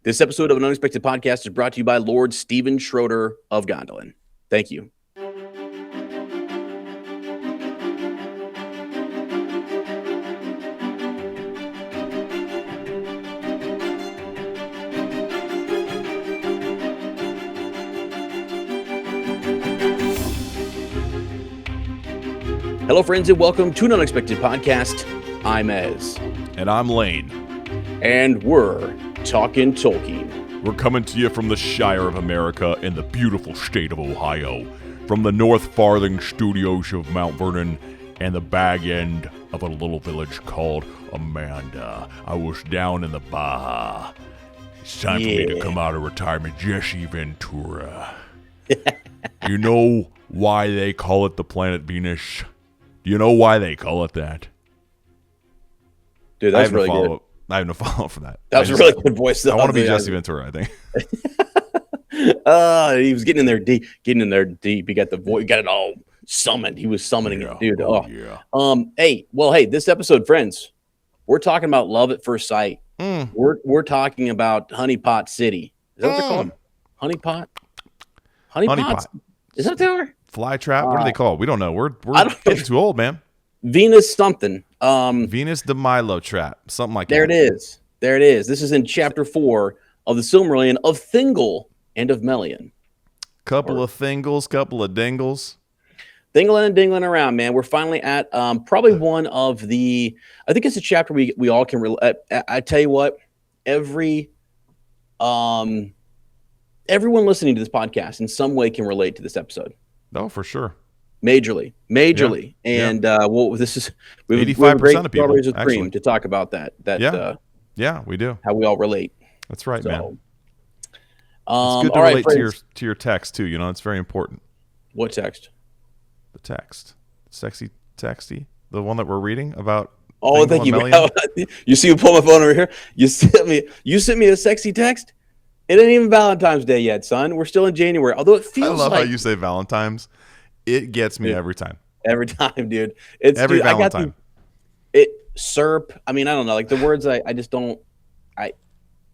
This episode of An Unexpected Podcast is brought to you by Lord Stephen Schroeder of Gondolin. Thank you. Hello, friends, and welcome to An Unexpected Podcast. I'm Ez. And I'm Lane. And we're talking Tolkien. We're coming to you from the Shire of America in the beautiful state of Ohio, from the North Farthing Studios of Mount Vernon and the bag end of a little village called Amanda. I was down in the Baja. It's time for me to come out of retirement, Jesse Ventura. You know why they call it the planet Venus? Do you know why they call it that? Dude, that's really good. I have no follow-up for that. That was a really good voice. I want to be Jesse Ventura, I think. He was getting in there deep. He got the voice, got it all summoned. He was summoning it, dude. Hey, this episode, friends, we're talking about love at first sight. We're talking about Honeypot City. Is that what they're called? Honeypot. Is that what they are? Fly trap? What are they called? We don't know. We're getting too old, man. Venus something. Venus de Milo trap. Something like that. There it is. This is in chapter 4 of the Silmarillion of Thingol and of Melian. Couple of Thingles, couple of Dingles. Thingling and dingling around, man. We're finally at probably one of the, I think it's a chapter we all can relate. I tell you what, everyone listening to this podcast in some way can relate to this episode. Oh, for sure. Majorly. Yeah. And this is we have 85% of people with cream to talk about that. Yeah, we do. How we all relate. That's right, man. It's good to relate to your text too. You know, it's very important. What text? The text, sexy texty, the one that we're reading about. Oh, thank you. You see, you pull my phone over here. You sent me a sexy text. It ain't even Valentine's Day yet, son. We're still in January. Although it feels I love how you say Valentine's. It gets me every time. Every time, dude. It's every Valentine. SERP. I mean, I don't know. Like the words, I just don't. I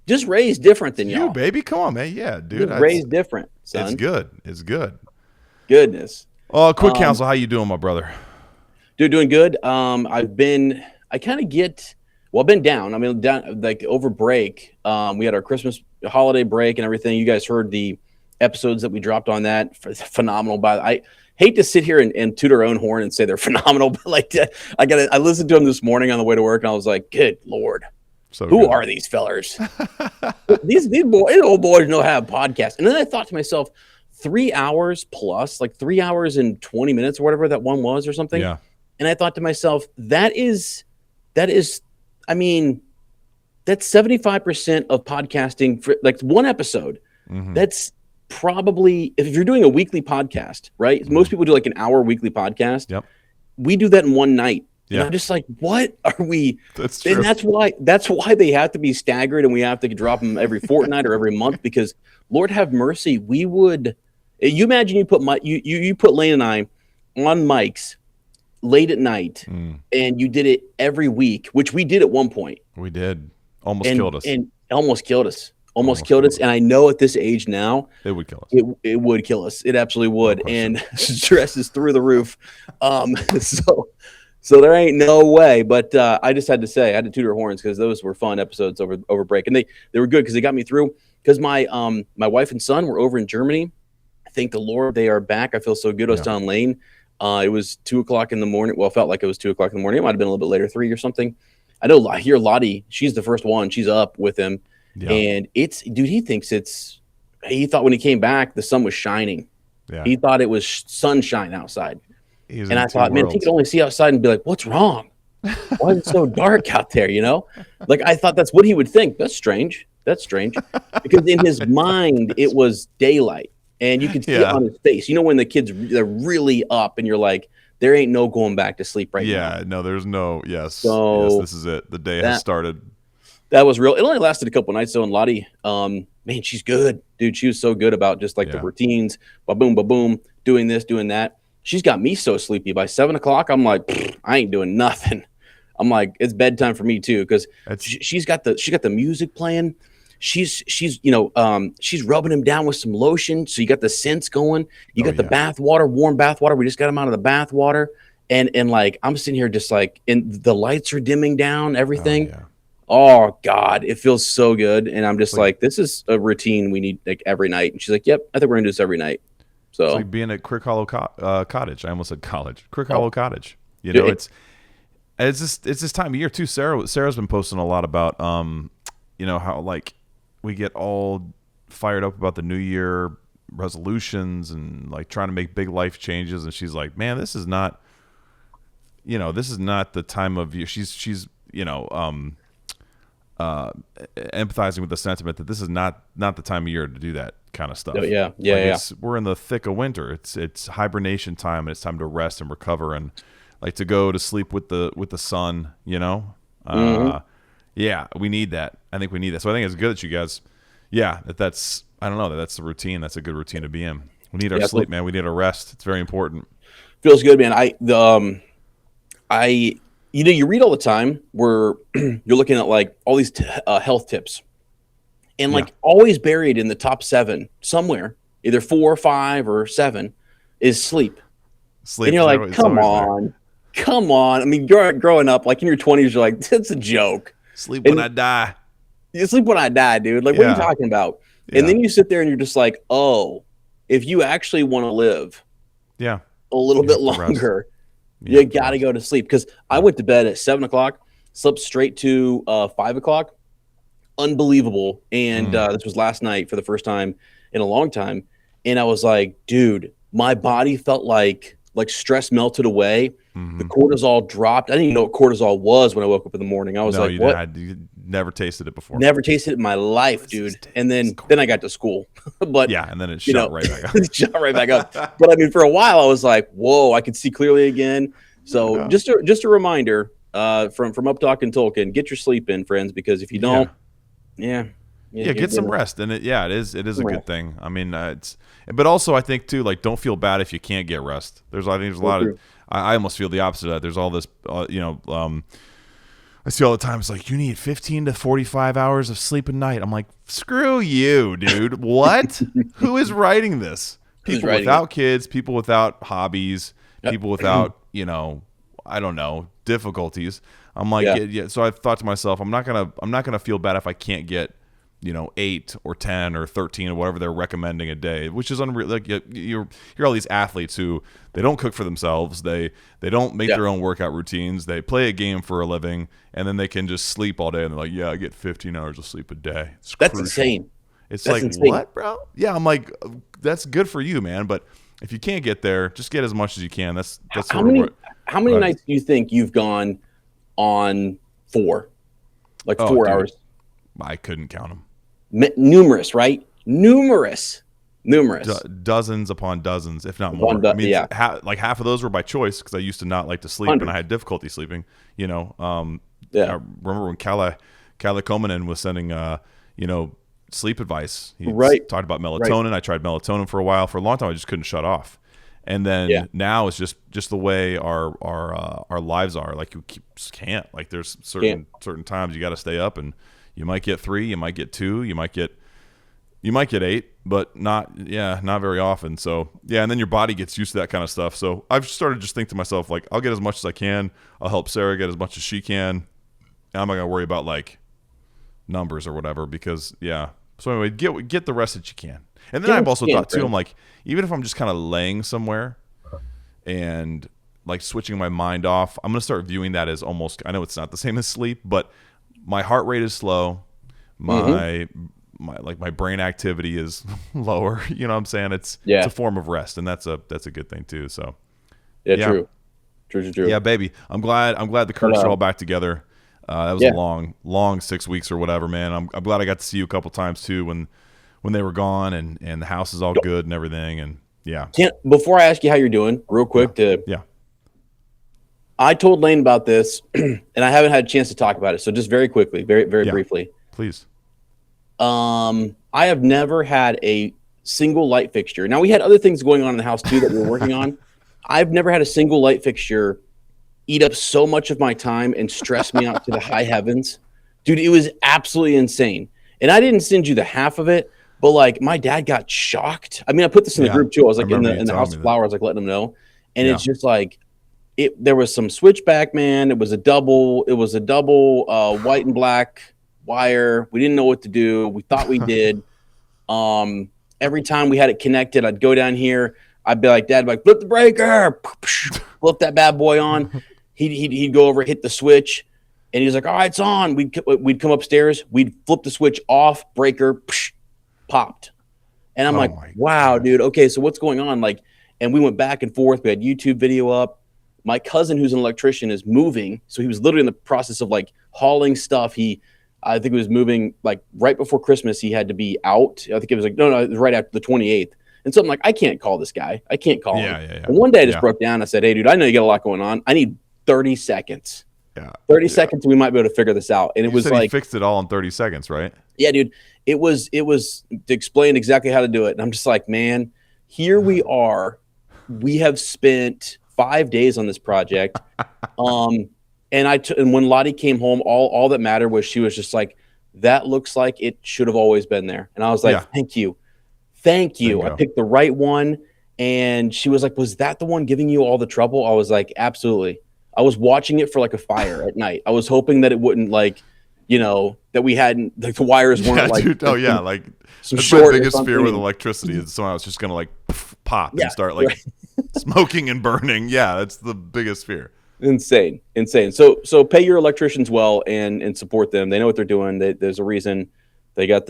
just raised different than y'all. You, baby. Come on, man. Yeah, dude. Raised different, son. It's good. Goodness. Oh, quick counsel. How you doing, my brother? Dude, doing good. I've been down. I mean, down like over break. We had our Christmas holiday break and everything. You guys heard the episodes that we dropped on that. Phenomenal. I hate to sit here and toot our own horn and say they're phenomenal, but like I listened to them this morning on the way to work and I was like, good Lord, who are these fellers? these old boys know how to podcast. And then I thought to myself, 3 hours plus, like 3 hours and 20 minutes or whatever that one was or something. Yeah. And I thought to myself, that is, I mean, that's 75% of podcasting for like one episode. Mm-hmm. That's probably, if you're doing a weekly podcast, right? Mm-hmm. Most people do like an hour weekly podcast. Yep. We do that in one night. Yeah. And I'm just like, what are we? That's true. And that's why they have to be staggered and we have to drop them every fortnight or every month because Lord have mercy, we would. You imagine you put you put Lane and I on mics late at night, and you did it every week, which we did at one point. We did. Almost killed us. Almost killed us. And I know at this age now, it would kill us. It would kill us. It absolutely would. And stress is through the roof. So there ain't no way. But I just had to say, I had to toot our horns because those were fun episodes over break, and they were good because they got me through. Because my wife and son were over in Germany. Thank the Lord they are back. I feel so good. I was telling Lane. It was 2:00 in the morning. Well, it felt like it was 2:00 in the morning. It might have been a little bit later, 3 or something. I know here Lottie, she's the first one. She's up with him. Yeah. And he thought when he came back, the sun was shining. Yeah. He thought it was sunshine outside. And I thought, man, he could only see outside and be like, what's wrong? Why is it so dark out there? You know, like I thought that's what he would think. That's strange. Because in his mind, it was daylight. And you could see it on his face. You know, when the kids, they're really up and you're like, there ain't no going back to sleep now. Yeah, no, there's no, yes, this is it. The day has started. That was real. It only lasted a couple nights, though, and Lottie, man, she's good. Dude, she was so good about just like the routines, ba-boom, ba-boom, doing this, doing that. She's got me so sleepy. By 7 o'clock, I'm like, I ain't doing nothing. I'm like, it's bedtime for me, too, because she's got the music playing. she's she's rubbing him down with some lotion, so you got the scents going. You got the bath water, warm bath water. We just got him out of the bath water, and like I'm sitting here just like, and the lights are dimming down, everything. Oh God, it feels so good, and I'm just like, this is a routine we need like every night. And she's like, "Yep, I think we're gonna do this every night." So it's like being at Crick Hollow Cottage. I almost said college. Crick Hollow Cottage. You know, it's this time of year too. Sarah's been posting a lot about how like we get all fired up about the New Year resolutions and like trying to make big life changes, and she's like, "Man, this is not the time of year." She's empathizing with the sentiment that this is not the time of year to do that kind of stuff. We're in the thick of winter. It's hibernation time, and it's time to rest and recover, and like to go to sleep with the sun. We need that. I think we need that. So I think it's good that you guys, that's the routine. That's a good routine to be in. We need our sleep, man. We need our rest. It's very important. Feels good, man. You read all the time where you're looking at like all these health tips, and like always buried in the top 7 somewhere, either 4, 5, or 7, is sleep. And you're like, come on. I mean, growing up, like in your 20s, you're like, it's a joke. Sleep when I die. You sleep when I die, dude. Like, what are you talking about? Yeah. And then you sit there and you're just like, oh, if you actually want to live a little bit longer, you got to go to sleep. Because I went to bed at 7 o'clock, slept straight to 5 o'clock. Unbelievable. And this was last night for the first time in a long time. And I was like, dude, my body felt like stress melted away. The cortisol dropped. I didn't even know what cortisol was when I woke up in the morning. I was like, what? You never tasted it before. Never tasted it in my life, dude. And then I got to school. But and then it shot right back up. It shot right back up. But I mean, for a while I was like, whoa, I could see clearly again. So just a reminder from Up Talking Tolkien, get your sleep in, friends, because if you don't, get some rest. And it is a good thing. I mean, but also I think too, like, don't feel bad if you can't get rest. There's a lot of, I almost feel the opposite of that. There's all this, I see all the time. It's like, you need 15 to 45 hours of sleep a night. I'm like, screw you, dude. What? Who is writing this? People without kids, people without hobbies, people without, I don't know, difficulties. I'm like, so I thought to myself, I'm not gonna feel bad if I can't get, 8 or 10 or 13 or whatever they're recommending a day, which is unreal. Like, you hear all these athletes who they don't cook for themselves, they don't make their own workout routines, they play a game for a living, and then they can just sleep all day, and they're like, I get 15 hours of sleep a day. That's insane. That's like insane. What, bro? Yeah, I'm like, that's good for you, man, but if you can't get there, just get as much as you can. That's how many nights do you think you've gone on 4? Like 4 hours? I couldn't count them. Numerous, right? Numerous. Dozens upon dozens, if not more. I mean, half of those were by choice because I used to not like to sleep and I had difficulty sleeping. I remember when Kalle Komanen was sending, sleep advice. He talked about melatonin. Right. I tried melatonin for a while. For a long time, I just couldn't shut off. And then now it's just the way our lives are. Like, you just can't. Like, there's certain times you got to stay up, and you might get 3, you might get 2, you might get 8, but not very often. So and then your body gets used to that kind of stuff. So I've started just think to myself, like, I'll get as much as I can. I'll help Sarah get as much as she can. I'm not gonna worry about like numbers or whatever because So anyway, get the rest that you can. And then I've also thought too, I'm like, even if I'm just kind of laying somewhere and like switching my mind off, I'm gonna start viewing that as almost, I know it's not the same as sleep, but my heart rate is slow. My brain activity is lower. You know what I'm saying? It's a form of rest, and that's a good thing too. So true. Yeah, baby. I'm glad the Curtis are all back together. That was a long 6 weeks or whatever, man. I'm glad I got to see you a couple times too when they were gone, and the house is all good and everything. And before I ask you how you're doing, real quick I told Lane about this, and I haven't had a chance to talk about it. So just very quickly, very briefly, please. I have never had a single light fixture. Now, we had other things going on in the house too that we were working on. I've never had a single light fixture eat up so much of my time and stress me out to the high heavens. Dude, it was absolutely insane. And I didn't send you the half of it, but like my dad got shocked. I mean, I put this in the group too. I was like in the House of Flowers, like letting them know. And it's just like there was some switchback, man. It was a double white and black wire. We didn't know what to do. We thought we did. Every time we had it connected, I'd go down here. I'd be like, Dad, like, flip the breaker, flip that bad boy on. He'd go over, hit the switch, and he was like, all right, it's on. We'd come upstairs. We'd flip the switch off, breaker, popped. And I'm like, wow, dude. Okay, so what's going on? Like, and we went back and forth. We had YouTube video up. My cousin, who's an electrician, is moving. So he was literally in the process of like hauling stuff. I think it was moving like right before Christmas. He had to be out. I think it was like, no, it was right after the 28th. And so I'm like, I can't call this guy. I can't call him. Yeah. And one day I just broke down. I said, hey, dude, I know you got a lot going on. I need 30 seconds. Yeah. 30 seconds. We might be able to figure this out. And it was like, he fixed it all in 30 seconds, right? Yeah, dude. It was to explain exactly how to do it. And I'm just like, man, here we are. We have spent 5 days on this project. And when Lottie came home, all that mattered was she was just like, that looks like it should have always been there. And I was like, thank you. I picked the right one. And she was like, was that the one giving you all the trouble? I was like, absolutely. I was watching it for like a fire at night. I was hoping that it wouldn't like, that we hadn't, like the wires weren't like. Dude, like that's my biggest fear with electricity is somehow it's just going to like pop and start like smoking and burning. Yeah, that's the biggest fear. Insane. So pay your electricians well and support them. They know what they're doing. There's a reason they got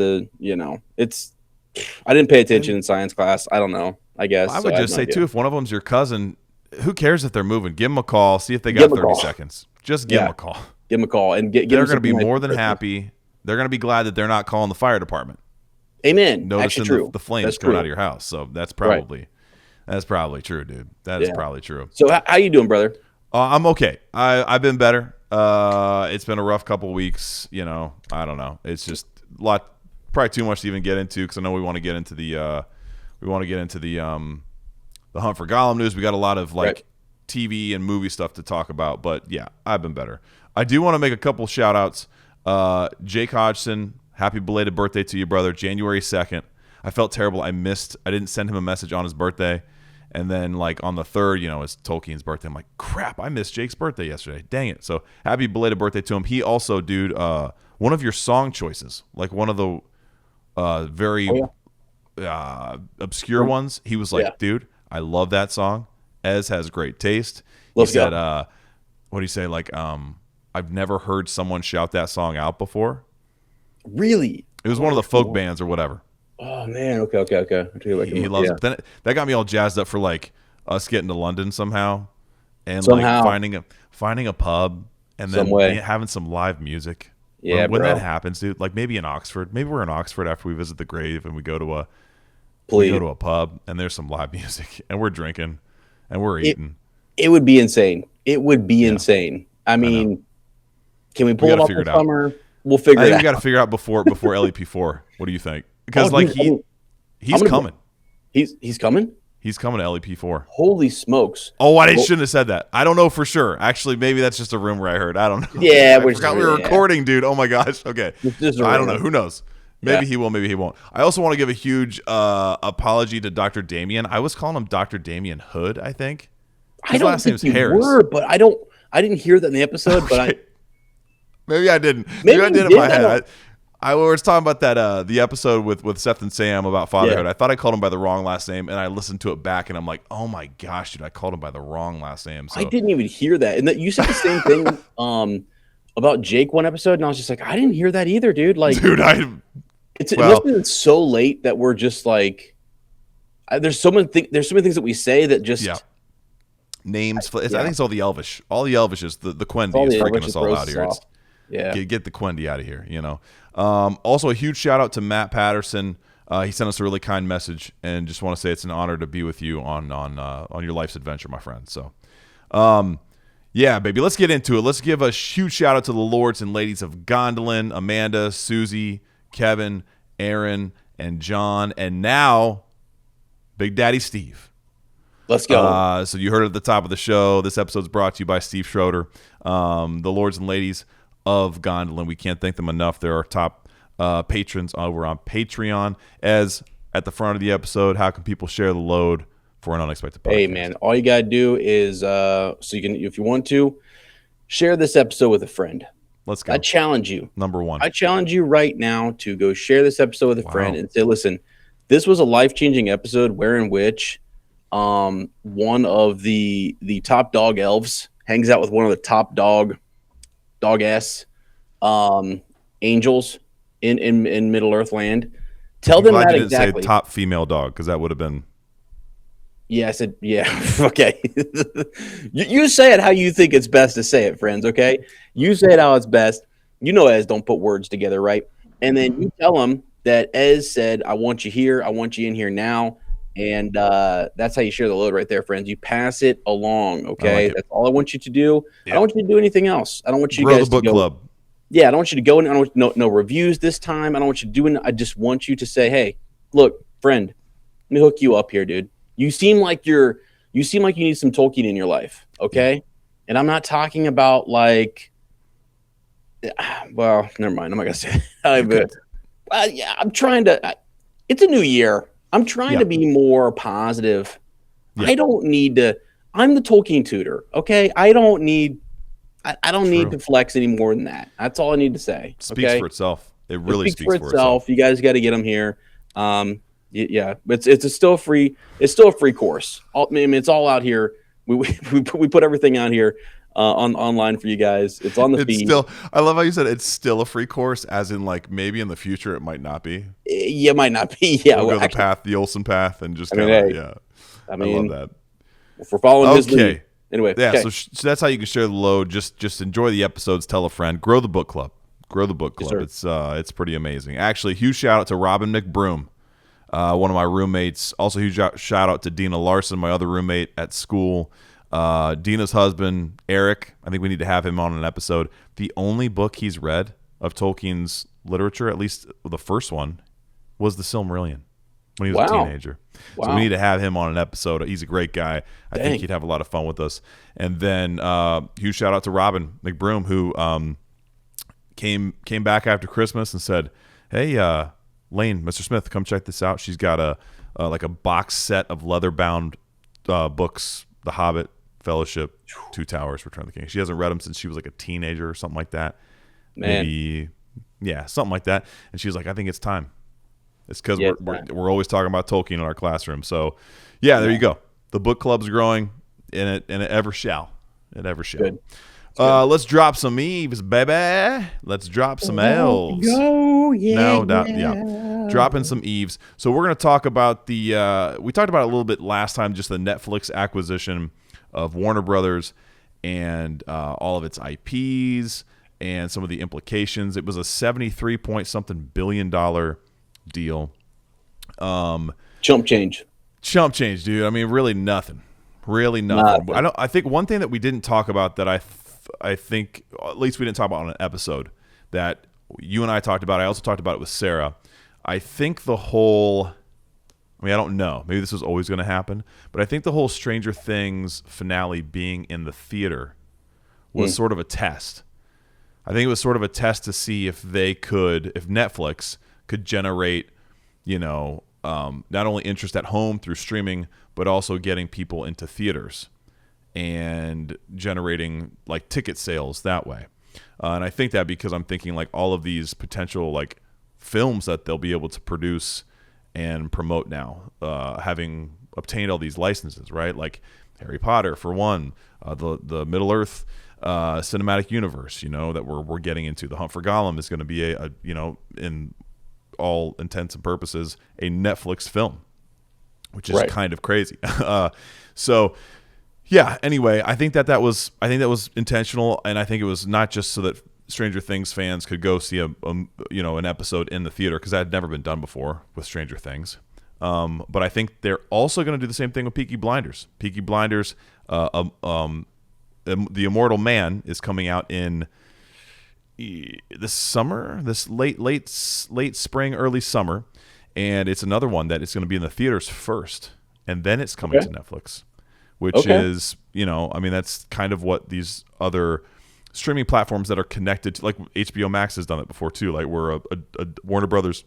I didn't pay attention in science class. I don't know. I guess. I would just say too, if one of them's your cousin, who cares if they're moving? Give them a call. See if they got 30 seconds. Just give them a call. Give them a call and they're going to be more than happy. They're going to be glad that they're not calling the fire department. Amen. Noticing the flames coming out of your house. So that's probably true, dude. That is probably true. So how you doing, brother? I'm okay. I've been better. It's been a rough couple of weeks. I don't know. It's just a lot, probably too much to even get into because I know we want to get into the Hunt for Gollum news. We got a lot of TV and movie stuff to talk about, but yeah, I've been better. I do want to make a couple shout outs. Jake Hodgson, happy belated birthday to you, brother. January 2nd. I felt terrible. I didn't send him a message on his birthday. And then like on the 3rd, it's Tolkien's birthday. I'm like, crap, I missed Jake's birthday yesterday. Dang it. So happy belated birthday to him. He also, dude, one of your song choices, like one of the very obscure ones. He was like, dude, I love that song. Ez has great taste. He said, what do you say? Like, I've never heard someone shout that song out before. Really? It was one of the folk bands or whatever. Oh man, okay. He loves it. Then that got me all jazzed up for like us getting to London somehow, and like finding a pub and then having some live music. Yeah, when that happens, dude. Like maybe in Oxford. Maybe we're in Oxford after we visit the grave and we go to a pub and there's some live music and we're drinking and we're eating. It would be insane. It would be insane. I mean, can we pull it off in summer? We'll figure it out. We got to figure out before LEP4. What do you think? Because he's coming. He's coming? He's coming to LEP4. Holy smokes. Oh, I shouldn't have said that. I don't know for sure. Actually, maybe that's just a rumor I heard. I don't know. Yeah. I forgot we were recording, dude. Oh, my gosh. Okay. I don't know. Who knows? Maybe he will. Maybe he won't. I also want to give a huge apology to Dr. Damien. I was calling him Dr. Damien Hood, I think. His last name's Harris. But I didn't hear that in the episode, but maybe I didn't. Maybe I did in my head. I was talking about that the episode with Seth and Sam about fatherhood. I thought I called him by the wrong last name, and I listened to it back, and I'm like, oh my gosh, dude, I called him by the wrong last name. So. I didn't even hear that. And that you said the same thing about Jake one episode, and I was just like, I didn't hear that either, dude. Like, dude, it must be so late that we're just like, there's so many things that we say that just names. I think it's all the Elvish. All the Elvish is the Quendi is freaking us all out here. Get the Quendi out of here, Also, a huge shout out to Matt Patterson. He sent us a really kind message, and just want to say it's an honor to be with you on your life's adventure, my friend. So, yeah, baby, let's get into it. Let's give a huge shout out to the lords and ladies of Gondolin, Amanda, Susie, Kevin, Aaron, and John, and now Big Daddy Steve. Let's go. So you heard it at the top of the show. This episode's brought to you by Steve Schroeder, the lords and ladies of Gondolin. We can't thank them enough. They're our top patrons over on Patreon. As at the front of the episode, how can people share the load for an unexpected podcast? Hey, man, all you got to do is, so you can, if you want to, share this episode with a friend. Let's go. I challenge you. Number one. I challenge you right now to go share this episode with a friend and say, listen, this was a life-changing episode wherein which one of the top dog elves hangs out with one of the top dog-ass angels in Middle-earth land. Tell them that exactly. Say top female dog, because that would have been. Yeah, I said, yeah, okay. you say it how you think it's best to say it, friends, okay? You say it how it's best. You know Ez don't put words together, right? And then you tell them that Ez said, I want you here. I want you in here now. And that's how you share the load right there, friends. You pass it along, okay? That's all I want you to do. Yeah. I don't want you to do anything else. I don't want you guys to go. Club. Yeah, I don't want you to go in. I don't want no reviews this time. I don't want you to do it. I just want you to say, hey, look, friend, let me hook you up here, dude. You seem like you need some Tolkien in your life, okay? And I'm not talking about like, well, never mind. I'm not gonna say that. Yeah, I'm trying to. It's a new year. I'm trying to be more positive. Yeah. I don't need to. I'm the Tolkien tutor, okay? I don't need to flex any more than that. That's all I need to say. Speaks for itself. It really speaks for itself. You guys got to get them here. Yeah, it's still a free course. I mean, it's all out here. We put everything out here online for you guys. It's on the feed. I love how you said it's still a free course, as in like maybe in the future it might not be. Yeah, it might not be. Yeah, we'll go the Olsen path, and just I love that. If we're following his lead. Anyway, yeah. So that's how you can share the load. Just enjoy the episodes. Tell a friend. Grow the book club. Yes, it's pretty amazing. Actually, huge shout out to Robin McBroom. One of my roommates. Also, huge shout out to Dina Larson, my other roommate at school. Dina's husband, Eric. I think we need to have him on an episode. The only book he's read of Tolkien's literature, at least the first one, was the Silmarillion when he was a teenager. Wow. So we need to have him on an episode. He's a great guy. I think he'd have a lot of fun with us. And then huge shout out to Robin McBroom, who came back after Christmas and said, hey, Lane, Mr. Smith, come check this out. She's got a box set of leather-bound books, The Hobbit, Fellowship, Two Towers, Return of the King. She hasn't read them since she was like a teenager or something like that. Man. Maybe, yeah, something like that. And she was like, I think it's time. It's because we're always talking about Tolkien in our classroom. So, yeah, there you go. The book club's growing, and it ever shall. It ever shall. Good. Let's drop some Eves, baby. Let's drop some elves. Go, yeah, no doubt, yeah. Dropping some Eves. So we're going to talk about we talked about it a little bit last time, just the Netflix acquisition of Warner Brothers and all of its IPs and some of the implications. It was a 73-point-something billion deal. Chump change, dude. I mean, really nothing. I think one thing that we didn't talk about that I think, at least we didn't talk about on an episode, that you and I talked about, I also talked about it with Sarah. I think I don't know. Maybe this was always going to happen, but I think the whole Stranger Things finale being in the theater was sort of a test. I think it was sort of a test to see if Netflix could generate, not only interest at home through streaming, but also getting people into theaters and generating like ticket sales that way. And I think that because I'm thinking like all of these potential like films that they'll be able to produce and promote now, having obtained all these licenses, right? Like Harry Potter for one, the Middle Earth cinematic universe, that we're getting into. The Hunt for Gollum is going to be a in all intents and purposes a Netflix film, which is kind of crazy. So yeah, anyway, I think that was intentional, and I think it was not just so that Stranger Things fans could go see an episode in the theater, because that had never been done before with Stranger Things. But I think they're also going to do the same thing with Peaky Blinders. Peaky Blinders, The Immortal Man is coming out in this summer, this late spring, early summer, and it's another one that is going to be in the theaters first, and then it's coming to Netflix, which is, that's kind of what these other streaming platforms that are connected to, like HBO Max has done it before too, like where a Warner Brothers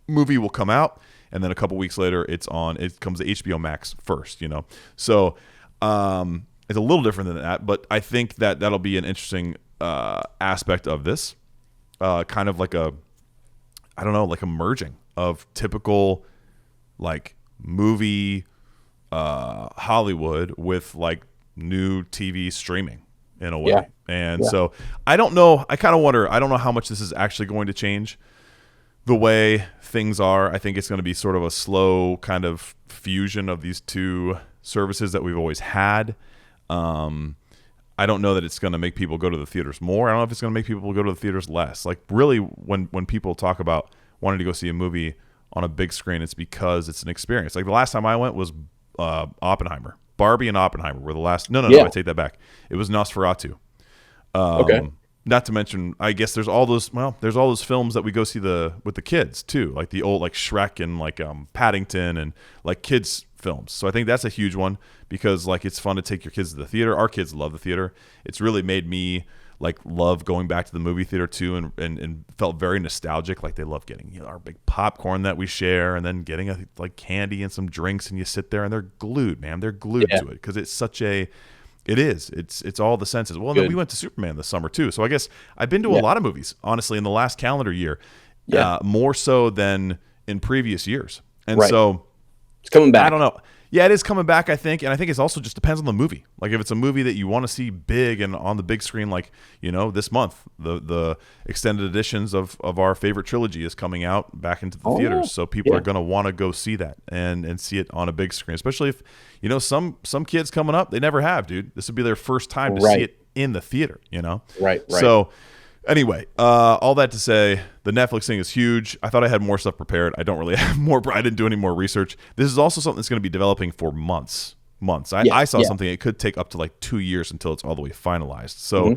movie will come out and then a couple weeks later it comes to HBO Max first, So it's a little different than that, but I think that'll be an interesting aspect of this, kind of like a merging of typical like movie Hollywood with like new TV streaming in a way. Yeah. And so I don't know. I kind of wonder. I don't know how much this is actually going to change the way things are. I think it's going to be sort of a slow kind of fusion of these two services that we've always had. I don't know that it's going to make people go to the theaters more. I don't know if it's going to make people go to the theaters less. Like really, when people talk about wanting to go see a movie on a big screen, it's because it's an experience. Like the last time I went was Oppenheimer. Barbie and Oppenheimer were the last. No, I take that back. It was Nosferatu. Okay. Not to mention, I guess there's all those films that we go see with the kids too, like the old like Shrek and like Paddington and like kids films. So I think that's a huge one because like it's fun to take your kids to the theater. Our kids love the theater. It's really made me like love going back to the movie theater too, and felt very nostalgic. Like they love getting our big popcorn that we share, and then getting like candy and some drinks, and you sit there and they're glued, man. They're glued to it because it's such a. It's all the senses. Well, then we went to Superman this summer too. So I guess I've been to a lot of movies, honestly, in the last calendar year, more so than in previous years. And so it's coming back. I don't know. Yeah, it is coming back, I think. And I think it also just depends on the movie. Like if it's a movie that you want to see big and on the big screen, like, this month, the extended editions of our favorite trilogy is coming out back into the theaters. So people are going to want to go see that and see it on a big screen, especially if, some kids coming up, they never have, dude. This would be their first time to see it in the theater, Right. So anyway, all that to say, the Netflix thing is huge. I thought I had more stuff prepared. I don't really have more. I didn't do any more research. This is also something that's going to be developing for months. I saw something. It could take up to like 2 years until it's all the way finalized. So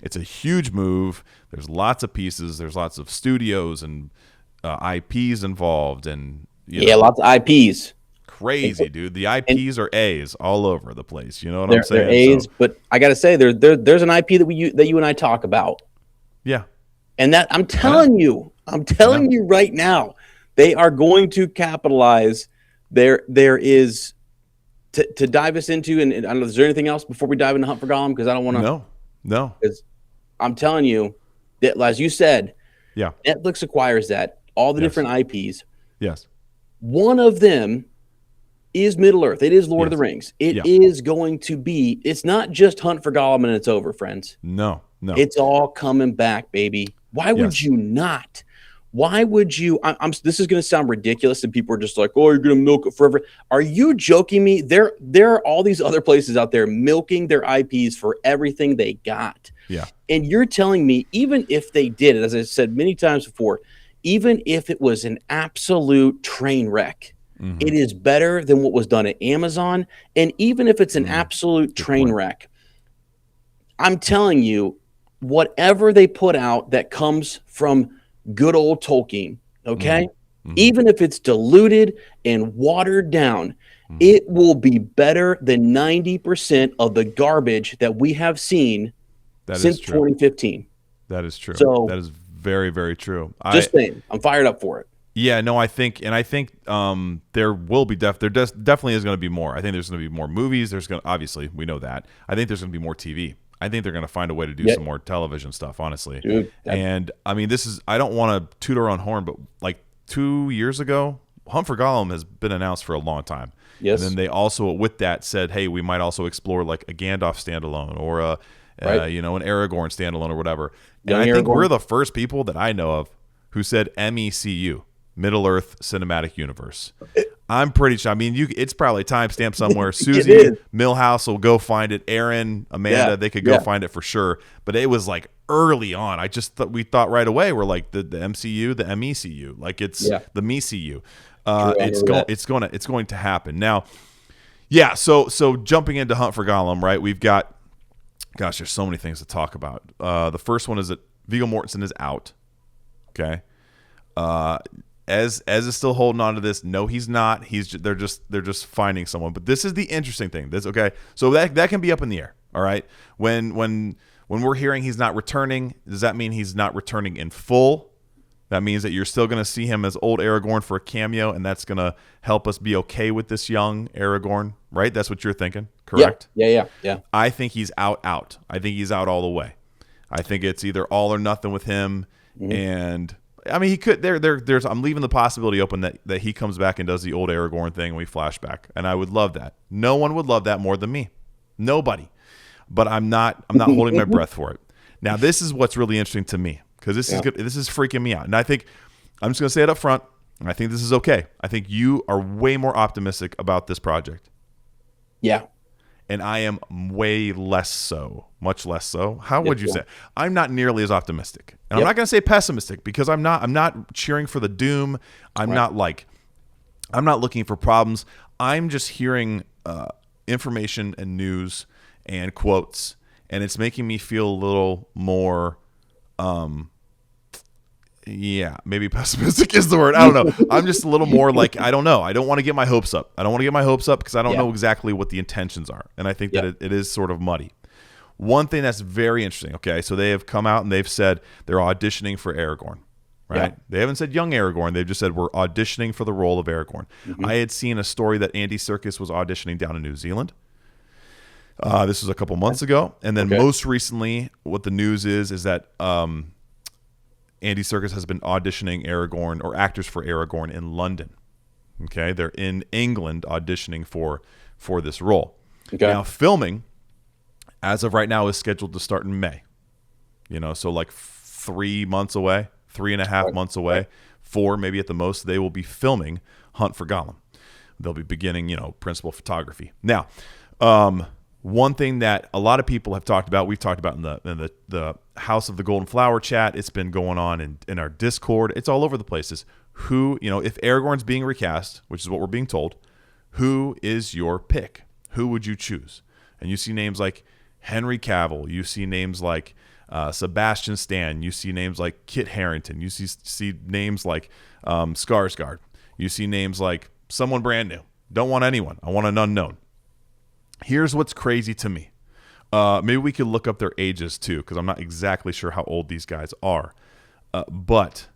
it's a huge move. There's lots of pieces. There's lots of studios and IPs involved. And lots of IPs. Crazy, dude. The IPs are A's all over the place. You know what I'm saying? They're A's, but I got to say, there's an IP that you and I talk about. Yeah. And that I'm telling you right now, they are going to capitalize. There is to dive us into, and I don't know, is there anything else before we dive into Hunt for Gollum? Because I don't want to. No. Because I'm telling you that, as you said, Netflix acquires all the different IPs. Yes. One of them is Middle Earth. It is Lord of the Rings. It is going to be. It's not just Hunt for Gollum and it's over, friends. No. It's all coming back, baby. Why would you not? Why would you? This is going to sound ridiculous, and people are just like, "Oh, you're going to milk it forever." Are you joking me? There are all these other places out there milking their IPs for everything they got. Yeah. And you're telling me, even if they did it, as I said many times before, even if it was an absolute train wreck, it is better than what was done at Amazon. And even if it's an absolute train wreck, I'm telling you, whatever they put out that comes from good old Tolkien, okay? Even if it's diluted and watered down, it will be better than 90% of the garbage that we have seen since 2015. That is true. So, that is very, very true. Just saying, I'm fired up for it. Yeah, no, I think there will be definitely is going to be more. I think there's going to be more movies. Obviously we know that. I think there's going to be more TV. I think they're going to find a way to do some more television stuff, honestly. Dude, and I mean, I don't want to toot our own horn, but like 2 years ago, Hunt for Gollum has been announced for a long time. Yes. And then they also, with that, said, hey, we might also explore like a Gandalf standalone or an Aragorn standalone or whatever. And I think we're the first people that I know of who said MECU, Middle Earth Cinematic Universe. I'm pretty sure. I mean, it's probably timestamped somewhere. Susie Millhouse will go find it. Aaron, Amanda, they could go find it for sure. But it was like early on. I just thought we thought right away we're like the MCU, the MECU, like it's the MECU. It's going to happen now. Yeah. So jumping into Hunt for Gollum, right? We've got, gosh, there's so many things to talk about. The first one is that Viggo Mortensen is out. Okay. Ez is still holding on to this. No, he's not. They're just finding someone. But this is the interesting thing. So that can be up in the air. All right. When when we're hearing he's not returning, does that mean he's not returning in full? That means that you're still going to see him as old Aragorn for a cameo, and that's going to help us be okay with this young Aragorn, right? That's what you're thinking, correct? Yeah. I think he's out. I think he's out all the way. I think it's either all or nothing with him, and I mean he could. There's. I'm leaving the possibility open that he comes back and does the old Aragorn thing, and we flash back, and I would love that. No one would love that more than me. Nobody. But I'm not holding my breath for it. Now, this is what's really interesting to me. Because this is good. This is freaking me out. And I think, I'm just going to say it up front, and I think this is okay. I think you are way more optimistic about this project. Yeah. And I am way less so. Much less so. How would you say? I'm not nearly as optimistic. And I'm not going to say pessimistic, because I'm not cheering for the doom. I'm not looking for problems. I'm just hearing information and news and quotes, and it's making me feel a little more maybe pessimistic is the word. I don't know. I'm just a little more like, I don't know. I don't want to get my hopes up. Because I don't know exactly what the intentions are. And I think that it is sort of muddy. One thing that's very interesting, okay, so they have come out and they've said they're auditioning for Aragorn, right? Yeah. They haven't said young Aragorn. They've just said we're auditioning for the role of Aragorn. I had seen a story that Andy Serkis was auditioning down in New Zealand. This was a couple months ago. And then most recently, what the news is that Andy Serkis has been auditioning Aragorn or actors for Aragorn in London. Okay, they're in England auditioning for this role. Okay. Now, filming, as of right now, is scheduled to start in May. So like 3 months away, 3.5 months away, 4 maybe at the most. They will be filming Hunt for Gollum. They'll be beginning, principal photography. Now, one thing that a lot of people have talked about, we've talked about in the House of the Golden Flower chat, it's been going on in our Discord, it's all over the places. Who, if Aragorn's being recast, which is what we're being told, who is your pick? Who would you choose? And you see names like Henry Cavill, you see names like Sebastian Stan, you see names like Kit Harington, you see names like Skarsgård, you see names like someone brand new. Don't want anyone. I want an unknown. Here's what's crazy to me. Maybe we could look up their ages too, because I'm not exactly sure how old these guys are. But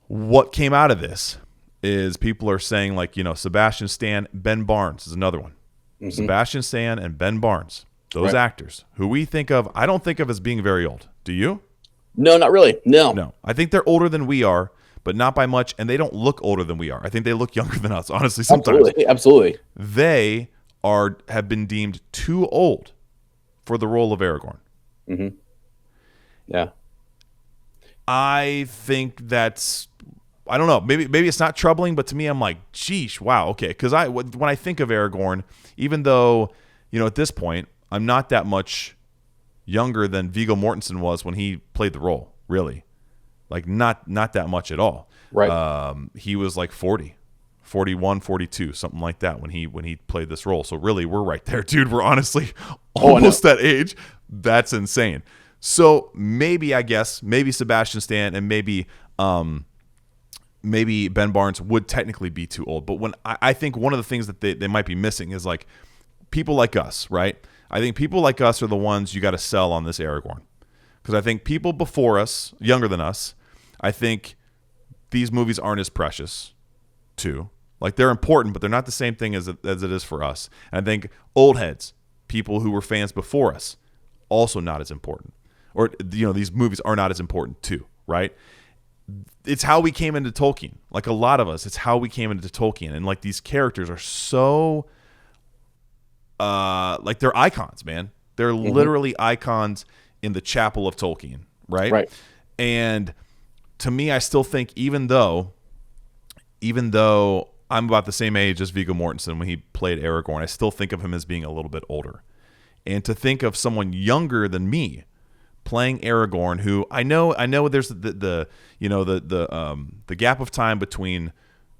what came out of this is people are saying, like, Sebastian Stan, Ben Barnes is another one. Sebastian Stan and Ben Barnes, those actors who we think of, I don't think of as being very old. Do you? No, not really. No. I think they're older than we are, but not by much, and they don't look older than we are. I think they look younger than us, honestly, sometimes. Absolutely. They have been deemed too old for the role of Aragorn. Yeah. I think that's, I don't know, maybe it's not troubling, but to me, I'm like, geesh, wow, okay. Because when I think of Aragorn, even though, at this point, I'm not that much younger than Viggo Mortensen was when he played the role, really. Like, not that much at all. Right. He was like 40. 41, 42, something like that when he played this role. So really, we're right there, dude. We're honestly almost that age. That's insane. So maybe Sebastian Stan and maybe Ben Barnes would technically be too old. But when I think one of the things that they might be missing is like people like us, right? I think people like us are the ones you got to sell on this Aragorn. Because I think people before us, younger than us, I think these movies aren't as precious too. Like, they're important, but they're not the same thing as it is for us. And I think old heads, people who were fans before us, also not as important. Or, these movies are not as important too, right? It's how we came into Tolkien. Like, a lot of us, it's how we came into Tolkien. And, like, these characters are so, like, they're icons, man. They're literally icons in the chapel of Tolkien, right? Right. And to me, I still think even though I'm about the same age as Viggo Mortensen when he played Aragorn, I still think of him as being a little bit older. And to think of someone younger than me playing Aragorn, who I know there's the gap of time between,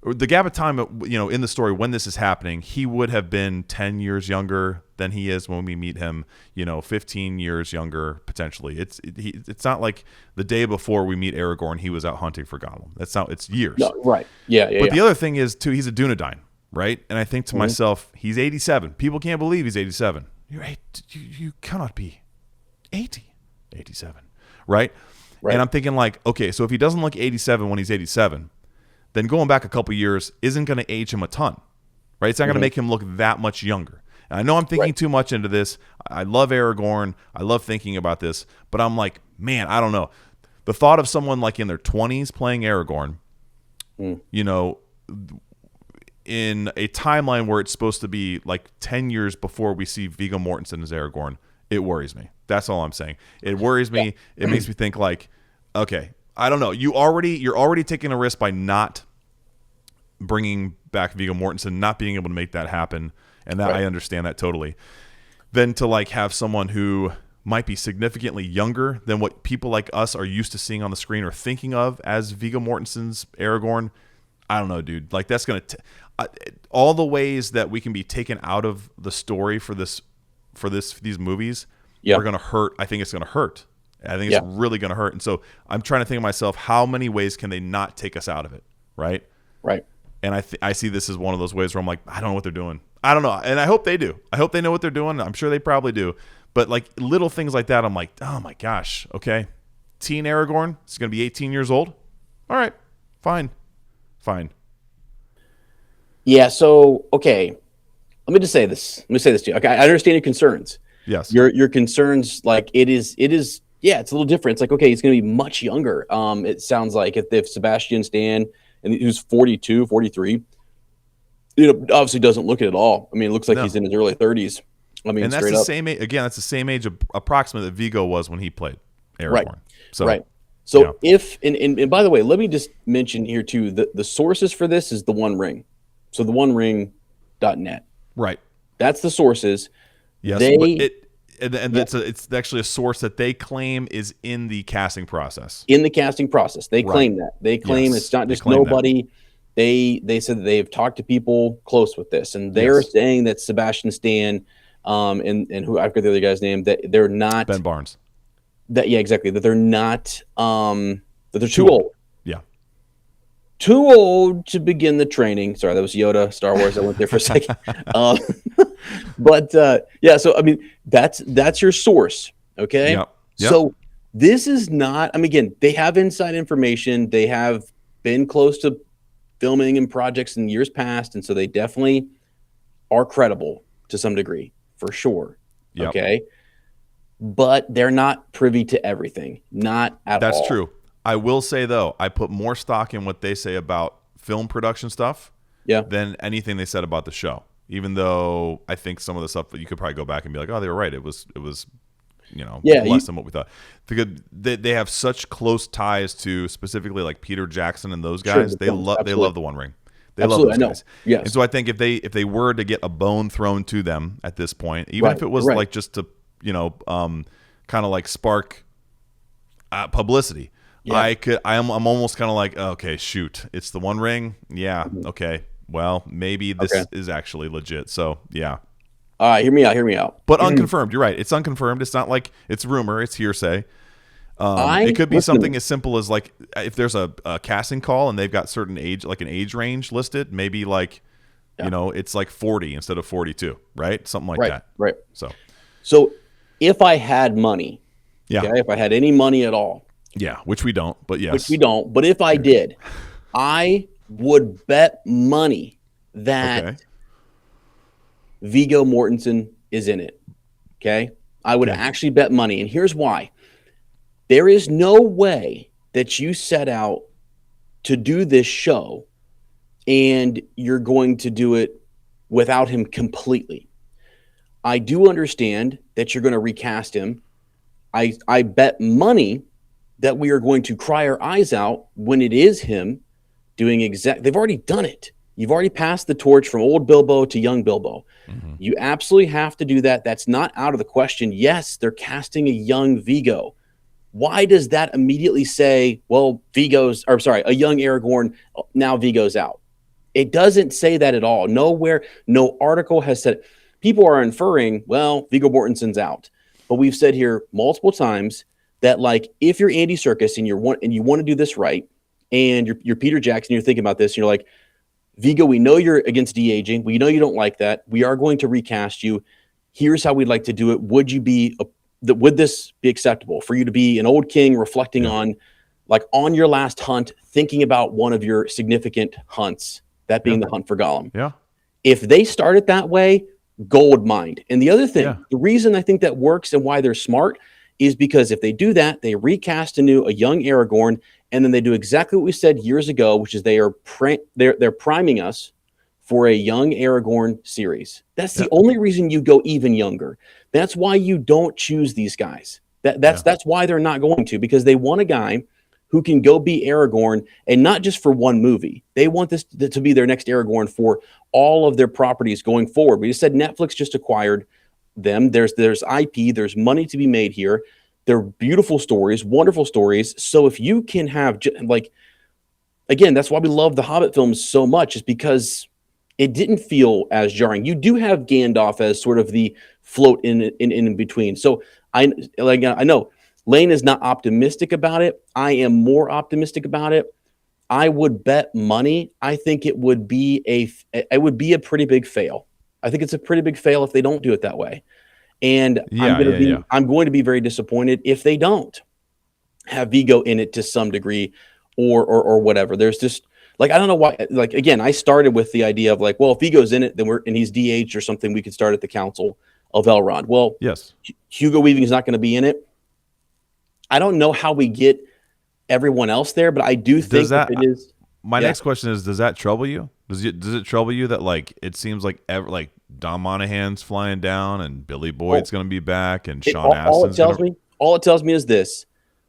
or the gap of time, in the story when this is happening, he would have been 10 years younger than he is when we meet him, 15 years younger potentially. It's not like the day before we meet Aragorn, he was out hunting for Gollum. It's years. No, right. Yeah. But the other thing is too, he's a Dunedain, right? And I think to myself, he's 87. People can't believe he's 87. You cannot be. 80, 87, right? Right. And I'm thinking like, okay, so if he doesn't look 87 when he's 87, then going back a couple years isn't going to age him a ton, right? It's not going to make him look that much younger. And I know I'm thinking too much into this. I love Aragorn. I love thinking about this, but I'm like, man, I don't know. The thought of someone like in their 20s playing Aragorn, you know, in a timeline where it's supposed to be like 10 years before we see Viggo Mortensen as Aragorn, it worries me. That's all I'm saying. It worries me. It makes me think like, okay, I don't know. You're already taking a risk by not bringing back Viggo Mortensen, not being able to make that happen, and that I understand that totally. Then to like have someone who might be significantly younger than what people like us are used to seeing on the screen or thinking of as Viggo Mortensen's Aragorn. I don't know, dude. Like that's gonna all the ways that we can be taken out of the story for these movies are gonna hurt. I think it's gonna hurt. I think it's really gonna hurt. And so I'm trying to think of myself, how many ways can they not take us out of it, right? Right. And I see this as one of those ways where I'm like, I don't know what they're doing. I don't know, and I hope they do. I hope they know what they're doing. I'm sure they probably do. But like little things like that, I'm like, oh my gosh, okay. Teen Aragorn is going to be 18 years old. All right, fine. Yeah. So okay, let me say this to you. Okay, I understand your concerns. Yes. Your concerns, like it is. Yeah, it's a little different. It's like, okay, he's going to be much younger. It sounds like if Sebastian Stan, and who's 42, 43, obviously doesn't look it at all. I mean, it looks like he's in his early 30s. I mean, and that's the same age. Again, that's the same age approximately that Viggo was when he played Aragorn. Right. So if and by the way, let me just mention here too, the sources for this is the One Ring. So the onering.net. Right. That's the sources. Yes. It's actually a source that they claim is in the casting process. In the casting process. They claim that. They claim it's not just nobody. They said that they've talked to people close with this, and they're saying that Sebastian Stan and who I've got the other guy's name, that they're not Ben Barnes. Exactly. That they're not that they're too old. Yeah. Too old to begin the training. Sorry, that was Yoda, Star Wars. I went there for a second. But so I mean that's your source. Okay. Yep. So this is not, I mean, again, they have inside information. They have been close to filming in projects in years past, and so they definitely are credible to some degree, for sure. Yep. Okay. But they're not privy to everything. Not at all. That's true. I will say, though, I put more stock in what they say about film production stuff than anything they said about the show. Even though I think some of the stuff that you could probably go back and be like, oh, they were right. It was less than what we thought. Because they have such close ties to specifically like Peter Jackson and those guys. They love the One Ring. They love those guys. Yes. And so I think if they were to get a bone thrown to them at this point, even if it was like just to kind of like spark publicity. Yeah. I'm almost kind of like, okay, shoot, it's the One Ring. Yeah. Okay. Well, maybe this is actually legit. So yeah. All right. Hear me out. But unconfirmed. You're right. It's unconfirmed. It's not like it's rumor. It's hearsay. It could be something as simple as like if there's a casting call and they've got certain age, like an age range listed, maybe like, it's like 40 instead of 42, right? Something like that. Right. So if I had money, if I had any money at all, which we don't, but yes. Which we don't, but if I did, I would bet money that Viggo Mortensen is in it. Okay? I would actually bet money, and here's why. There is no way that you set out to do this show and you're going to do it without him completely. I do understand that you're going to recast him. I bet money that we are going to cry our eyes out when it is him doing they've already done it. You've already passed the torch from old Bilbo to young Bilbo. Mm-hmm. You absolutely have to do that. That's not out of the question. Yes, they're casting a young Viggo. Why does that immediately say, well, a young Aragorn, now Viggo's out? It doesn't say that at all. Nowhere, no article has said it. People are inferring, well, Viggo Mortensen's out. But we've said here multiple times that, like, if you're Andy Serkis and you want to do this right, and you're Peter Jackson, you're thinking about this, and you're like, Viggo, we know you're against de-aging. We know you don't like that. We are going to recast you. Here's how we'd like to do it. Would you be would this be acceptable for you to be an old king reflecting on, like, on your last hunt, thinking about one of your significant hunts, that being the hunt for Gollum? Yeah. If they start it that way, gold mined. And the other thing, the reason I think that works and why they're smart is because if they do that, they recast a young Aragorn, and then they do exactly what we said years ago, which is they're priming us for a young Aragorn series. That's the only reason you go even younger. That's why you don't choose these guys. That's why they're not going to, because they want a guy who can go be Aragorn, and not just for one movie. They want this to be their next Aragorn for all of their properties going forward. We just said Netflix just acquired them. There's IP, there's money to be made here. They're beautiful stories, wonderful stories. So if you can have, like, again, that's why we love the Hobbit films so much, is because it didn't feel as jarring. You do have Gandalf as sort of the float in between. So I know Lane is not optimistic about it. I am more optimistic about it. I would bet money. I think it would be a pretty big fail. I think it's a pretty big fail if they don't do it that way. And I'm going to be very disappointed if they don't have Vigo in it to some degree, or whatever. There's just, like, I don't know why. Like, again, I started with the idea of, like, well, if Vigo's in it, then and he's DH or something, we could start at the Council of Elrond. Well, yes, Hugo Weaving is not going to be in it. I don't know how we get everyone else there, but I do think that it is. My next question is, does that trouble you? Does it trouble you that, like, it seems like Don Monahan's flying down and Billy Boyd's going to be back and Sean Astin's all it tells me is this,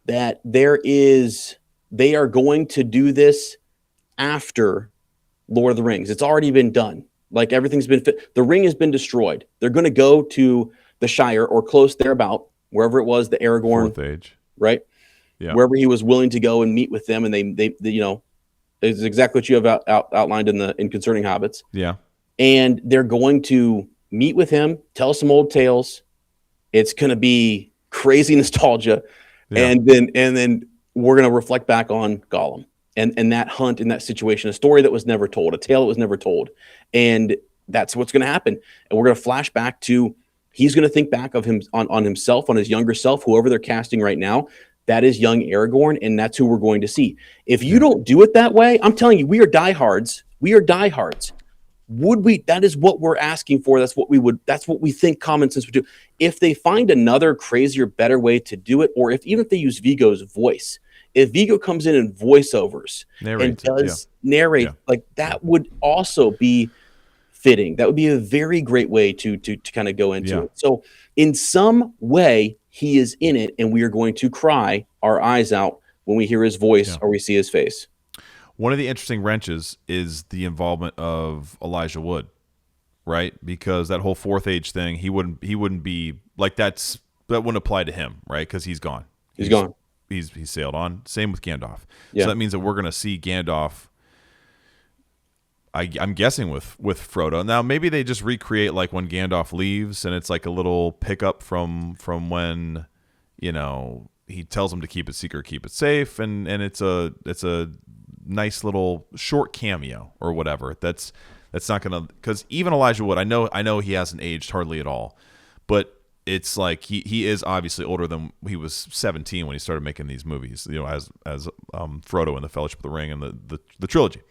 that they are going to do this after Lord of the Rings. It's already been done. Like, everything's been the ring has been destroyed. They're going to go to the Shire or close thereabout, wherever it was, the Aragorn Fourth Age. Right? Yeah. Wherever he was willing to go and meet with them, and they is exactly what you have outlined in Concerning Hobbits. Yeah. And they're going to meet with him, tell some old tales. It's going to be crazy nostalgia, and then we're going to reflect back on Gollum and that hunt in that situation, a story that was never told, a tale that was never told, and that's what's going to happen. And we're going to flash back to. He's going to think back of him on himself, on his younger self, whoever they're casting right now. That is young Aragorn, and that's who we're going to see. If you don't do it that way, I'm telling you, we are diehards. We are diehards. Would we? That is what we're asking for. That's what we think common sense would do. If they find another crazier, better way to do it, or even if they use Vigo's voice, if Vigo comes in and voiceovers and does narrate, like, that would also be fitting. That would be a very great way to kind of go into it. So in some way, he is in it, and we are going to cry our eyes out when we hear his voice or we see his face. One of the interesting wrenches is the involvement of Elijah Wood, right? Because that whole Fourth Age thing, he wouldn't be like that wouldn't apply to him, right? Because he's gone. He's gone. He's sailed on. Same with Gandalf. Yeah. So that means that we're going to see Gandalf. I'm guessing with Frodo. Now maybe they just recreate, like, when Gandalf leaves, and it's like a little pickup from when, he tells him to keep it secret, keep it safe, and it's a nice little short cameo or whatever. That's not gonna, because even Elijah Wood, I know he hasn't aged hardly at all, but it's like he is obviously older than he was 17 when he started making these movies, as Frodo in the Fellowship of the Ring and the trilogy.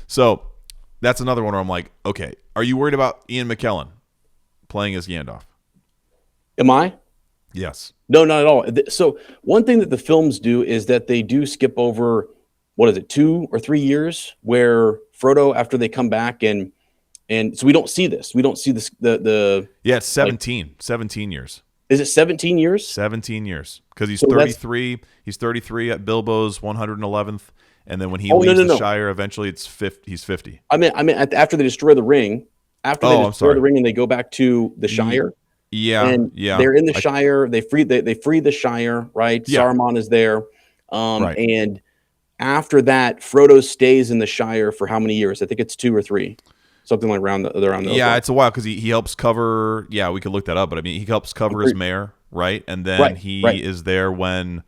So that's another one where I'm like, okay, are you worried about Ian McKellen playing as Gandalf? Am I? Yes. No, not at all. So one thing that the films do is that they do skip over, 2 or 3 years, where Frodo, after they come back, and so we don't see this. We don't see this. It's 17 years. Is it 17 years? 17 years, because he's 33. He's 33 at Bilbo's 111th. And then when he leaves the Shire, eventually he's 50. I mean, after they destroy the ring, the ring and they go back to the Shire. Yeah, they're in the Shire. They free the Shire, right? Yeah. Saruman is there, right. And after that, Frodo stays in the Shire for how many years? I think it's 2 or 3, something like around those. Yeah, it's a while, because he helps cover. Yeah, we could look that up, but I mean, he helps cover his mare, right? And then he is there when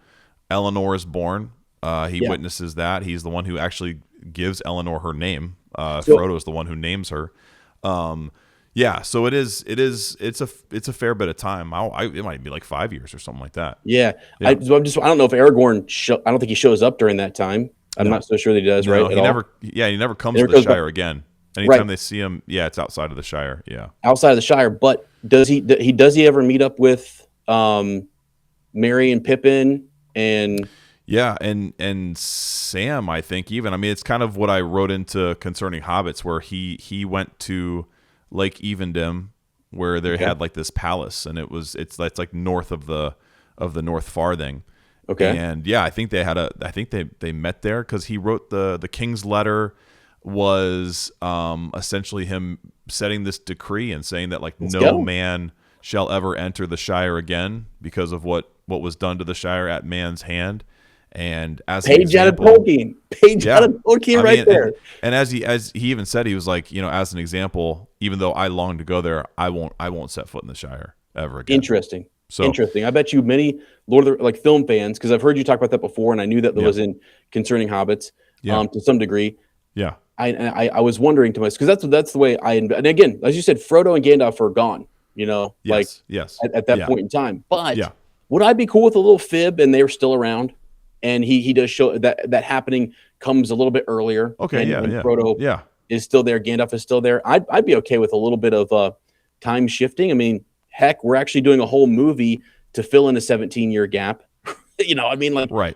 Eleanor is born. He witnesses that. He's the one who actually gives Eleanor her name. Frodo is the one who names her. Yeah, so it's a fair bit of time. It might be like 5 years or something like that. Yeah, Yeah. I don't know if Aragorn. I don't think he shows up during that time. I'm No. not so sure that he does. No, Right? he At never. all. Yeah, he never comes He to never the comes back. Shire again. Anytime Right. they see him, yeah, it's outside of the Shire. Yeah. Outside of the Shire, but does he ever meet up with Merry and Pippin and Yeah, and Sam, I think even. I mean, it's kind of what I wrote into Concerning Hobbits, where he went to Lake Evendim, where they had like this palace, and it's like north of the North Farthing. okay, And yeah, I think they met there because he wrote the King's Letter was essentially him setting this decree and saying that like no man shall ever enter the Shire again because of what was done to the Shire at man's hand. And as page out of Tolkien, there. And as he even said, he was like, as an example, even though I long to go there, I won't set foot in the Shire ever again. Interesting. I bet you many Lord of the film fans, because I've heard you talk about that before, and I knew that was in Concerning Hobbits, to some degree. Yeah. I was wondering to myself, because that's the way and again, as you said, Frodo and Gandalf are gone. Yes. At that point in time. But would I be cool with a little fib and they're still around? And he does show that happening comes a little bit earlier. Okay, and Frodo is still there. Gandalf is still there. I'd be okay with a little bit of time shifting. I mean, heck, we're actually doing a whole movie to fill in a 17-year gap.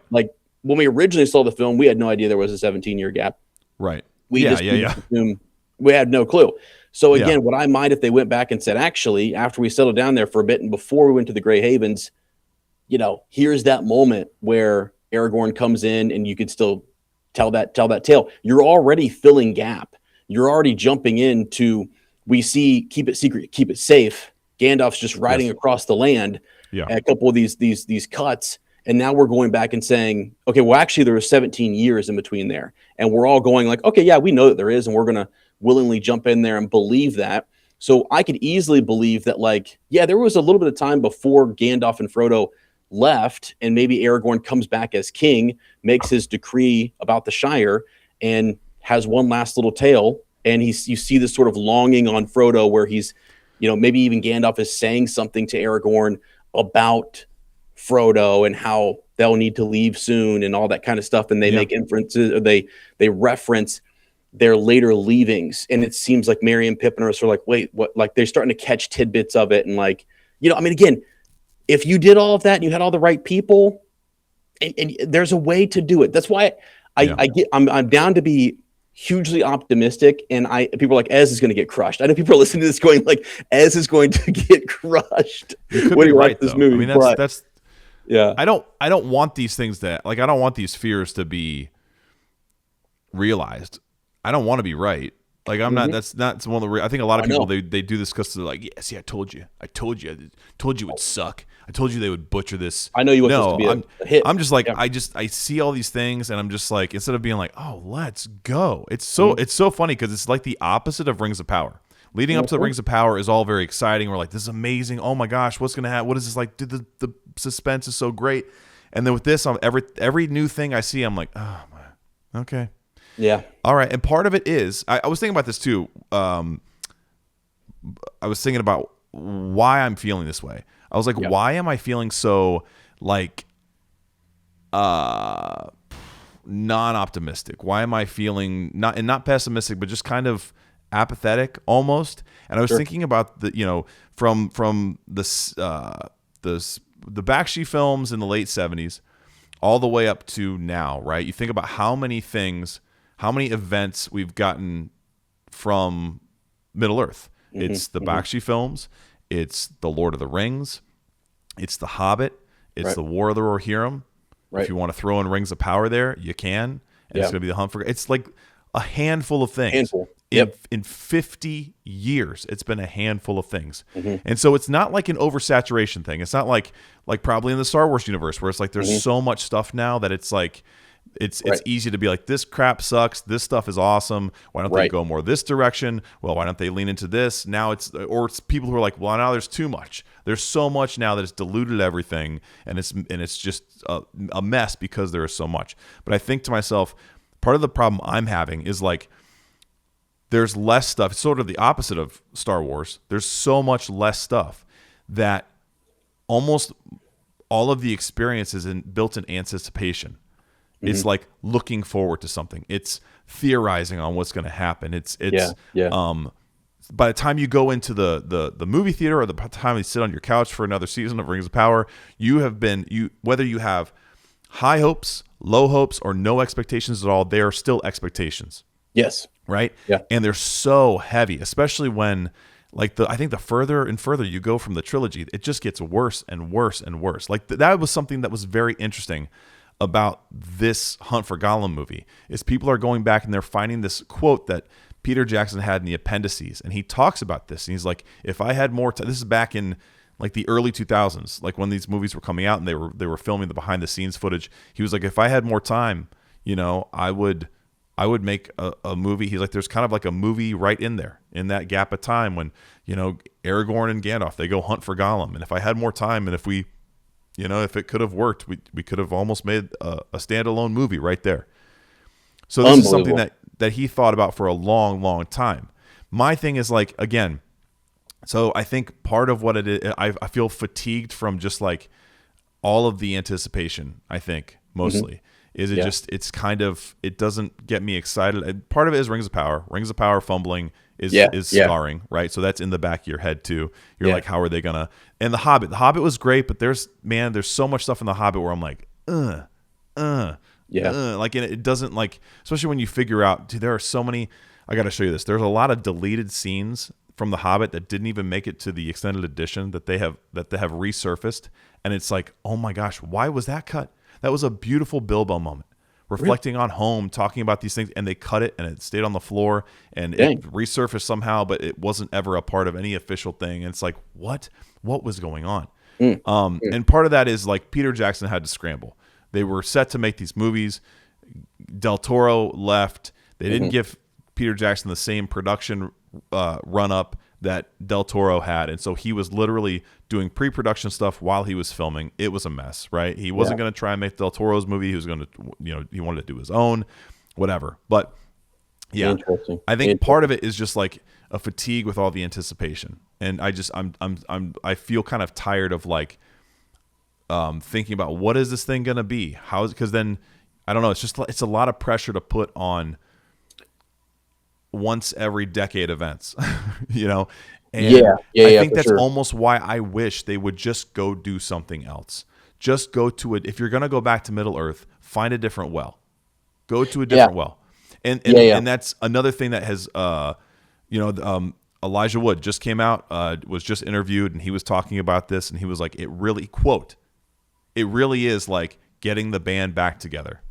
Like when we originally saw the film, we had no idea there was a 17-year gap. Right. We assumed, we had no clue. So again, would I mind if they went back and said, actually, after we settled down there for a bit and before we went to the Grey Havens, here's that moment where Aragorn comes in and you could still tell that tale. You're already filling gap. You're already jumping into, we see, keep it secret, keep it safe. Gandalf's just riding across the land. Yeah. A couple of these cuts. And now we're going back and saying, okay, well, actually there was 17 years in between there. And we're all going like, okay, yeah, we know that there is. And we're going to willingly jump in there and believe that. So I could easily believe that, like, yeah, there was a little bit of time before Gandalf and Frodo left, and maybe Aragorn comes back as king, makes his decree about the Shire, and has one last little tale. And you see this sort of longing on Frodo where he's, maybe even Gandalf is saying something to Aragorn about Frodo and how they'll need to leave soon and all that kind of stuff. And they make inferences, or they reference their later leavings. And it seems like Merry and Pippin are sort of like, wait, what? Like they're starting to catch tidbits of it. And like, again, if you did all of that and you had all the right people, and there's a way to do it. That's why I'm down to be hugely optimistic. And people are like, Ez is going to get crushed. I know people are listening to this going like, Ez is going to get crushed. What do you write this movie? I mean, that's yeah. I don't want these things I don't want these fears to be realized. I don't want to be right. Like I'm not. That's not one of the. I think a lot of people they do this because they're like, yeah, see, I told you it would suck. I told you they would butcher this. I know you want this to be a hit. I'm just like, I see all these things, and I'm just like, instead of being like, oh, let's go. It's so funny because it's like the opposite of Rings of Power. Leading up to the Rings of Power is all very exciting. We're like, this is amazing. Oh my gosh, what's gonna happen? What is this like? Dude, the suspense is so great. And then with this, every new thing I see, I'm like, oh my, okay. Yeah. All right. And part of it is, I was thinking about this too. I was thinking about why I'm feeling this way. I was like, why am I feeling so like non-optimistic? Why am I feeling not pessimistic, but just kind of apathetic almost? And I was thinking about from the Bakshi films in the late 70s all the way up to now, right? You think about how many events we've gotten from Middle Earth. It's the Bakshi films. It's the Lord of the Rings. It's the Hobbit. It's the War of the Rohirrim. Right. If you want to throw in Rings of Power there, you can. And it's going to be the Hunt for... It's like a handful of things. In 50 years, it's been a handful of things. And so it's not like an oversaturation thing. It's not like probably in the Star Wars universe where it's like there's so much stuff now that it's like it's easy to be like, this crap sucks, this stuff is awesome, why don't they go more this direction? Well, why don't they lean into this? Now it's people who are like, well, now there's too much. There's so much now that it's diluted everything, and it's just a mess because there is so much. But I think to myself, part of the problem I'm having is like, there's less stuff. It's sort of the opposite of Star Wars. There's so much less stuff that almost all of the experience is built in anticipation. It's like looking forward to something. It's theorizing on what's going to happen. It's by the time you go into the movie theater, or the time you sit on your couch for another season of Rings of Power, whether you have high hopes, low hopes, or no expectations at all, they are still expectations. Yes. Right? Yeah. And they're so heavy, especially when I think the further and further you go from the trilogy, it just gets worse and worse and worse. Like that was something that was very interesting about this Hunt for Gollum movie, is people are going back and they're finding this quote that Peter Jackson had in the appendices, and he talks about this, and he's like, if I had more time, this is back in like the early 2000s, like when these movies were coming out and they were filming the behind the scenes footage. He was like, if I had more time, I would make a movie. He's like, there's kind of like a movie right in there in that gap of time when, Aragorn and Gandalf, they go hunt for Gollum. And if I had more time, and if we, if it could have worked, we could have almost made a standalone movie right there. So this is something that he thought about for a long, long time. My thing is like, again, so I think part of what it is, I feel fatigued from just like all of the anticipation, I think, mostly. Is it it's kind of, it doesn't get me excited. And part of it is Rings of Power. Rings of Power fumbling is scarring, right? So that's in the back of your head too. You're like, how are they gonna? And The Hobbit was great, but there's so much stuff in The Hobbit where I'm like, like, and it doesn't, like, especially when you figure out, dude, there are so many. I got to show you this. There's a lot of deleted scenes from The Hobbit that didn't even make it to the extended edition that they have resurfaced, and it's like, oh my gosh, why was that cut? That was a beautiful Bilbo moment, reflecting on home, talking about these things, and they cut it, and it stayed on the floor, and it resurfaced somehow, but it wasn't ever a part of any official thing. And it's like, what was going on? And part of that is like Peter Jackson had to scramble. They were set to make these movies. Del Toro left. They didn't give Peter Jackson the same production run up that Del Toro had, and so he was literally doing pre-production stuff while he was filming. It was a mess, right? He wasn't going to try and make Del Toro's movie. He was going to, he wanted to do his own, whatever. But yeah, I think part of it is just like a fatigue with all the anticipation, and I feel kind of tired of like thinking about what is this thing going to be? Because then I don't know. It's a lot of pressure to put on once every decade events, And I think that's almost why I wish they would just go do something else. Just go to it. If you're going to go back to Middle Earth, find a different well. Go to a different well. And that's another thing that has, Elijah Wood just came out, was just interviewed, and he was talking about this, and he was like, it really is like getting the band back together.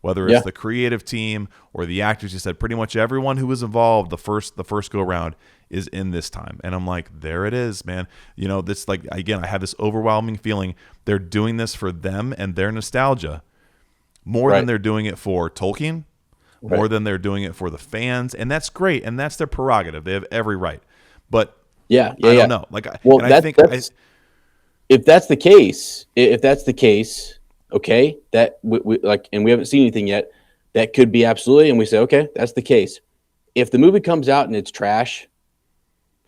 Whether it's the creative team or the actors, he said pretty much everyone who was involved the first go around is in this time. And I'm like, there it is, man. This, like, again, I have this overwhelming feeling they're doing this for them and their nostalgia more than they're doing it for Tolkien, more than they're doing it for the fans. And that's great. And that's their prerogative. They have every right. But I don't know. Like, if that's the case, okay, that we like, and we haven't seen anything yet. That could be absolutely, and we say, okay, that's the case. If the movie comes out and it's trash,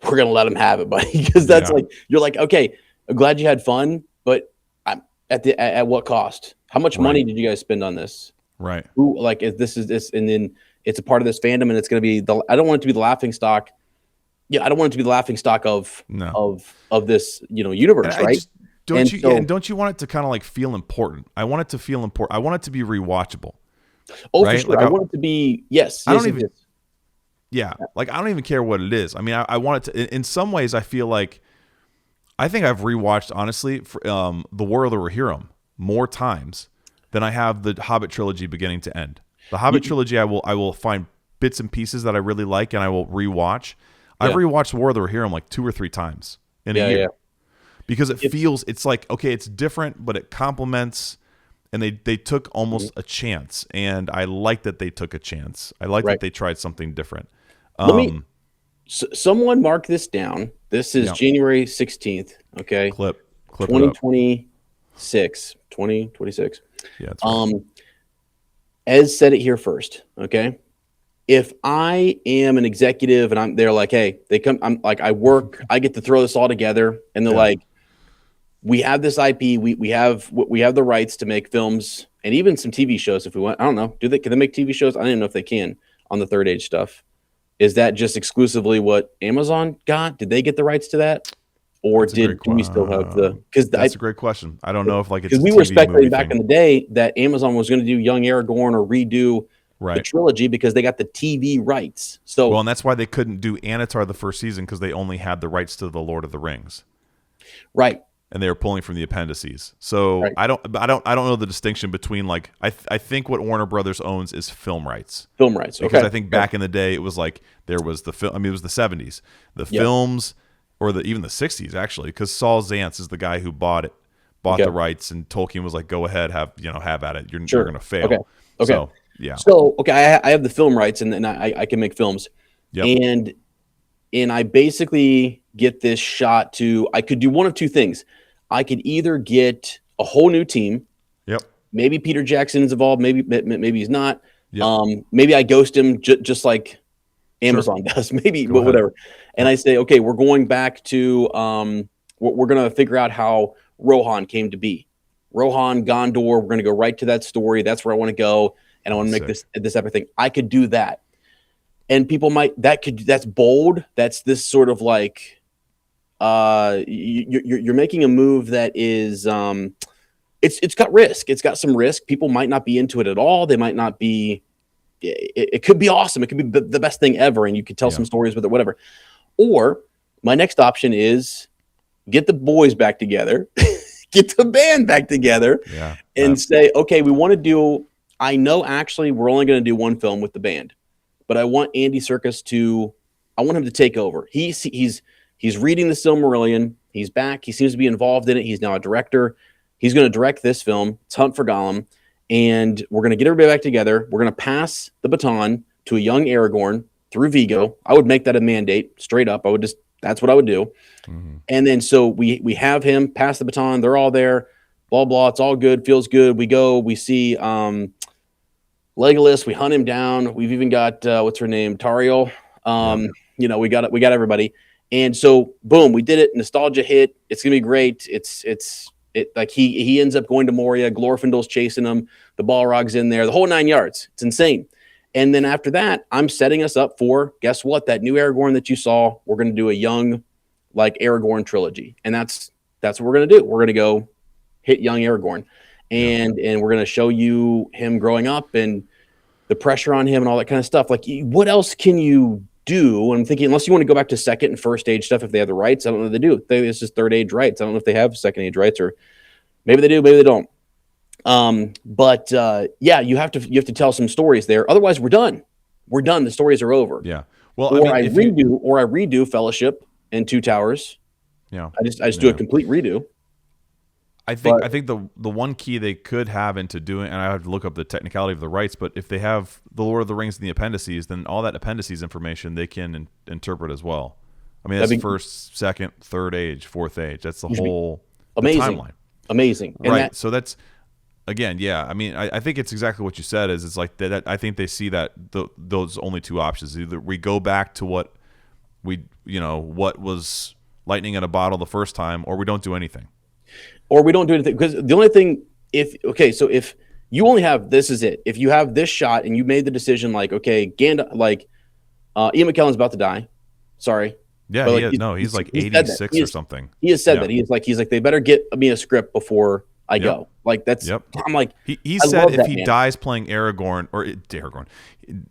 we're gonna let them have it, buddy, because that's like, you're like, okay, I'm glad you had fun, but I'm at what cost? How much money did you guys spend on this? Right. Who, like, if this is this, and then it's a part of this fandom, and it's gonna be I don't want it to be the laughing stock. Yeah, I don't want it to be the laughing stock of this universe, right? Don't you want it to kind of like feel important? I want it to feel important. I want it to be rewatchable. Oh, right? For sure. Like, I want it to be, yes. I don't even care what it is. I mean, I want it to, in some ways, I feel like, I think I've rewatched, honestly, for, The War of the Rohirrim more times than I have the Hobbit trilogy beginning to end. The Hobbit trilogy, I will find bits and pieces that I really like, and I will rewatch. I've rewatched War of the Rohirrim like 2 or 3 times in a year. Yeah. Because it's like, okay, it's different, but it complements, and they took almost a chance, and I like that they took a chance. I like that they tried something different. Someone mark this down. This is January 16th, okay? Clip 2026. 2026. Yeah, that's right. Ez said it here first, okay? if I am an executive and they're like, hey, they come, I'm like, I work, I get to throw this all together, and they're like, we have this IP, we have the rights to make films and even some TV shows if we want. I don't know, can they make TV shows? I don't even know if they can on the Third Age stuff. Is that just exclusively what Amazon got? Did they get the rights to that, or do we still have the? Because that's a great question. I don't know if it's because we were speculating back in the day that Amazon was going to do Young Aragorn or redo the trilogy because they got the TV rights. So and that's why they couldn't do Anatar the first season, because they only had the rights to the Lord of the Rings, right? And they were pulling from the appendices. So I don't know the distinction between I think what Warner Brothers owns is film rights. Film rights, because I think back in the day it was there was the film. I mean, it was the 70s, the films, or even the 60s actually, because Saul Zaentz is the guy who bought the rights, and Tolkien was like, go ahead, have at it. You're going to fail. Okay. So, yeah. So I have the film rights, and then I can make films. Yep. And I basically get this shot to, I could do one of two things. I could either get a whole new team. Yep. Maybe Peter Jackson is involved. Maybe he's not. Yep. Maybe I ghost him just like Amazon does. Maybe, but whatever. And I say, okay, we're going back to, we're going to figure out how Rohan came to be. Rohan, Gondor, we're going to go right to that story. That's where I want to go. And I want to make this type of thing. I could do that. And people that's bold. That's this sort of you're making a move that is, it's got risk. It's got some risk. People might not be into it at all. They might not be, it could be awesome. It could be the best thing ever. And you could tell some stories with it, whatever. Or my next option is get the boys back together, get the band back together and say, okay, we want to do, I know actually we're only going to do one film with the band, but I want Andy Serkis I want him to take over. He's reading the Silmarillion. He's back. He seems to be involved in it. He's now a director. He's going to direct this film. It's Hunt for Gollum. And we're going to get everybody back together. We're going to pass the baton to a young Aragorn through Vigo. I would make that a mandate straight up. That's what I would do. Mm-hmm. And then so we have him pass the baton. They're all there. Blah, blah. It's all good. Feels good. We go. We see Legolas. We hunt him down. We've even got, what's her name? Tauriel. We got everybody. And so, boom, we did it. Nostalgia hit. It's gonna be great. He ends up going to Moria. Glorfindel's chasing him. The Balrog's in there. The whole 9 yards. It's insane. And then after that, I'm setting us up for, guess what? That new Aragorn that you saw. We're gonna do a young, Aragorn trilogy, and that's what we're gonna do. We're gonna go hit young Aragorn, and we're gonna show you him growing up and the pressure on him and all that kind of stuff. What else can you do? I'm thinking, unless you want to go back to second and first age stuff, if they have the rights, I don't know if they do. It's just third age rights. I don't know if they have second age rights, or maybe they do, maybe they don't. You have to tell some stories there. Otherwise, we're done. We're done. The stories are over. Yeah. Well, I redo Fellowship and Two Towers. Yeah. I just do a complete redo. I think the one key they could have into doing, and I have to look up the technicality of the rights, but if they have the Lord of the Rings in the appendices, then all that appendices information they can interpret as well. I mean, that's first, second, third age, fourth age. That's the whole timeline. Amazing. Right. So that's, again, I mean, I think it's exactly what you said. It's like that. I think they see that those only two options. Either we go back to what was lightning in a bottle the first time, or we don't do anything. Or we don't do anything, because the only thing, if you only have, this is it. If you have this shot and you made the decision, Ian McKellen's about to die. Sorry. Yeah, but he's 86 or something. He has said that. He's like, they better get me a script before I go. That's, I'm like, he said if he dies playing Aragorn,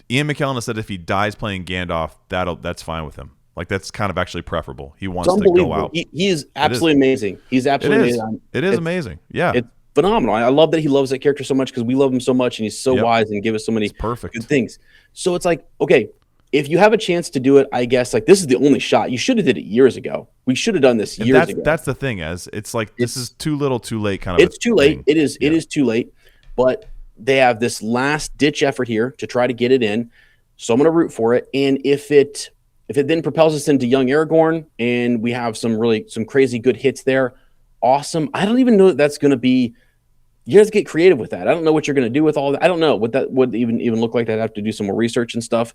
Ian McKellen has said if he dies playing Gandalf, that's fine with him. That's kind of actually preferable. He wants to go out. He is absolutely amazing. He's absolutely amazing. It is amazing. Yeah. It's phenomenal. I love that he loves that character so much, because we love him so much, and he's so wise and give us so many good things. So it's like, okay, if you have a chance to do it, I guess this is the only shot. You should have did it years ago. We should have done this years ago. That's the thing, this is too little too late kind of It's too late. It is too late. But they have this last ditch effort here to try to get it in. So I'm going to root for it. And if it then propels us into young Aragorn and we have some crazy good hits there, awesome. I don't even know that that's going to be you have to get creative with that. I don't know what you're going to do with all that. I don't know what that would even look like. I'd have to do some more research and stuff.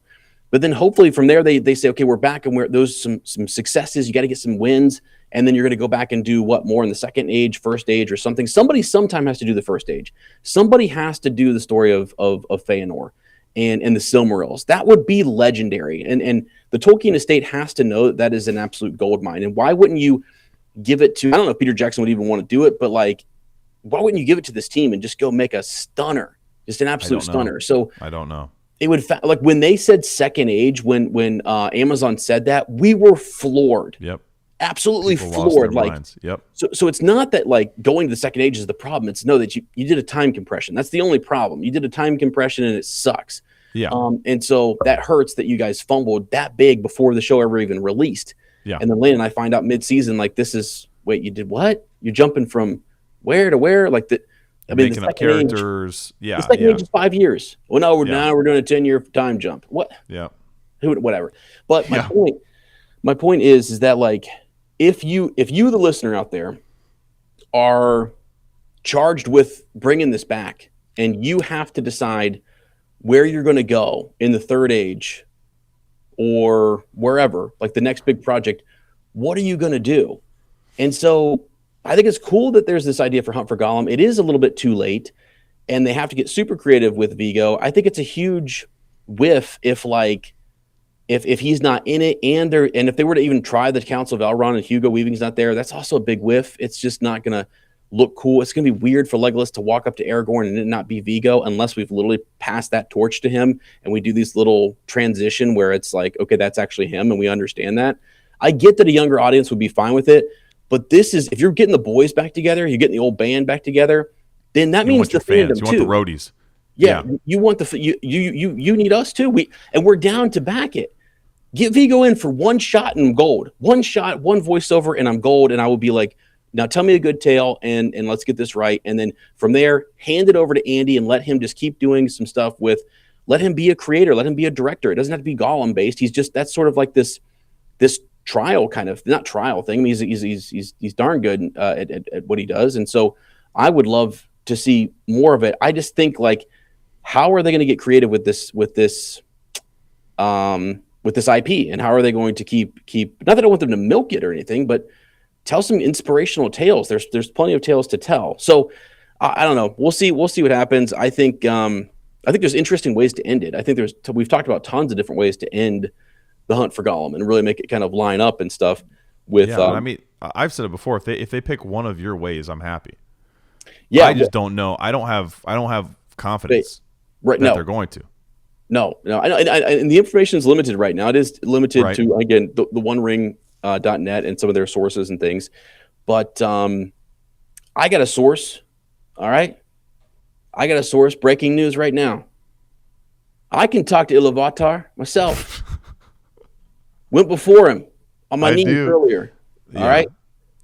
But then hopefully from there, they say, okay, we're back and we're those some successes. You got to get some wins. And then you're going to go back and do what more in the second age, first age or something. Somebody sometime has to do the first age. Somebody has to do the story of Feanor and the Silmarils. That would be legendary. And the Tolkien estate has to know that is an absolute gold mine. And why wouldn't you give it to, I don't know if Peter Jackson would even want to do it, but like, why wouldn't you give it to this team and just go make a stunner, just an absolute stunner? So I don't know. It would like when they said second age, when Amazon said that, we were floored. Yep. Absolutely People floored. Lost their like, minds. Yep. So it's not that like going to the second age is the problem. It's no, that you did a time compression. That's the only problem. You did a time compression and it sucks. Yeah. And so that hurts that you guys fumbled that big before the show ever even released. Yeah. And then Lane and I find out mid-season, like, wait, you did what? You're jumping from where to where? Like that. I mean, making up characters. The second age is 5 years. Well, no, now we're doing a 10-year time jump. What? Yeah. Whatever. But my point is that like, if you, the listener out there, are charged with bringing this back, and you have to decide where you're going to go in the third age or wherever, like the next big project, what are you going to do? And so I think it's cool that there's this idea for Hunt for Gollum. It is a little bit too late, and they have to get super creative with Vigo. I think it's a huge whiff if he's not in it, and if they were to even try the Council of Elrond and Hugo Weaving's not there, that's also a big whiff. It's just not going to look cool. It's going to be weird for Legolas to walk up to Aragorn and it not be Vigo unless we've literally passed that torch to him and we do this little transition where it's like, okay, that's actually him and we understand that. I get that a younger audience would be fine with it, but this is, if you're getting the boys back together, you're getting the old band back together, then that means the fandom too. You want the roadies. Yeah. You want you need us too. We're down to back it. Get Vigo in for one shot and I'm gold. One shot, one voiceover, and I'm gold. And I will be like, now tell me a good tale and let's get this right. And then from there, hand it over to Andy and let him just keep doing some stuff let him be a creator, let him be a director. It doesn't have to be Gollum based. That's sort of like this trial kind of, not trial thing. I mean, he's darn good at what he does. And so I would love to see more of it. I just think like, how are they going to get creative with this IP, and how are they going to keep not that I want them to milk it or anything, but tell some inspirational tales. There's plenty of tales to tell. So I don't know. We'll see what happens. I think there's interesting ways to end it. I think we've talked about tons of different ways to end the Hunt for Gollum and really make it kind of line up and stuff with. I mean, I've said it before. If they pick one of your ways, I'm happy. Yeah, I just don't know. I don't have confidence that they're going to. No. And the information is limited right now. It is limited to, again, the One Ring .net and some of their sources and things. But I got a source. All right. I got a source. Breaking news right now. I can talk to Iluvatar myself. Went before him on my knees earlier. Yeah. All right.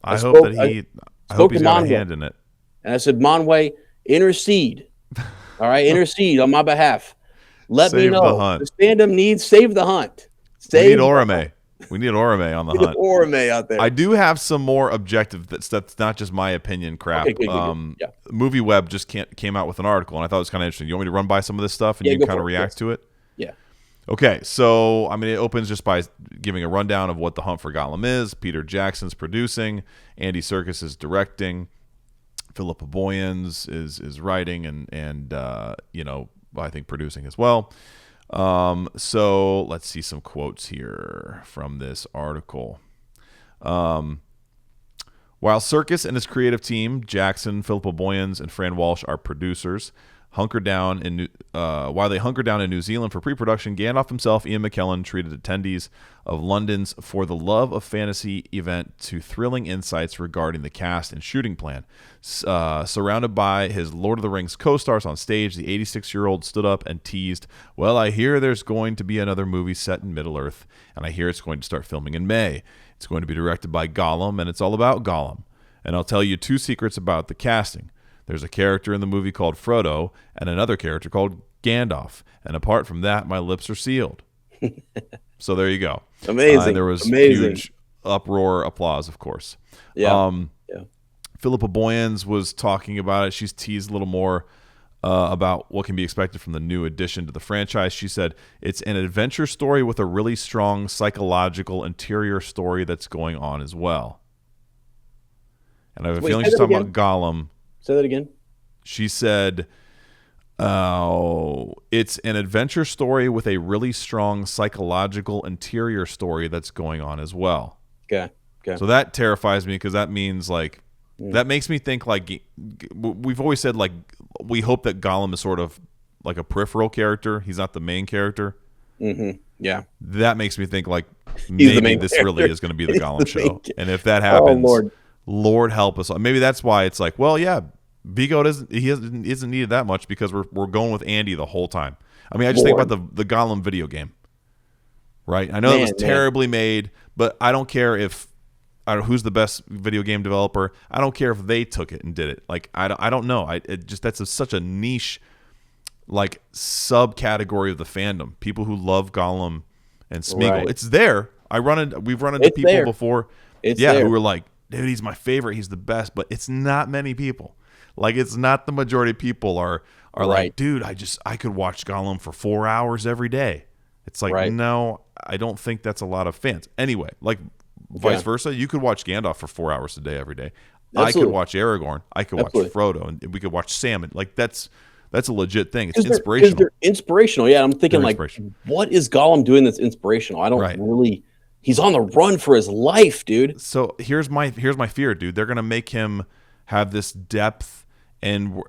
I hope he's got a hand in it. And I said, Monway, intercede. All right. Intercede on my behalf. Let me know. The fandom needs save the hunt. We need Orome. We need Orome on the hunt. Orome out there. I do have some more objective. That's not just my opinion crap. Okay, good. Yeah. Movie Web just came out with an article, and I thought it was kind of interesting. You want me to run by some of this stuff, and you can kind of react to it? Yeah. Okay, so I mean, it opens just by giving a rundown of what the Hunt for Gollum is. Peter Jackson's producing. Andy Serkis is directing. Philippa Boyens is writing and I think producing as well. So let's see some quotes here from this article. While Serkis and his creative team, Jackson, Philippa Boyens, and Fran Walsh are producers, while they hunker down in New Zealand for pre-production, Gandalf himself, Ian McKellen, treated attendees of London's For the Love of Fantasy event to thrilling insights regarding the cast and shooting plan. Surrounded by his Lord of the Rings co-stars on stage, the 86-year-old stood up and teased, "Well, I hear there's going to be another movie set in Middle-earth, and I hear it's going to start filming in May. It's going to be directed by Gollum, and it's all about Gollum. And I'll tell you two secrets about the casting. There's a character in the movie called Frodo and another character called Gandalf. And apart from that, my lips are sealed." So there you go. Amazing. There was huge uproar, applause, of course. Yeah. Philippa Boyens was talking about it. She's teased a little more about what can be expected from the new addition to the franchise. She said, it's an adventure story with a really strong psychological interior story that's going on as well. And I have a feeling she's talking about Gollum. Say that again. She said, it's an adventure story with a really strong psychological interior story that's going on as well. Okay. So that terrifies me because that means like, that makes me think like we've always said like we hope that Gollum is sort of like a peripheral character. He's not the main character. Mm-hmm. Yeah. That makes me think like maybe this really is going to be the Gollum show. And if that happens, Lord help us. Maybe that's why it's like, well, yeah, Vigo isn't needed that much because we're going with Andy the whole time. I mean, I just think about the Gollum video game, right? I know it was terribly made, but I don't care if who's the best video game developer. I don't care if they took it and did it. Like I don't know. That's such a niche, like subcategory of the fandom. People who love Gollum and Smeagol. Right. It's there. We've run into people before. Who were like, dude, he's my favorite. He's the best. But it's not many people. Like it's not the majority of people are like, dude, I could watch Gollum for 4 hours every day. It's like, no, I don't think that's a lot of fans. Anyway, like. Vice versa, you could watch Gandalf for 4 hours a day every day. Absolutely. I could watch Aragorn. I could watch Frodo, and we could watch Sam. Like that's a legit thing. It's inspirational. Because they're inspirational. Yeah, I'm thinking like, what is Gollum doing that's inspirational? I don't really. He's on the run for his life, dude. So here's my fear, dude. They're gonna make him have this depth, and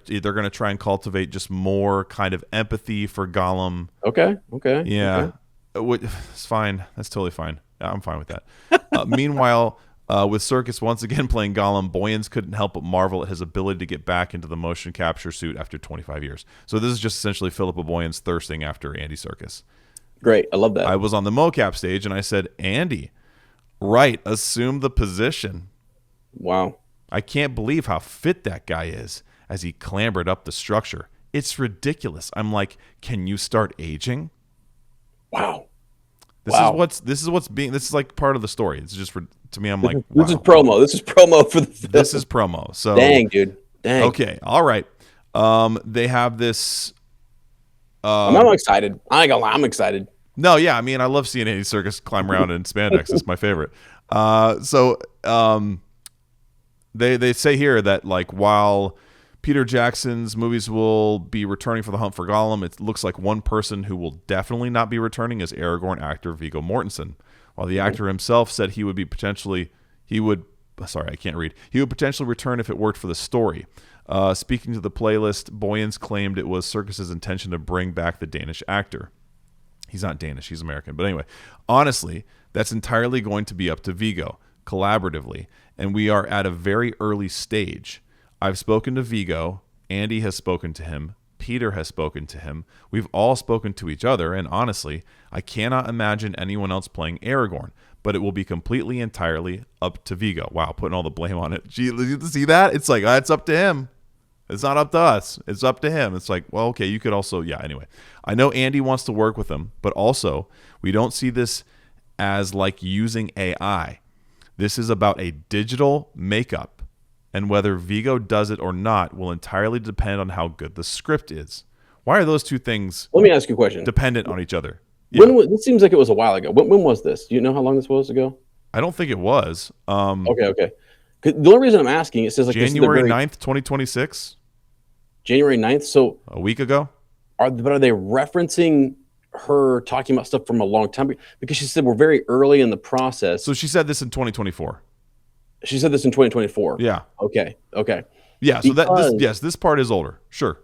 they're gonna try and cultivate just more kind of empathy for Gollum. Okay. Yeah, it's fine. That's totally fine. I'm fine with that. Meanwhile, with Serkis once again playing Gollum, Boyens couldn't help but marvel at his ability to get back into the motion capture suit after 25 years. So this is just essentially Philippa Boyens thirsting after Andy Serkis. Great. I love that. I was on the mocap stage and I said, Andy, assume the position. Wow. I can't believe how fit that guy is as he clambered up the structure. It's ridiculous. I'm like, can you start aging? Wow. This is like part of the story. It's just to me. I'm like, wow. This is promo. This is promo for the film. This is promo. So dang, dude. Dang. Okay. All right. They have this. I'm excited. I ain't gonna lie. I'm excited. No, yeah. I mean, I love seeing Andy Serkis climb around in spandex. It's my favorite. They say here that like while Peter Jackson's movies will be returning for the hunt for Gollum, it looks like one person who will definitely not be returning is Aragorn actor Viggo Mortensen. While the actor himself said he would potentially return if it worked for the story. Speaking to the playlist, Boyens claimed it was Serkis's intention to bring back the Danish actor. He's not Danish, he's American. But anyway, honestly, that's entirely going to be up to Viggo, collaboratively, and we are at a very early stage. I've spoken to Viggo, Andy has spoken to him, Peter has spoken to him, we've all spoken to each other, and honestly, I cannot imagine anyone else playing Aragorn, but it will be completely entirely up to Viggo. Wow, putting all the blame on it. Gee, you see that? It's like, it's up to him. It's not up to us. It's up to him. It's like, well, okay, you could also, anyway. I know Andy wants to work with him, but also, we don't see this as like using AI. This is about a digital makeup. And whether Viggo does it or not will entirely depend on how good the script is. Why are those two things? Let me ask you a question. Dependent on each other. Yeah. This seems like it was a while ago. When was this? Do you know how long this was ago? I don't think it was. Okay. The only reason I'm asking, it says like January 9th, 2026. January 9th. So a week ago. Are they referencing her talking about stuff from a long time? Because she said we're very early in the process. So she said this in 2024. She said this in 2024. Yeah. Okay. Yeah. So this part is older. Sure.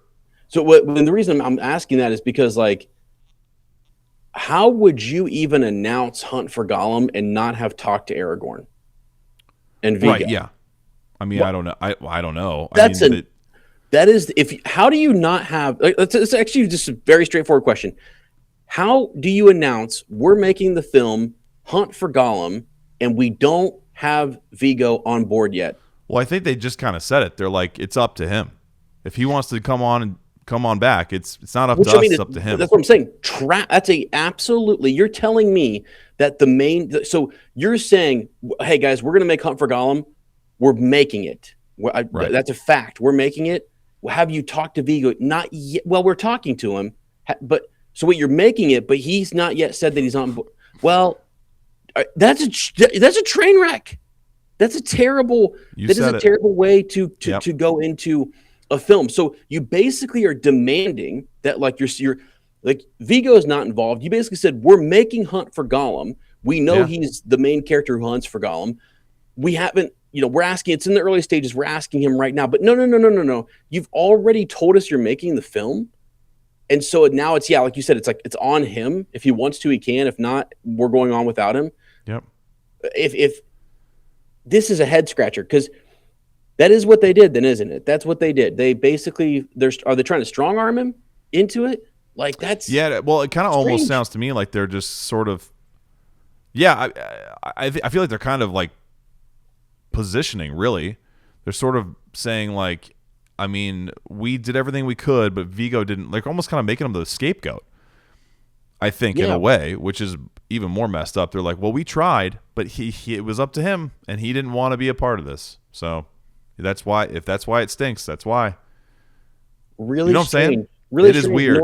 So and the reason I'm asking that is because like, how would you even announce Hunt for Gollum and not have talked to Aragorn and Viggo? Right. Yeah. I mean, I don't know. I don't know. How do you not have? It's actually just a very straightforward question. How do you announce we're making the film Hunt for Gollum and we don't have Viggo on board yet? Well, I think they just kind of said it. They're like, it's up to him. If he wants to come on back, it's not up to us. It's up to him. That's what I'm saying. That's absolutely. You're telling me that so you're saying, hey guys, we're going to make Hunt for Gollum. we're making it. Right. That's a fact. We're making it. Have you talked to Vigo? Not yet. Well, we're talking to him, but so what? You're making it, but he's not yet said that he's on board. Well, that's a train wreck. That's a terrible. That is a terrible way to go into a film. So you basically are demanding that like you're like Vigo is not involved. You basically said we're making Hunt for Gollum. We know he's the main character who hunts for Gollum. We haven't, we're asking, it's in the early stages. We're asking him right now, but no. You've already told us you're making the film. And so now it's, like you said, it's like, it's on him. If he wants to, he can. If not, we're going on without him. Yep. If this is a head scratcher, because that is what they did then, isn't it? That's what they did. They basically, are they trying to strong arm him into it? Like that's. Yeah. Well, it kind of almost sounds to me like they're just sort of, I feel like they're kind of like, positioning, really. They're sort of saying like, I mean, we did everything we could, but Vigo didn't, like almost kind of making him the scapegoat, I think, in a way, which is even more messed up. They're like, well, we tried, but it was up to him and he didn't want to be a part of this. So that's why, if that's why it stinks, that's why. Really, you know what I'm saying? Really, it is weird.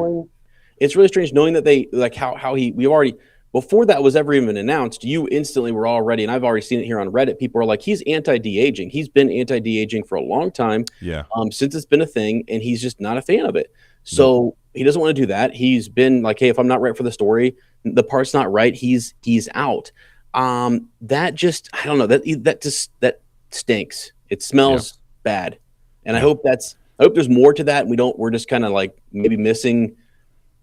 It's really strange knowing that they like we already, before that was ever even announced, you instantly were already, and I've already seen it here on Reddit, people are like, he's anti-de-aging. He's been anti-de-aging for a long time. Yeah. Since it's been a thing, and he's just not a fan of it. So he doesn't want to do that. He's been like, hey, if I'm not right for the story, the part's not right, he's out. That just, I don't know, that stinks. It smells bad. And I hope there's more to that. We're just kind of like maybe missing,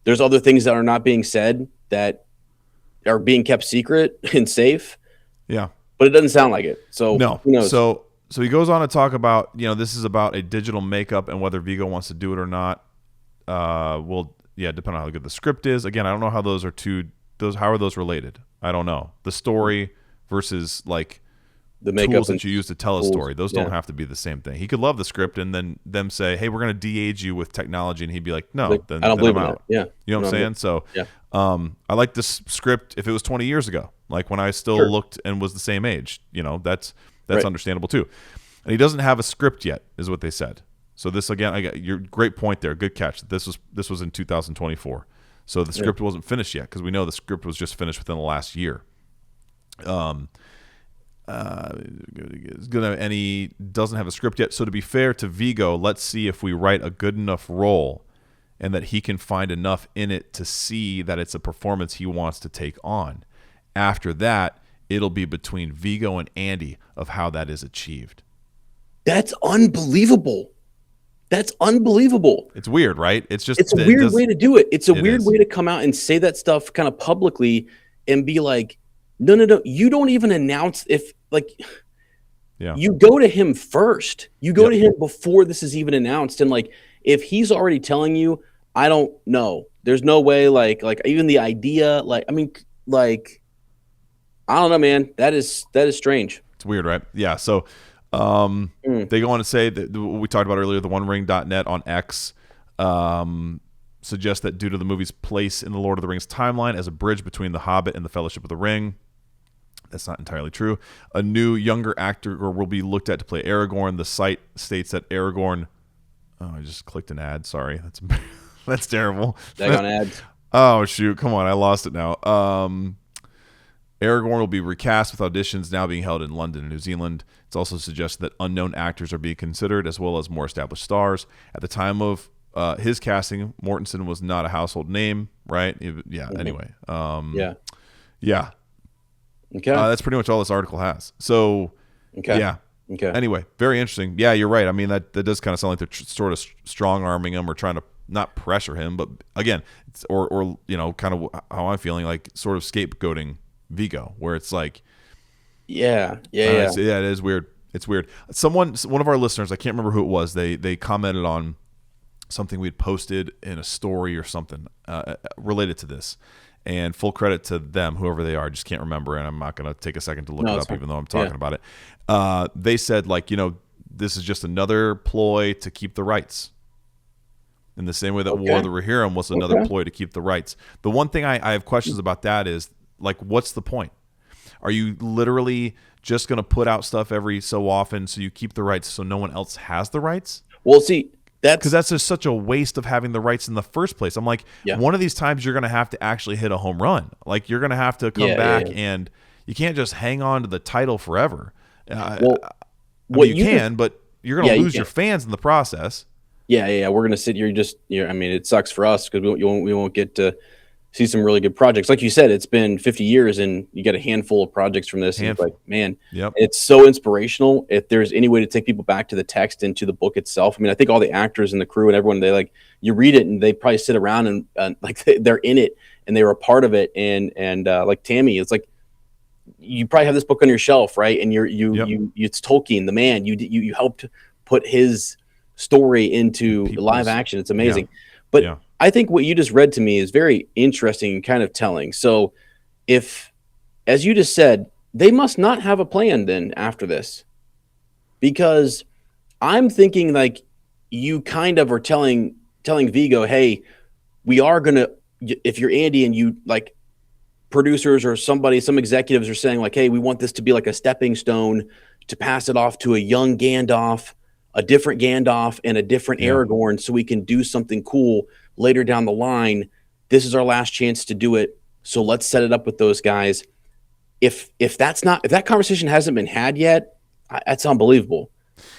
there's other things that are not being said that are being kept secret and safe. Yeah. But it doesn't sound like it. So no. Who knows? So he goes on to talk about, this is about a digital makeup and whether Vigo wants to do it or not. Depending on how good the script is. Again, I don't know how how are those related? I don't know. The story versus like the makeup tools that you use to tell a story. Those don't have to be the same thing. He could love the script and then them say, hey, we're going to de-age you with technology. And he'd be like, no, then I don't believe I'm out. Yeah. You know what I'm saying? So I like this script if it was 20 years ago, like when I still looked and was the same age, that's understandable too. And he doesn't have a script yet is what they said. So this, again, I got your great point there. Good catch. This was in 2024. So the script wasn't finished yet because we know the script was just finished within the last year. And he doesn't have a script yet. So to be fair to Vigo, let's see if we write a good enough role and that he can find enough in it to see that it's a performance he wants to take on. After that, it'll be between Vigo and Andy of how that is achieved. That's unbelievable. That's unbelievable. It's weird, right? It's a weird way to do it. It's a weird way to come out and say that stuff kind of publicly and be like, no. You don't even announce you go to him first. You go to him before this is even announced. And like, if he's already telling you, I don't know, there's no way, like even the idea, I don't know, man, that is strange. It's weird, right? Yeah. So, they go on to say that what we talked about earlier, the OneRing.net on X suggests that due to the movie's place in the Lord of the Rings timeline as a bridge between The Hobbit and the Fellowship of the Ring, that's not entirely true. A new, younger actor will be looked at to play Aragorn. The site states that Aragorn... Oh, I just clicked an ad. Sorry. That's terrible. Daggone ads. Oh, shoot. Come on. I lost it now. Aragorn will be recast with auditions now being held in London and New Zealand. It's also suggested that unknown actors are being considered as well as more established stars. At the time of his casting, Mortensen was not a household name, right? Anyway. Yeah. Okay. That's pretty much all this article has. So, yeah. Okay. Anyway, very interesting. Yeah, you're right. I mean, that does kind of sound like they're sort of strong-arming him or trying to not pressure him, but again, or kind of how I'm feeling, like sort of scapegoating Vigo, where it's like, it is weird. It's weird. One of our listeners, I can't remember who it was, they commented on something we'd posted in a story or something related to this, and full credit to them, whoever they are. I just can't remember, and I'm not going to take a second to look it up, even though I'm talking about it. They said, this is just another ploy to keep the rights. In the same way that War of the Rohirrim was another ploy to keep the rights. The one thing I have questions about that is, what's the point? Are you literally just going to put out stuff every so often so you keep the rights so no one else has the rights? Well, see, Because that's just such a waste of having the rights in the first place. I'm like, yeah, one of these times you're going to have to actually hit a home run. Like, you're going to have to come back, and you can't just hang on to the title forever. well, You can, but you're going to lose your fans in the process. Yeah. We're gonna sit here. I mean, it sucks for us because we won't get to see some really good projects. Like you said, it's been 50 years, and you get a handful of projects from this. And it's like, man, it's so inspirational. If there's any way to take people back to the text and to the book itself, I mean, I think all the actors and the crew and everyone, you read it and they probably sit around and like they're in it and they were a part of it. And like Tammy, it's like you probably have this book on your shelf, right? And it's Tolkien, the man. You helped put his story into live action. It's amazing. But I think what you just read to me is very interesting and kind of telling. So if, as you just said, they must not have a plan then after this, because I'm thinking like you kind of are telling Vigo, hey, we are going to, if you're Andy and you like producers or some executives are saying like, hey, we want this to be like a stepping stone to pass it off to a young Gandalf, a different Gandalf and a different Aragorn, so we can do something cool later down the line. This is our last chance to do it. So let's set it up with those guys. If that conversation hasn't been had yet, that's unbelievable.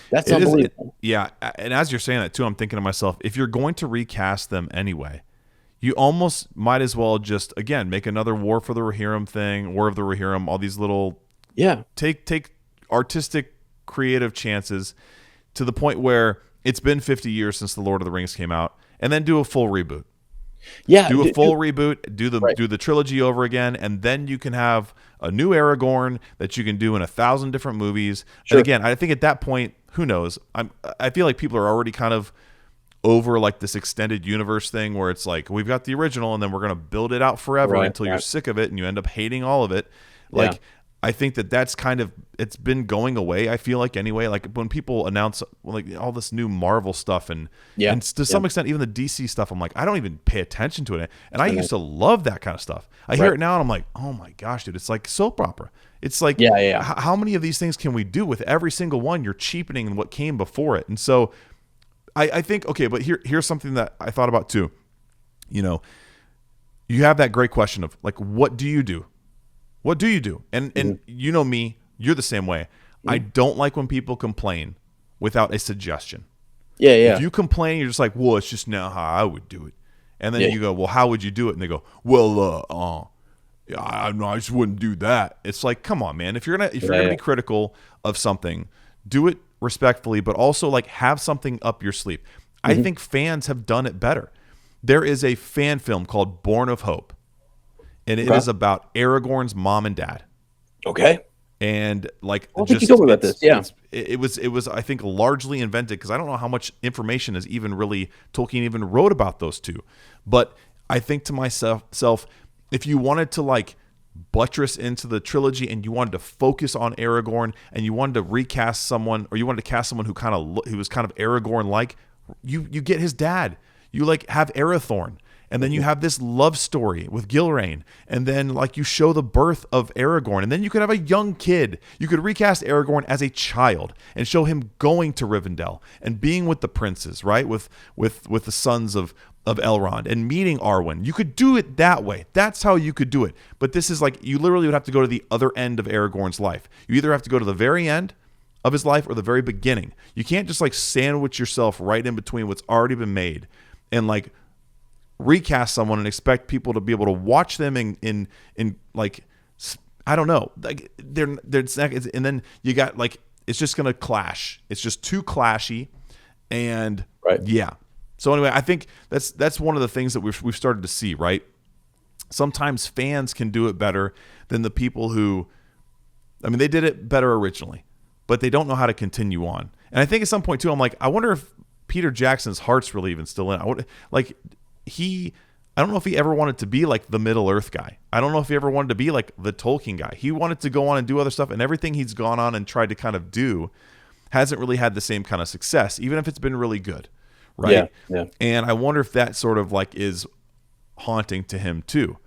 That's unbelievable. Yeah. And as you're saying that too, I'm thinking to myself, if you're going to recast them anyway, you almost might as well just, again, make another War for the Rohirrim thing, War of the Rohirrim, all these little, take artistic, creative chances to the point where it's been 50 years since The Lord of the Rings came out, and then do a full reboot. Yeah. Do a full reboot, do the trilogy over again, and then you can have a new Aragorn that you can do in 1,000 different movies. Sure. And again, I think at that point, who knows? I feel like people are already kind of over like this extended universe thing where it's like, we've got the original and then we're going to build it out forever until you're sick of it and you end up hating all of it. Like, I think that's kind of, it's been going away, I feel like, anyway. Like when people announce like all this new Marvel stuff and to some extent even the DC stuff, I'm like, I don't even pay attention to it. And I used to love that kind of stuff. I hear it now and I'm like, oh my gosh, dude, it's like soap opera. It's like, how many of these things can we do with every single one? You're cheapening what came before it. And so I think, okay, but here's something that I thought about too. You know, you have that great question of like, what do you do? What do you do? And you know me, you're the same way. I don't like when people complain without a suggestion. If you complain, you're just like, well, it's just not how I would do it. And then you go, well, how would you do it? And they go, well, I just wouldn't do that. It's like, come on, man. If you're gonna be critical of something, do it respectfully, but also like have something up your sleeve. I think fans have done it better. There is a fan film called Born of Hope. And it is about Aragorn's mom and dad. Okay. And like, I think you told me about this. Yeah. It was I think largely invented because I don't know how much information is even really Tolkien even wrote about those two. But I think to myself, if you wanted to like buttress into the trilogy and you wanted to focus on Aragorn and you wanted to recast someone, or you wanted to cast someone who was kind of Aragorn like, you get his dad. You like have Arathorn. And then you have this love story with Gilrain. And then like you show the birth of Aragorn. And then you could have a young kid. You could recast Aragorn as a child and show him going to Rivendell and being with the princes, right? With the sons of Elrond and meeting Arwen. You could do it that way. That's how you could do it. But this is like, you literally would have to go to the other end of Aragorn's life. You either have to go to the very end of his life or the very beginning. You can't just like sandwich yourself right in between what's already been made and like recast someone and expect people to be able to watch them in like, I don't know, like they're and then you got like, it's just gonna clash. It's just too clashy, and so anyway, I think that's one of the things that we've started to see, right? Sometimes fans can do it better than the people who, I mean, they did it better originally, but they don't know how to continue on. And I think at some point too, I'm like, I wonder if Peter Jackson's heart's really even still in. I don't know if he ever wanted to be like the Middle Earth guy. I don't know if he ever wanted to be like the Tolkien guy. He wanted to go on and do other stuff, and everything he's gone on and tried to kind of do hasn't really had the same kind of success, even if it's been really good, right? Yeah. And I wonder if that sort of like is haunting to him too.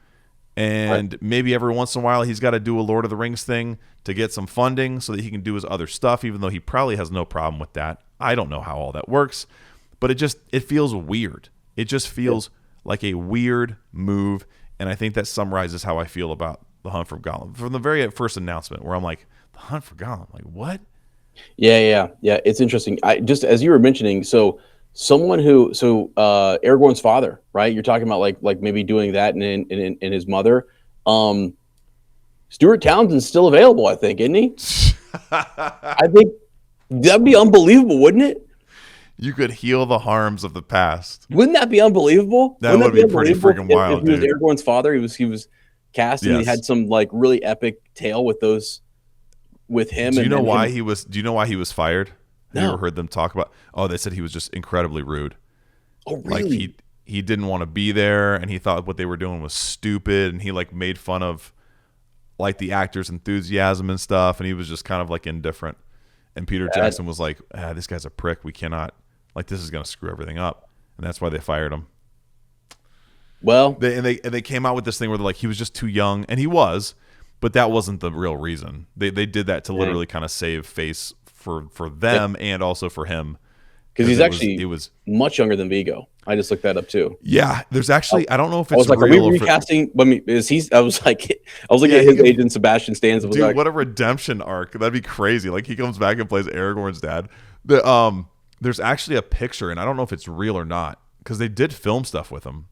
And maybe every once in a while he's got to do a Lord of the Rings thing to get some funding so that he can do his other stuff, even though he probably has no problem with that. I don't know how all that works, but it feels weird. It just feels like a weird move, and I think that summarizes how I feel about the Hunt for Gollum. From the very first announcement where I'm like, the Hunt for Gollum, like what? Yeah. It's interesting. I just, as you were mentioning, Aragorn's father, right? You're talking about like maybe doing that and his mother. Stuart Townsend's still available, I think, isn't he? I think that'd be unbelievable, wouldn't it? You could heal the harms of the past. Wouldn't that be unbelievable? That would be pretty freaking wild, if he was Aragorn's father, he was cast and he had some like really epic tale with him. Do you know why he was fired? No. Have you ever heard them talk about? Oh, they said he was just incredibly rude. Oh, really? Like he didn't want to be there, and he thought what they were doing was stupid, and he like made fun of like the actors' enthusiasm and stuff, and he was just kind of like indifferent. And Peter Jackson was like, "This guy's a prick. We cannot, like, this is going to screw everything up," and that's why they fired him. Well, they came out with this thing where they're like, he was just too young, and he was, but that wasn't the real reason. They did that to literally kind of save face for them and also for him. Because he was much younger than Viggo. I just looked that up too. Yeah, there's actually I don't know if it's I was like, real. are we recasting? I was like his agent Sebastian Stans. Dude, like, what a redemption arc! That'd be crazy. Like he comes back and plays Aragorn's dad. There's actually a picture, and I don't know if it's real or not, because they did film stuff with him.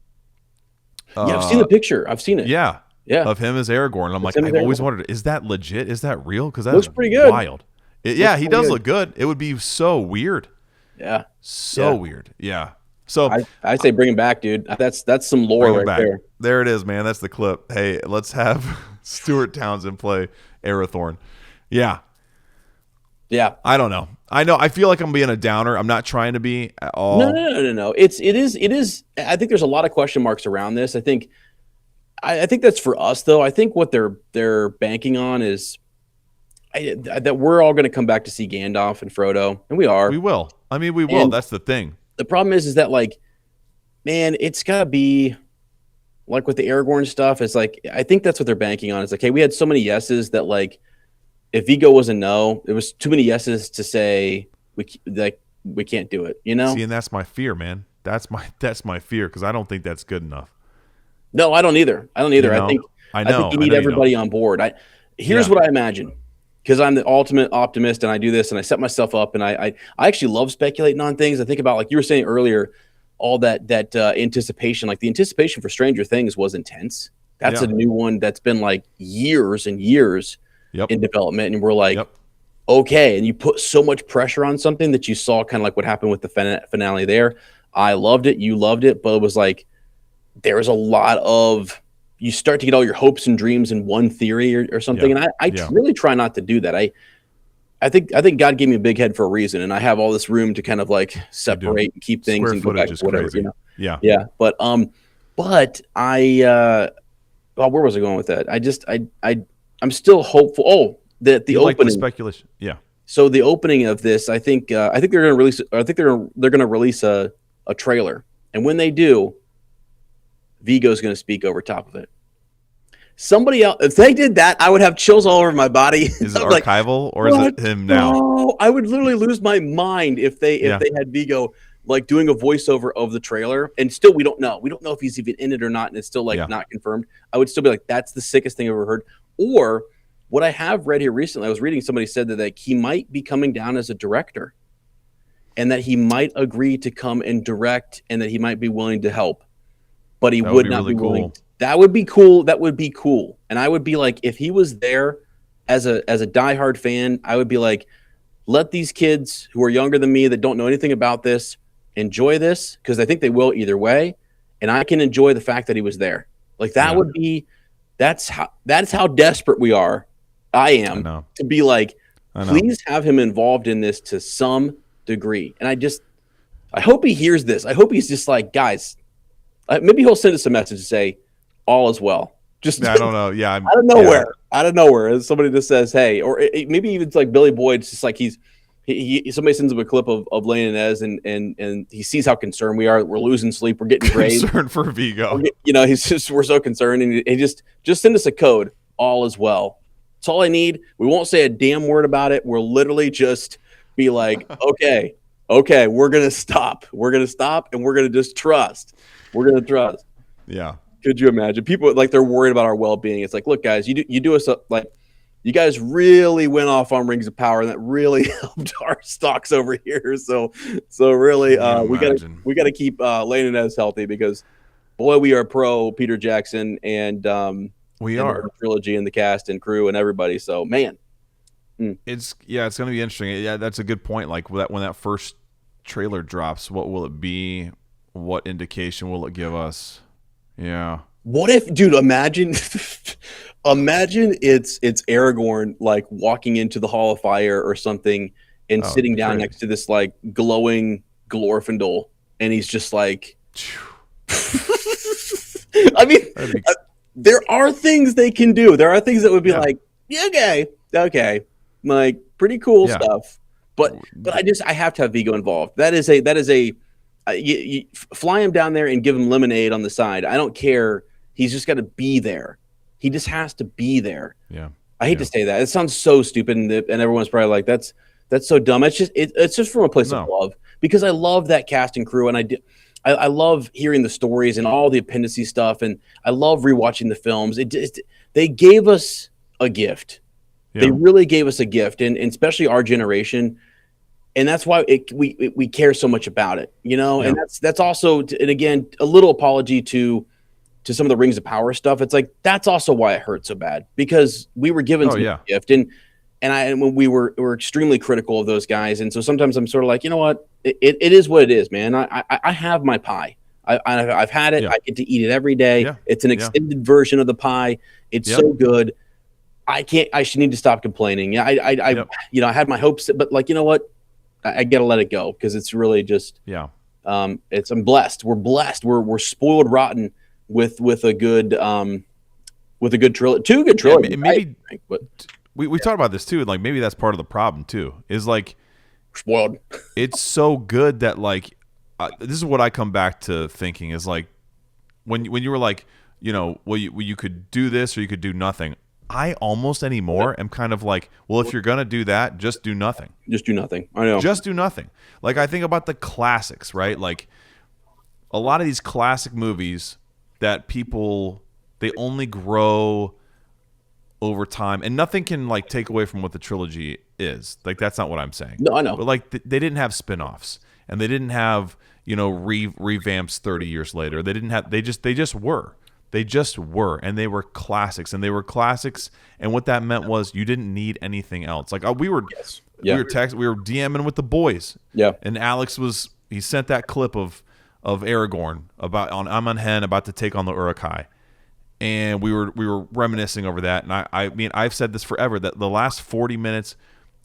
Yeah, I've seen the picture. I've seen it. Yeah, of him as Aragorn. And I'm like, I've always wondered, is that legit? Is that real? Because that looks pretty good. Wild. He does look good. It would be so weird. Yeah, weird. Yeah. So I say bring him back, dude. That's some lore right there. There it is, man. That's the clip. Hey, let's have Stuart Townsend play Arathorn. Yeah. Yeah. I don't know. I feel like I'm being a downer. I'm not trying to be at all. No. It is. I think there's a lot of question marks around this. I think that's for us though. I think what they're banking on is that we're all going to come back to see Gandalf and Frodo, and we are. We will. I mean, we will. That's the thing. The problem is that, like, man, it's got to be like with the Aragorn stuff. It's like, I think that's what they're banking on. It's like, hey, we had so many yeses that, like, if Viggo was a no, there was too many yeses to say we can't do it, you know? See, and that's my fear, man. That's my fear, because I don't think that's good enough. No, I don't either. You know? I think you need everybody on board. Here's what I imagine. Because I'm the ultimate optimist, and I do this, and I set myself up, and I actually love speculating on things. I think about, like you were saying earlier, all that anticipation. Like the anticipation for Stranger Things was intense. That's a new one that's been like years and years in development, and we're like, okay. And you put so much pressure on something that you saw kind of like what happened with the finale there. I loved it. You loved it, but it was like there was a lot of. You start to get all your hopes and dreams in one theory or something. And I really try not to do that. I think God gave me a big head for a reason, and I have all this room to kind of like separate and keep things and go back to whatever, you know? Yeah. But where was I going with that? I'm still hopeful. Oh, that the opening, like the speculation. Yeah. So the opening of this, I think they're going to release, they're going to release a trailer. And when they do, Viggo's going to speak over top of it. Somebody else, if they did that, I would have chills all over my body. Is it archival or is it him now? No, I would literally lose my mind if they had Viggo like doing a voiceover of the trailer. And still, we don't know. We don't know if he's even in it or not, and it's still like not confirmed. I would still be like, that's the sickest thing I've ever heard. Or what I have read here recently, I was reading somebody said that like he might be coming down as a director, and that he might agree to come and direct, and that he might be willing to help. But he would not be willing. That would be cool. That would be cool. And I would be like, if he was there as a diehard fan, I would be like, let these kids who are younger than me that don't know anything about this enjoy this, because I think they will either way. And I can enjoy the fact that he was there. Like that would be. That's how desperate we are. I am to be like, please have him involved in this to some degree. And I hope he hears this. I hope he's just like, guys. Maybe he'll send us a message to say, all is well. Just I don't know. Yeah, out of nowhere, as somebody just says, hey, or maybe even it's like Billy Boyd. It's just like he's somebody sends him a clip of Lane and Ez, and he sees how concerned we are. We're losing sleep. We're getting grazed. Concerned for Vigo. We're so concerned, and he just send us a code. All is well. That's all I need. We won't say a damn word about it. We'll literally just be like, okay, we're gonna stop. We're gonna stop, and we're gonna just trust. We're gonna trust. Yeah. Could you imagine? People like they're worried about our well-being. It's like, look, guys, you do us like. You guys really went off on Rings of Power, and that really helped our stocks over here. So really, we gotta keep Lane and Ez healthy because, boy, we are pro Peter Jackson and we are the trilogy and the cast and crew and everybody. So man, it's going to be interesting. Yeah, that's a good point. Like when that first trailer drops, what will it be? What indication will it give us? Yeah. What if, dude? Imagine it's Aragorn like walking into the Hall of Fire or something and sitting down next to this like glowing Glorfindel, and he's just like, I mean, there are things they can do. There are things that would be like, yeah, okay, like pretty cool stuff. But I have to have Vigo involved. That is a you fly him down there and give him lemonade on the side. I don't care. He's just got to be there. He just has to be there. Yeah. I hate to say that. It sounds so stupid, and everyone's probably like, "That's so dumb." It's just from a place of love, because I love that cast and crew, and I love hearing the stories and all the appendices stuff, and I love rewatching the films. They gave us a gift. Yeah. They really gave us a gift, and especially our generation. And that's why we care so much about it, And that's also, and again, a little apology to some of the Rings of Power stuff. It's like that's also why it hurt so bad, because we were given some gift, and when we were extremely critical of those guys, and so sometimes I'm sort of like, you know what, it is what it is, man. I have my pie. I've had it. I get to eat it every day. Yeah. It's an extended version of the pie. It's so good. I should need to stop complaining. Yeah, I had my hopes, but like, you know what? I gotta let it go, because it's really just I'm blessed. We're blessed. We're spoiled rotten with a good trilogy, two good trilogies. Maybe we talked about this too. Like maybe that's part of the problem too. Is like spoiled. It's so good that like this is what I come back to thinking is like when you were like, you could do this or you could do nothing. I almost anymore am kind of like, well, if you're going to do that, just do nothing. Just do nothing. I know. Just do nothing. Like, I think about the classics, right? Like, a lot of these classic movies that people, they only grow over time. And nothing can, like, take away from what the trilogy is. Like, that's not what I'm saying. No, I know. But, like, they didn't have spin-offs. And they didn't have, revamps 30 years later. They didn't have, they just were. They just were, and they were classics, and what that meant was you didn't need anything else. Like we were DMing with the boys, and Alex he sent that clip of Aragorn I'm on Hen about to take on the Uruk-hai, and we were reminiscing over that. And I mean I've said this forever that the last 40 minutes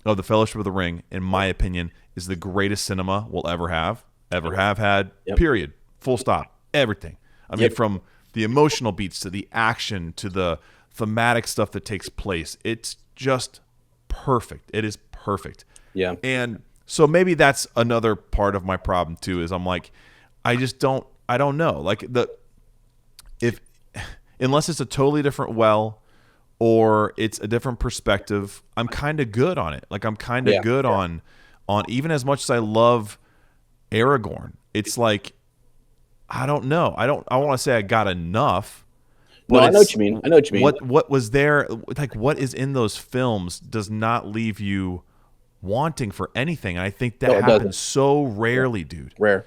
of the Fellowship of the Ring, in my opinion, is the greatest cinema we'll ever have had. Yep. Period. Full stop. Everything. I mean from the emotional beats to the action to the thematic stuff that takes place. It's just perfect. It is perfect. Yeah. And so maybe that's another part of my problem too, is I'm like, I don't know. Like unless it's a totally different well or it's a different perspective, I'm kind of good on it. Like I'm kind of good on even as much as I love Aragorn, it's like, I don't know. I want to say I got enough. But no, I know what you mean. What was there? Like, what is in those films does not leave you wanting for anything. And I think that happens so rarely, dude. Rare.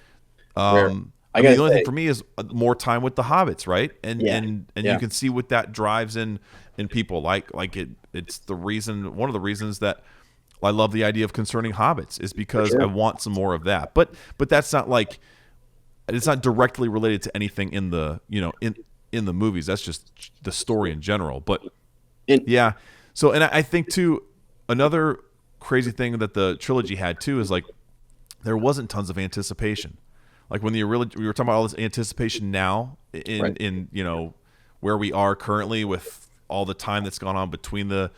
I mean, the only thing for me is more time with the hobbits, right? And you can see what that drives in people. Like it's the reason. One of the reasons that I love the idea of concerning hobbits is because I want some more of that. But that's not like. It's not directly related to anything in the in the movies. That's just the story in general. But so and I think too, another crazy thing that the trilogy had too is like there wasn't tons of anticipation. Like when we were talking about all this anticipation now in where we are currently with all the time that's gone on between the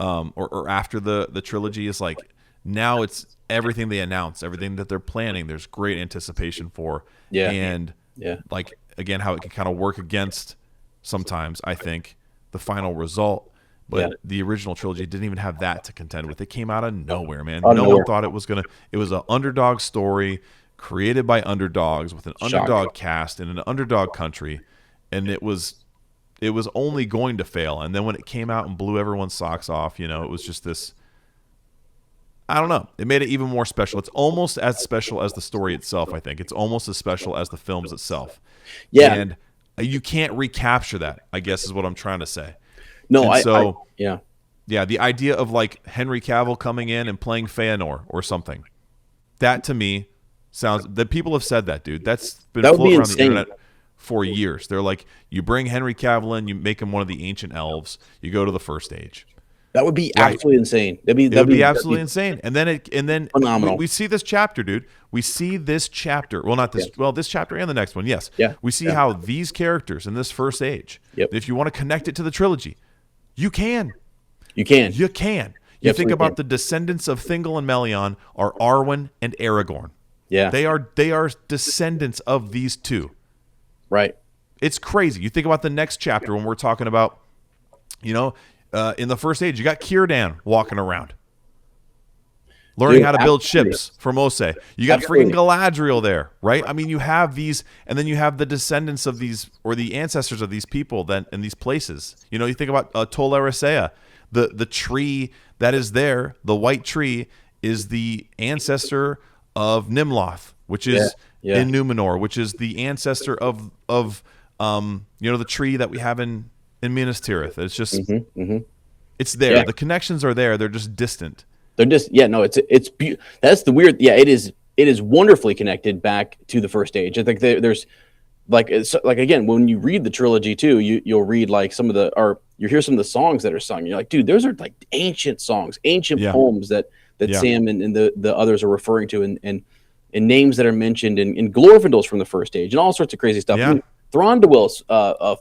or after the trilogy is like Now it's everything they announce, everything that they're planning. There's great anticipation for, and like again, how it can kind of work against sometimes. I think the final result, but the original trilogy didn't even have that to contend with. It came out of nowhere, man. No one thought it was gonna. It was an underdog story created by underdogs with an underdog cast in an underdog country, and it was only going to fail. And then when it came out and blew everyone's socks off, it was just this. I don't know. It made it even more special. It's almost as special as the story itself, I think. It's almost as special as the films itself. Yeah. And you can't recapture that, I guess is what I'm trying to say. No, Yeah, the idea of like Henry Cavill coming in and playing Feanor or something. That to me sounds that people have said that, dude. That's been floating around the internet for years. They're like, you bring Henry Cavill in, you make him one of the ancient elves, you go to the first age. That would be absolutely insane. That'd be absolutely insane. And then phenomenal. We see this chapter, dude. We see this chapter. Well, not this. Yeah. Well, this chapter and the next one. Yes. Yeah. We see how these characters in this first age. Yep. If you want to connect it to the trilogy, you can. You can. You think about the descendants of Thingol and Melian are Arwen and Aragorn. Yeah. They are descendants of these two. Right. It's crazy. You think about the next chapter when we're talking about, in the first age, you got Círdan walking around, learning how to build ships from Osé. You got freaking Galadriel there, right? I mean, you have these, and then you have the descendants of these, or the ancestors of these people then in these places. You think about Tol Eressëa, the tree that is there, the white tree, is the ancestor of Nimloth, which is in Númenor, which is the ancestor of the tree that we have in Minas Tirith. It's just it's there. Yeah. The connections are there. They're just distant. They're just it's that's the weird. Yeah, it is wonderfully connected back to the first age. I think there's like again, when you read the trilogy too, you'll read like you hear some of the songs that are sung. You're like, dude, those are like ancient songs, ancient poems that Sam and the others are referring to, and names that are mentioned in Glorfindel's from the first age, and all sorts of crazy stuff. Yeah. I mean, Thranduil's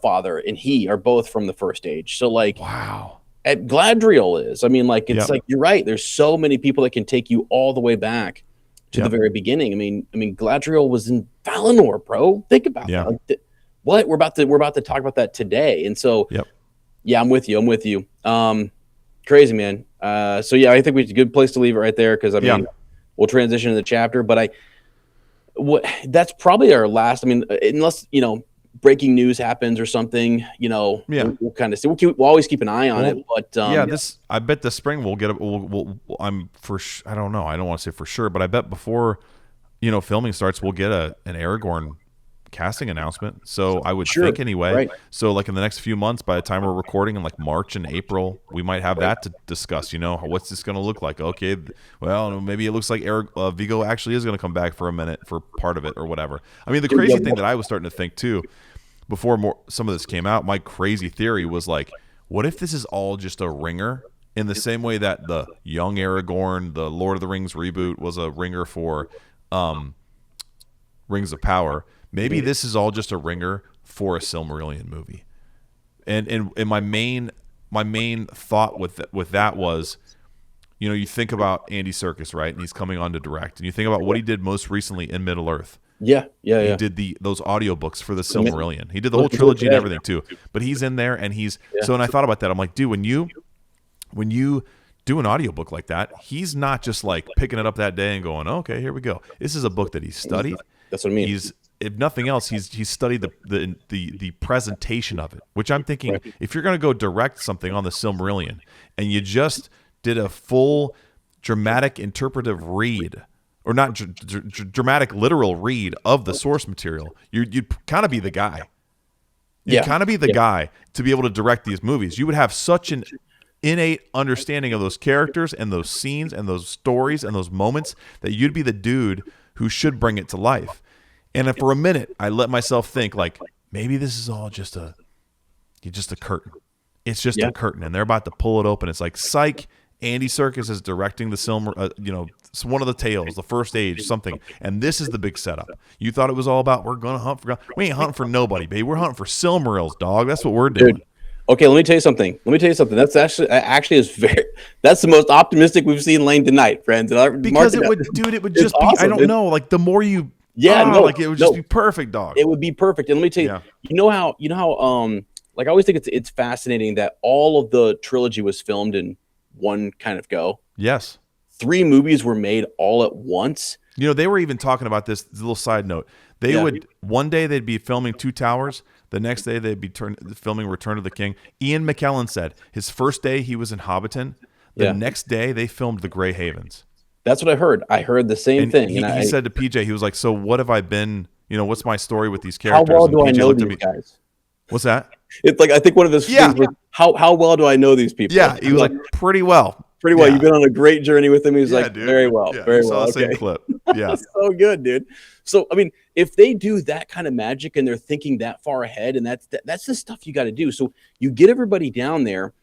father and he are both from the first age. So like, wow. At Gladriel is. I mean, like it's like you're right. There's so many people that can take you all the way back to the very beginning. I mean, Gladriel was in Valinor, bro. Think about that. Like, what we're about to talk about that today. And so, I'm with you. Crazy, man. So I think it's a good place to leave it right there because we'll transition to the chapter. But that's probably our last. I mean, unless breaking news happens or something, we'll kind of see. We'll always keep an eye on it. But I bet this spring we'll get it. I don't know. I don't want to say for sure, but I bet before filming starts, we'll get an Aragorn casting announcement. So I would think anyway. Right. So like in the next few months, by the time we're recording in like March and April, we might have that to discuss. What's this going to look like? Okay, well maybe it looks like Viggo actually is going to come back for a minute for part of it or whatever. I mean, the crazy thing that I was starting to think too, before some of this came out, my crazy theory was like, what if this is all just a ringer? In the same way that the young Aragorn, the Lord of the Rings reboot, was a ringer for Rings of Power. Maybe this is all just a ringer for a Silmarillion movie. And my main thought with that was, you think about Andy Serkis, right? And he's coming on to direct. And you think about what he did most recently in Middle Earth. Yeah. He did those audiobooks for the Silmarillion. He did the whole trilogy and everything too. But he's in there and so when I thought about that, I'm like, dude, when you do an audiobook like that, he's not just like picking it up that day and going, okay, here we go. This is a book that he's studied. That's what I mean. If nothing else, he's studied the presentation of it, which I'm thinking, if you're going to go direct something on the Silmarillion and you just did a full dramatic interpretive read, or not dramatic literal read of the source material, you'd kind of be the guy. You'd kind of be the guy to be able to direct these movies. You would have such an innate understanding of those characters and those scenes and those stories and those moments that you'd be the dude who should bring it to life. And for a minute, I let myself think like, maybe this is all just a curtain. It's just a curtain, and they're about to pull it open. It's like, psych, Andy Serkis is directing the it's one of the tales, the first age, something. And this is the big setup. You thought it was all about, we're going to hunt for God. We ain't hunting for nobody, baby. We're hunting for Silmarils, dog. That's what we're doing. Dude, Okay, let me tell you something. That's actually is very. That's the most optimistic we've seen Lane tonight, friends. Because it would just be. Awesome. I don't know. Like the more you, like it would just be perfect, dog. It would be perfect. And let me tell you, you know how like I always think it's fascinating that all of the trilogy was filmed in one kind of go. Yes, 3 movies were made all at once. You know, they were even talking about this. Little side note: they would one day they'd be filming Two Towers. The next day, they'd be filming Return of the King. Ian McKellen said his first day he was in Hobbiton. The next day, they filmed The Grey Havens. That's what I heard. I heard the same thing. He said to PJ, he was like, so what have I been, what's my story with these characters? How well do I know these guys? What's that? It's like, I think one of those things was, how well do I know these people? Yeah, he was like, pretty well. Pretty well. You've been on a great journey with him. He's like, dude. Very well. Very well. The same clip. Yeah. So good, dude. So, I mean, if they do that kind of magic and they're thinking that far ahead, and that's the stuff you got to do. So you get everybody down there.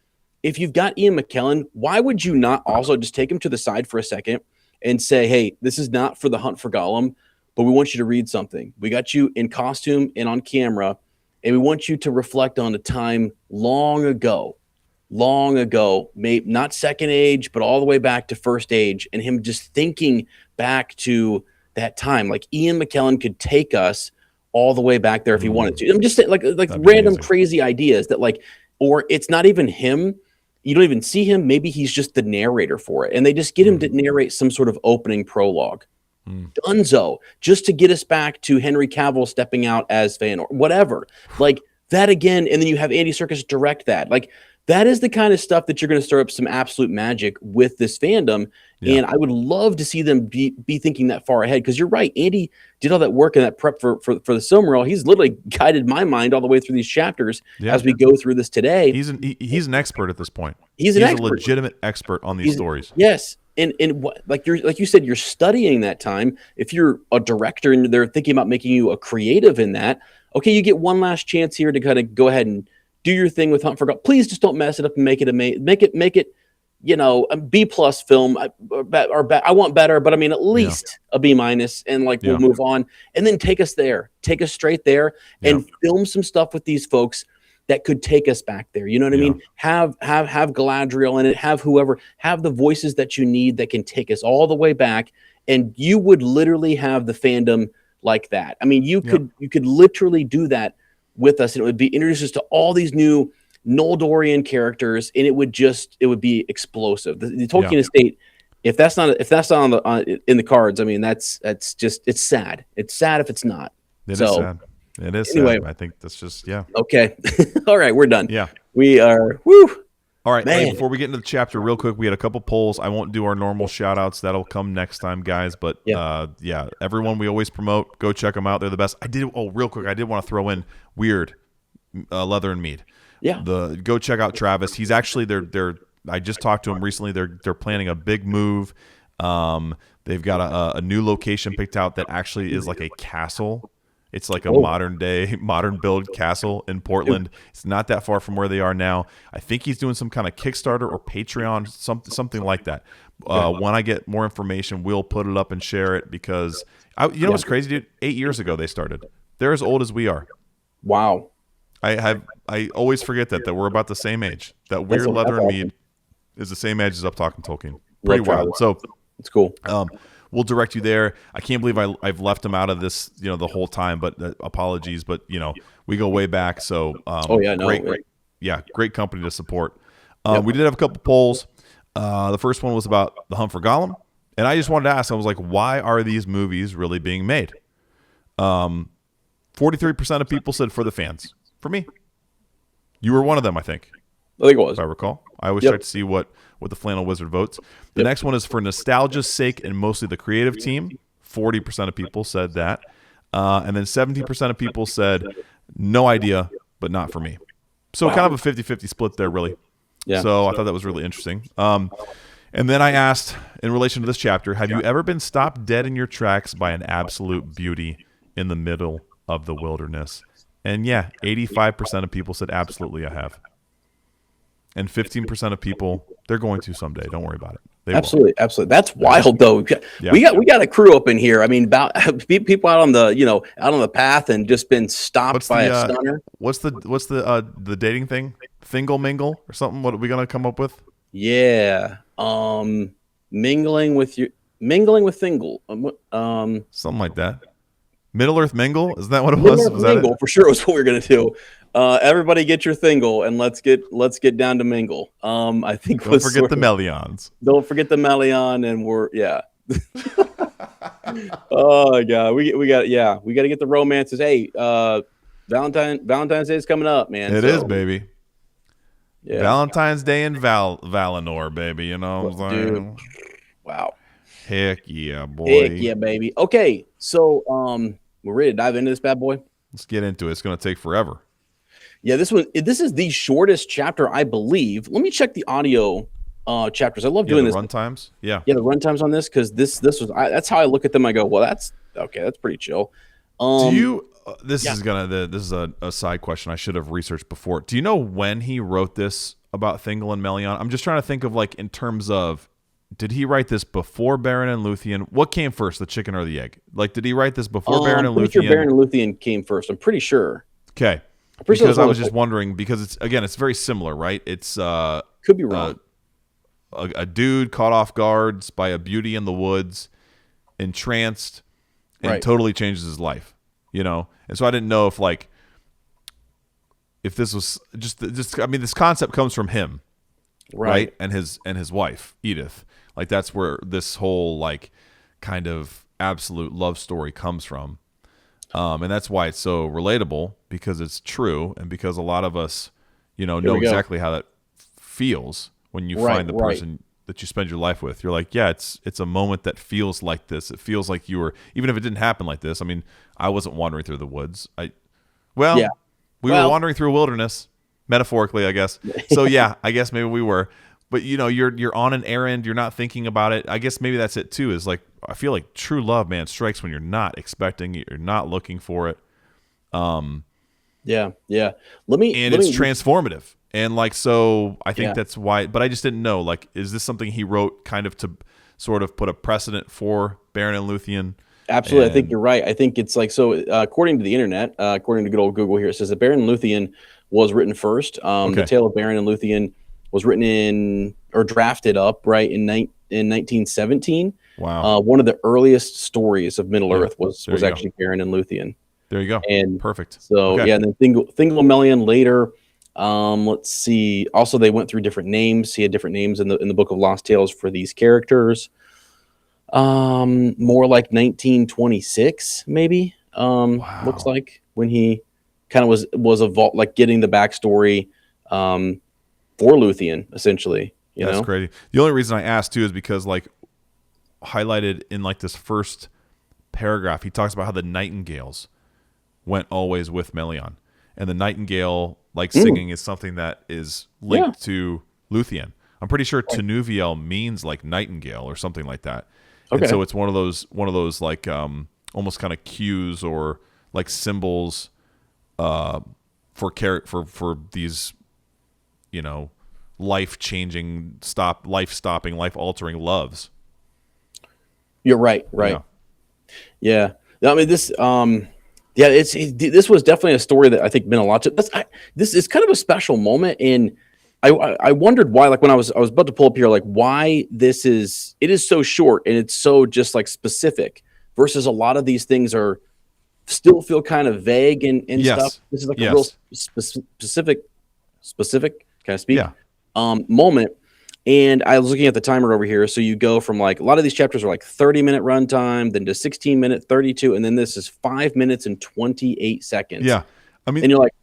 If you've got Ian McKellen, why would you not also just take him to the side for a second and say, hey, this is not for the Hunt for Gollum, but we want you to read something. We got you in costume and on camera, and we want you to reflect on a time long ago, maybe not Second Age, but all the way back to First Age, and him just thinking back to that time. Like Ian McKellen could take us all the way back there if he wanted to. I'm just saying, like random crazy ideas that or it's not even him. You don't even see him. Maybe he's just the narrator for it, and they just get him to narrate some sort of opening prologue. Dunzo, just to get us back to Henry Cavill stepping out as Fëanor, whatever. Like that again, and then you have Andy Serkis direct that. Like that is the kind of stuff that you're going to stir up some absolute magic with this fandom. Yeah. And I would love to see them be thinking that far ahead, because you're right. Andy did all that work and that prep for the Silmarillion. He's literally guided my mind all the way through these chapters as we go through this today. He's an expert at this point. He's a legitimate expert on these stories. Yes. And like you said, you're studying that time. If you're a director and they're thinking about making you a creative in that, okay, you get one last chance here to kind of go ahead and do your thing with Hunt for Gollum. Please just don't mess it up and make it a B+ film. I want better, but I mean at least a B-, and we'll move on, and then take us straight there, and film some stuff with these folks that could take us back there. You know what I mean? Have Galadriel in it, have whoever, have the voices that you need that can take us all the way back, and you would literally have the fandom like that. I mean, you could literally do that with us, and it would be introduce us to all these new Noldorian characters, and it would be explosive. The Tolkien estate, if that's not in the cards, I mean that's just, it's sad. It's sad if it's not. It is sad. It is anyway, sad. I think that's just Okay. All right, we're done. Yeah. We are All right, hey, before we get into the chapter, real quick, we had a couple polls. I won't do our normal shout-outs. That'll come next time, guys. But, everyone we always promote, go check them out. They're the best. Real quick, I did want to throw in Weird, Leather and Mead. Yeah. Go check out Travis. He's actually, I just talked to him recently. They're planning a big move. They've got a new location picked out that actually is like a castle. It's like a modern build castle in Portland. It's not that far from where they are now. I think he's doing some kind of Kickstarter or Patreon, something like that. When I get more information, we'll put it up and share it, because what's crazy, dude? 8 years ago they started. They're as old as we are. Wow. I always forget that we're about the same age. That Weird Leather and Mead is the same age as Up Talking Tolkien. Pretty wild. So it's cool. We'll direct you there. I can't believe I've left him out of this, the whole time. But apologies. But we go way back. So great company to support. We did have a couple polls. The first one was about the Hunt for Gollum, and I just wanted to ask. I was like, why are these movies really being made? 43% of people said for the fans. For me, you were one of them. I think it was. If I recall, I always try to see what the Flannel Wizard votes. The next one is for nostalgia's sake and mostly the creative team. 40% of people said that. And then 17% of people said no idea, but not for me. So kind of a 50-50 split there, really. Yeah. So I thought that was really interesting. And then I asked, in relation to this chapter, have you ever been stopped dead in your tracks by an absolute beauty in the middle of the wilderness? And 85% of people said absolutely I have. And 15% of people, they're going to someday. Don't worry about it. Absolutely. That's wild, though. We got a crew up in here. I mean, about people out on the path and just been stopped by a stunner. What's the dating thing? Thingol mingle or something? What are we gonna come up with? Yeah. Mingling with Thingol. Something like that. Middle Earth mingle? Is that what it Middle was? Earth Was that mingle it? for sure was what we were gonna do. Everybody get your Thingol and let's get down to mingle. I think Don't forget the Melians. don't forget the Melian, and oh my god, we got to get the romances. Hey, Valentine's Day is coming up, man. It is, baby. Yeah, Valentine's Day in Valinor, baby. You know what I'm saying? dude. Wow. Heck yeah, boy. Heck yeah, baby. Okay, so we're ready to dive into this bad boy. Let's get into it. It's gonna take forever. Yeah, this is the shortest chapter, I believe. Let me check the audio chapters. I love doing this. Run times. Yeah. Yeah, the run times on this, because that's how I look at them. I go, well, that's okay. That's pretty chill. Do you? This is a side question I should have researched before. Do you know when he wrote this about Thingol and Melian? I'm just trying to think of like in terms of, did he write this before Beren and Luthien? What came first, the chicken or the egg? Like, did he write this before Beren and Luthien? I'm pretty sure Beren and Luthien came first. I'm pretty sure. Okay. Because I was just wondering, because it's very similar, right? It's could be wrong. A dude caught off guard by a beauty in the woods, entranced, and totally changes his life, And so I didn't know if this was just I mean, this concept comes from him, right? And his wife, Edith. Like, that's where this whole like kind of absolute love story comes from. And that's why it's so relatable, because it's true, and because a lot of us, know exactly how that feels when you find the person that you spend your life with. You're like, yeah, it's a moment that feels like this. It feels like you were, even if it didn't happen like this. I mean, I wasn't wandering through the woods. We were wandering through a wilderness, metaphorically, I guess. So yeah, I guess maybe we were. But you're on an errand. You're not thinking about it. I guess maybe that's it too. Is like, I feel like true love, man, strikes when you're not expecting it. You're not looking for it. Yeah. It's transformative. And like, so I think that's why, but I just didn't know, like, is this something he wrote kind of to sort of put a precedent for Beren and Luthien? Absolutely. I think you're right. I think it's like, so according to the internet, according to good old Google here, it says that Beren and Luthien was written first. The Tale of Beren and Luthien was written drafted up in 1917. Wow. One of the earliest stories of Middle Earth was actually Beren and Luthien. There you go. And perfect. So and then Thingol and Melian later. Let's see. Also, they went through different names. He had different names in the Book of Lost Tales for these characters. More like 1926, maybe. Looks like, when he kind of was getting the backstory for Luthien, essentially. That's crazy. The only reason I asked too is because, like, highlighted in like this first paragraph, he talks about how the nightingales went always with Melian, and the nightingale singing is something that is linked to Luthien. I'm pretty sure Tenuviel means like nightingale or something like that. Okay. And so it's one of those like almost kind of cues or like symbols for these life-changing, life-stopping, life-altering loves. You're right. Yeah. I mean, this this was definitely a story that I think meant a lot to. This is kind of a special moment, and I wondered why. Like, when I was about to pull up here, like, why it is so short and it's so just like specific, versus a lot of these things still feel kind of vague and stuff. This is like a real specific. Can I speak? Moment. And I was looking at the timer over here. So you go from like, a lot of these chapters are like 30-minute runtime, then to 16-minute, 32, and then this is 5 minutes and 28 seconds. Yeah. I mean, and you're like,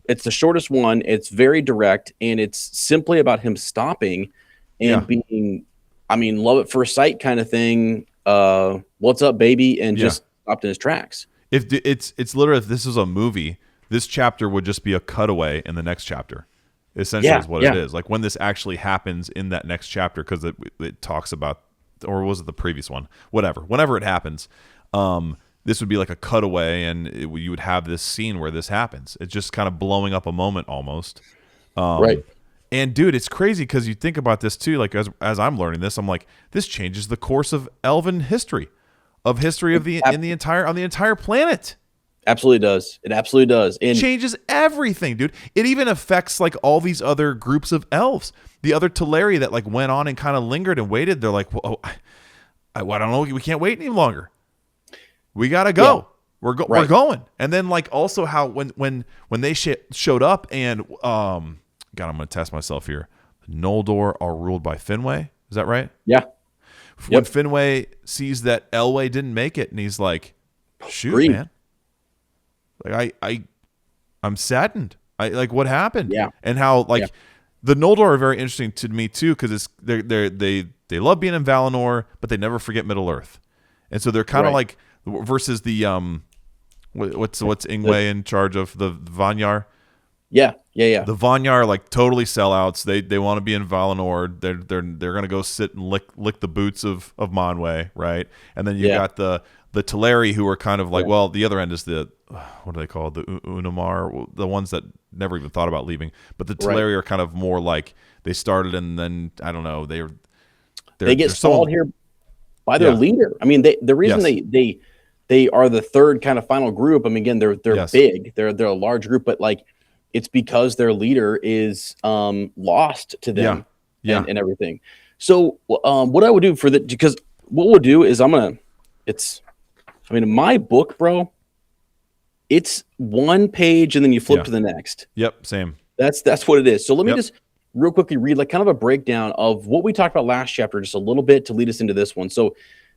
it's the shortest one. It's very direct, and it's simply about him stopping and being, love at first sight kind of thing. What's up, baby? And just stopped in his tracks. It's literally, if this is a movie, this chapter would just be a cutaway in the next chapter. Essentially is what it is. Like, when this actually happens in that next chapter, because it talks about, or was it the previous one? Whenever it happens, this would be like a cutaway, and you would have this scene where this happens. It's just kind of blowing up a moment almost. Right. And dude, it's crazy because you think about this too. Like, as I'm learning this, I'm like, this changes the course of Elven history, on the entire planet. Absolutely does. It absolutely does. And Changes everything, dude. It even affects like all these other groups of elves. The other Teleri that like went on and kind of lingered and waited. They're like, well, I don't know. We can't wait any longer. We gotta go. Yeah. We're Right. going. And then like also how when they showed up and God, I'm gonna test myself here. Noldor are ruled by Finwë. Is that right? Yeah. When Finwë sees that Elwë didn't make it, and he's like, shoot, Grief. man. Like I'm saddened. I like what happened. Yeah. And how like the Noldor are very interesting to me too, because it's they love being in Valinor, but they never forget Middle Earth. And so they're kind of like versus the what's Ingwe in charge of the Vanyar? Yeah. The Vanyar are like totally sellouts. They want to be in Valinor. They're gonna go sit and lick the boots of Manwë, right? And then you got the Teleri who are kind of like, well, the other end is the what do they call it? The Unamar, the ones that never even thought about leaving. But the Teleri are kind of more like they started and then I don't know, they get stalled here by their leader. I mean, the reason they are the third kind of final group. I mean, again, they're big. They're a large group, but like it's because their leader is lost to them and everything. So what I would do because what we'll do is in my book, bro, it's one page and then you flip to the next. Yep, same. That's what it is. So let me just real quickly read like kind of a breakdown of what we talked about last chapter, just a little bit to lead us into this one. So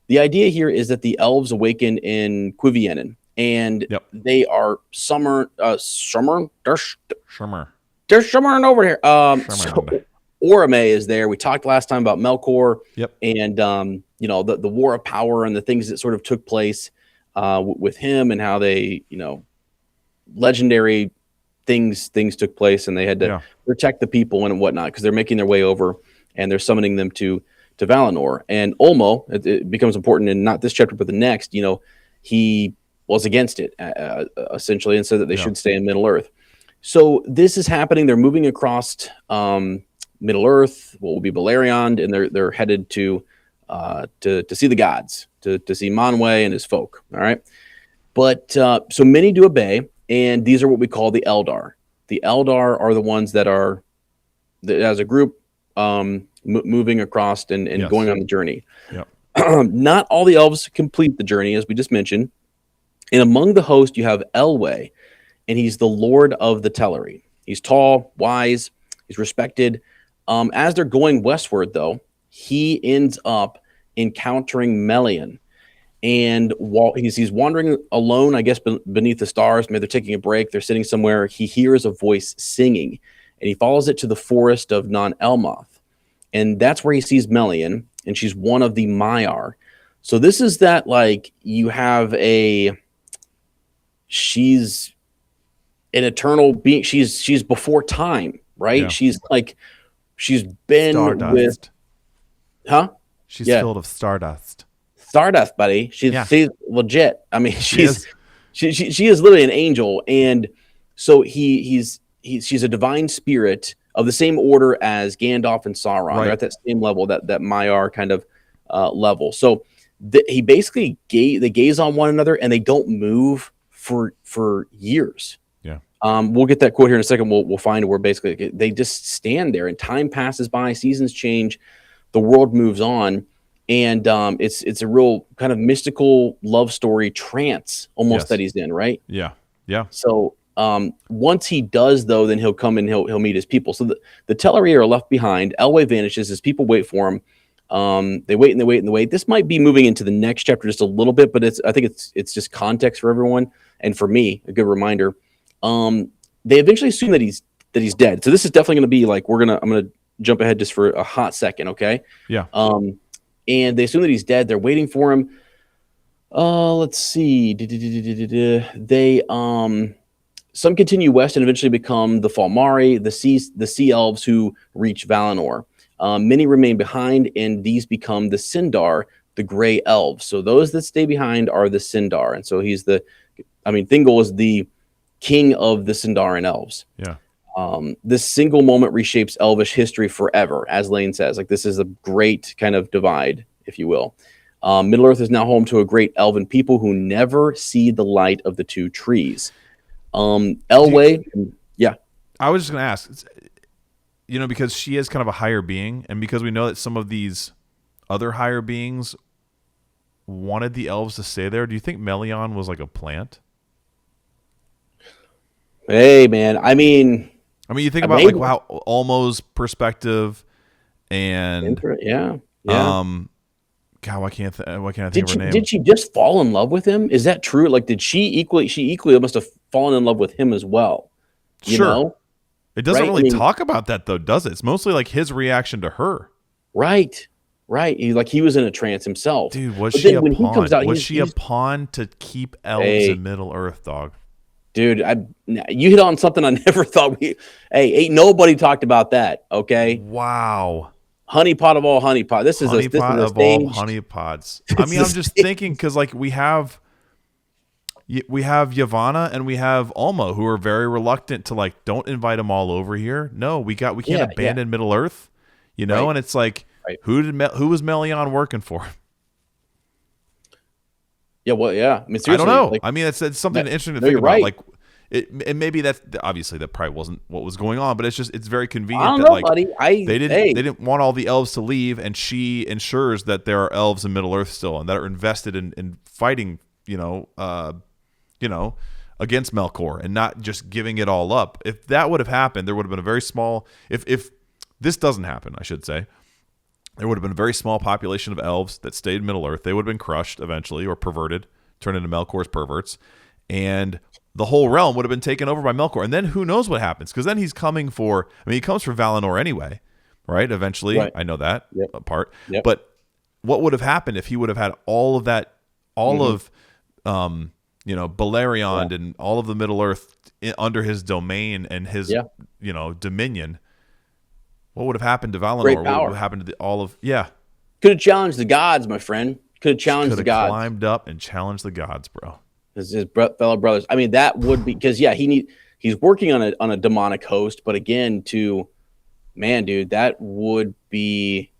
the idea here is that the elves awaken in Cuiviénen, and they are they're summering over here. So Orome is there. We talked last time about Melkor and the war of power and the things that sort of took place with him and how they, legendary things took place and they had to protect the people and whatnot because they're making their way over and they're summoning them to Valinor. And Ulmo, it becomes important in not this chapter but the next. He was against it essentially and said that they should stay in Middle Earth. So this is happening. They're moving across Middle Earth, what will be Beleriand, and they're headed to see the gods, to see Manwë and his folk. All right, but so many do obey, and these are what we call the Eldar. The Eldar are the ones that are, as a group, moving across and going on the journey. Not all the elves complete the journey, as we just mentioned. And among the host, you have Elwë, and he's the Lord of the Teleri. He's tall, wise, he's respected. As they're going westward, though, he ends up encountering Melian. And while he's wandering alone, I guess, beneath the stars, maybe they're taking a break, they're sitting somewhere, he hears a voice singing, and he follows it to the forest of Non-Elmoth. And that's where he sees Melian, and she's one of the Maiar. So this is that, like, you have she's an eternal being. She's before time, right? Yeah. She's been Stardust. With, huh? She's filled of stardust. Stardust, buddy. She's legit. I mean, she is literally an angel, and so she's a divine spirit of the same order as Gandalf and Sauron. Right. They're at that same level, that Maiar kind of level. So he basically they gaze on one another, and they don't move for years. Yeah. We'll get that quote here in a second. We'll find where basically they just stand there, and time passes by, seasons change, the world moves on, and it's a real kind of mystical love story trance almost that he's in, right? Yeah. So once he does, though, then he'll come and he'll meet his people. So the Teleri are left behind. Elwë vanishes. His people wait for him. They wait and they wait and they wait. This might be moving into the next chapter just a little bit, but I think it's just context for everyone and for me, a good reminder. They eventually assume that he's dead. So this is definitely going to be like I'm gonna jump ahead just for a hot second, okay? Yeah. And they assume that he's dead. They're waiting for him. Let's see. They some continue west and eventually become the Falmari, the sea elves who reach Valinor. Many remain behind, and these become the Sindar, the gray elves. So those that stay behind are the Sindar, and so Thingol is the king of the Sindarin elves. Yeah. This single moment reshapes elvish history forever, as Lane says. Like, this is a great kind of divide, if you will. Middle Earth is now home to a great elven people who never see the light of the two trees. Elway, yeah. I was just going to ask, because she is kind of a higher being, and because we know that some of these other higher beings wanted the elves to stay there, do you think Melian was like a plant? Hey, man. I mean, you think about like how Olmo's perspective, and yeah. God, why can't I think of her name? Did she just fall in love with him? Is that true? Like, did she equally must have fallen in love with him as well? You know? It doesn't really talk about that though, does it? It's mostly like his reaction to her. Right. He was in a trance himself. Dude, was she a pawn? Was she a pawn to keep elves in Middle Earth, dog? Dude, you hit on something I never thought ain't nobody talked about that, okay? Wow. Honeypot of all honeypot. This is honeypot of all honeypots. I'm just thinking because like we have Yavanna and we have Ulmo who are very reluctant to like, don't invite them all over here. No, we can't abandon Middle Earth, and it's like, who was Melian working for? Yeah, well, yeah. I mean, seriously, I don't know. It's something interesting to think about. Right. Like, and maybe that's obviously that probably wasn't what was going on, but it's very convenient I don't that know, like buddy. they didn't want all the elves to leave, and she ensures that there are elves in Middle Earth still and that are invested in fighting, against Melkor and not just giving it all up. If that would have happened, there would have been a very small. If this doesn't happen, I should say, there would have been a very small population of elves that stayed in Middle Earth. They would have been crushed eventually or perverted, turned into Melkor's perverts, and the whole realm would have been taken over by Melkor. And then who knows what happens? Because then he's coming for, he comes for Valinor anyway, right? Eventually. Right. I know that part. Yep. But what would have happened if he would have had all of that, of, Beleriand and all of the Middle Earth under his domain and his, dominion? What would have happened to Valinor? What would have happened to Could have challenged the gods, my friend. Could have challenged the gods. Climbed up and challenged the gods, bro. His fellow brothers. I mean, that would be because he's working on a demonic host, but again, dude, that would be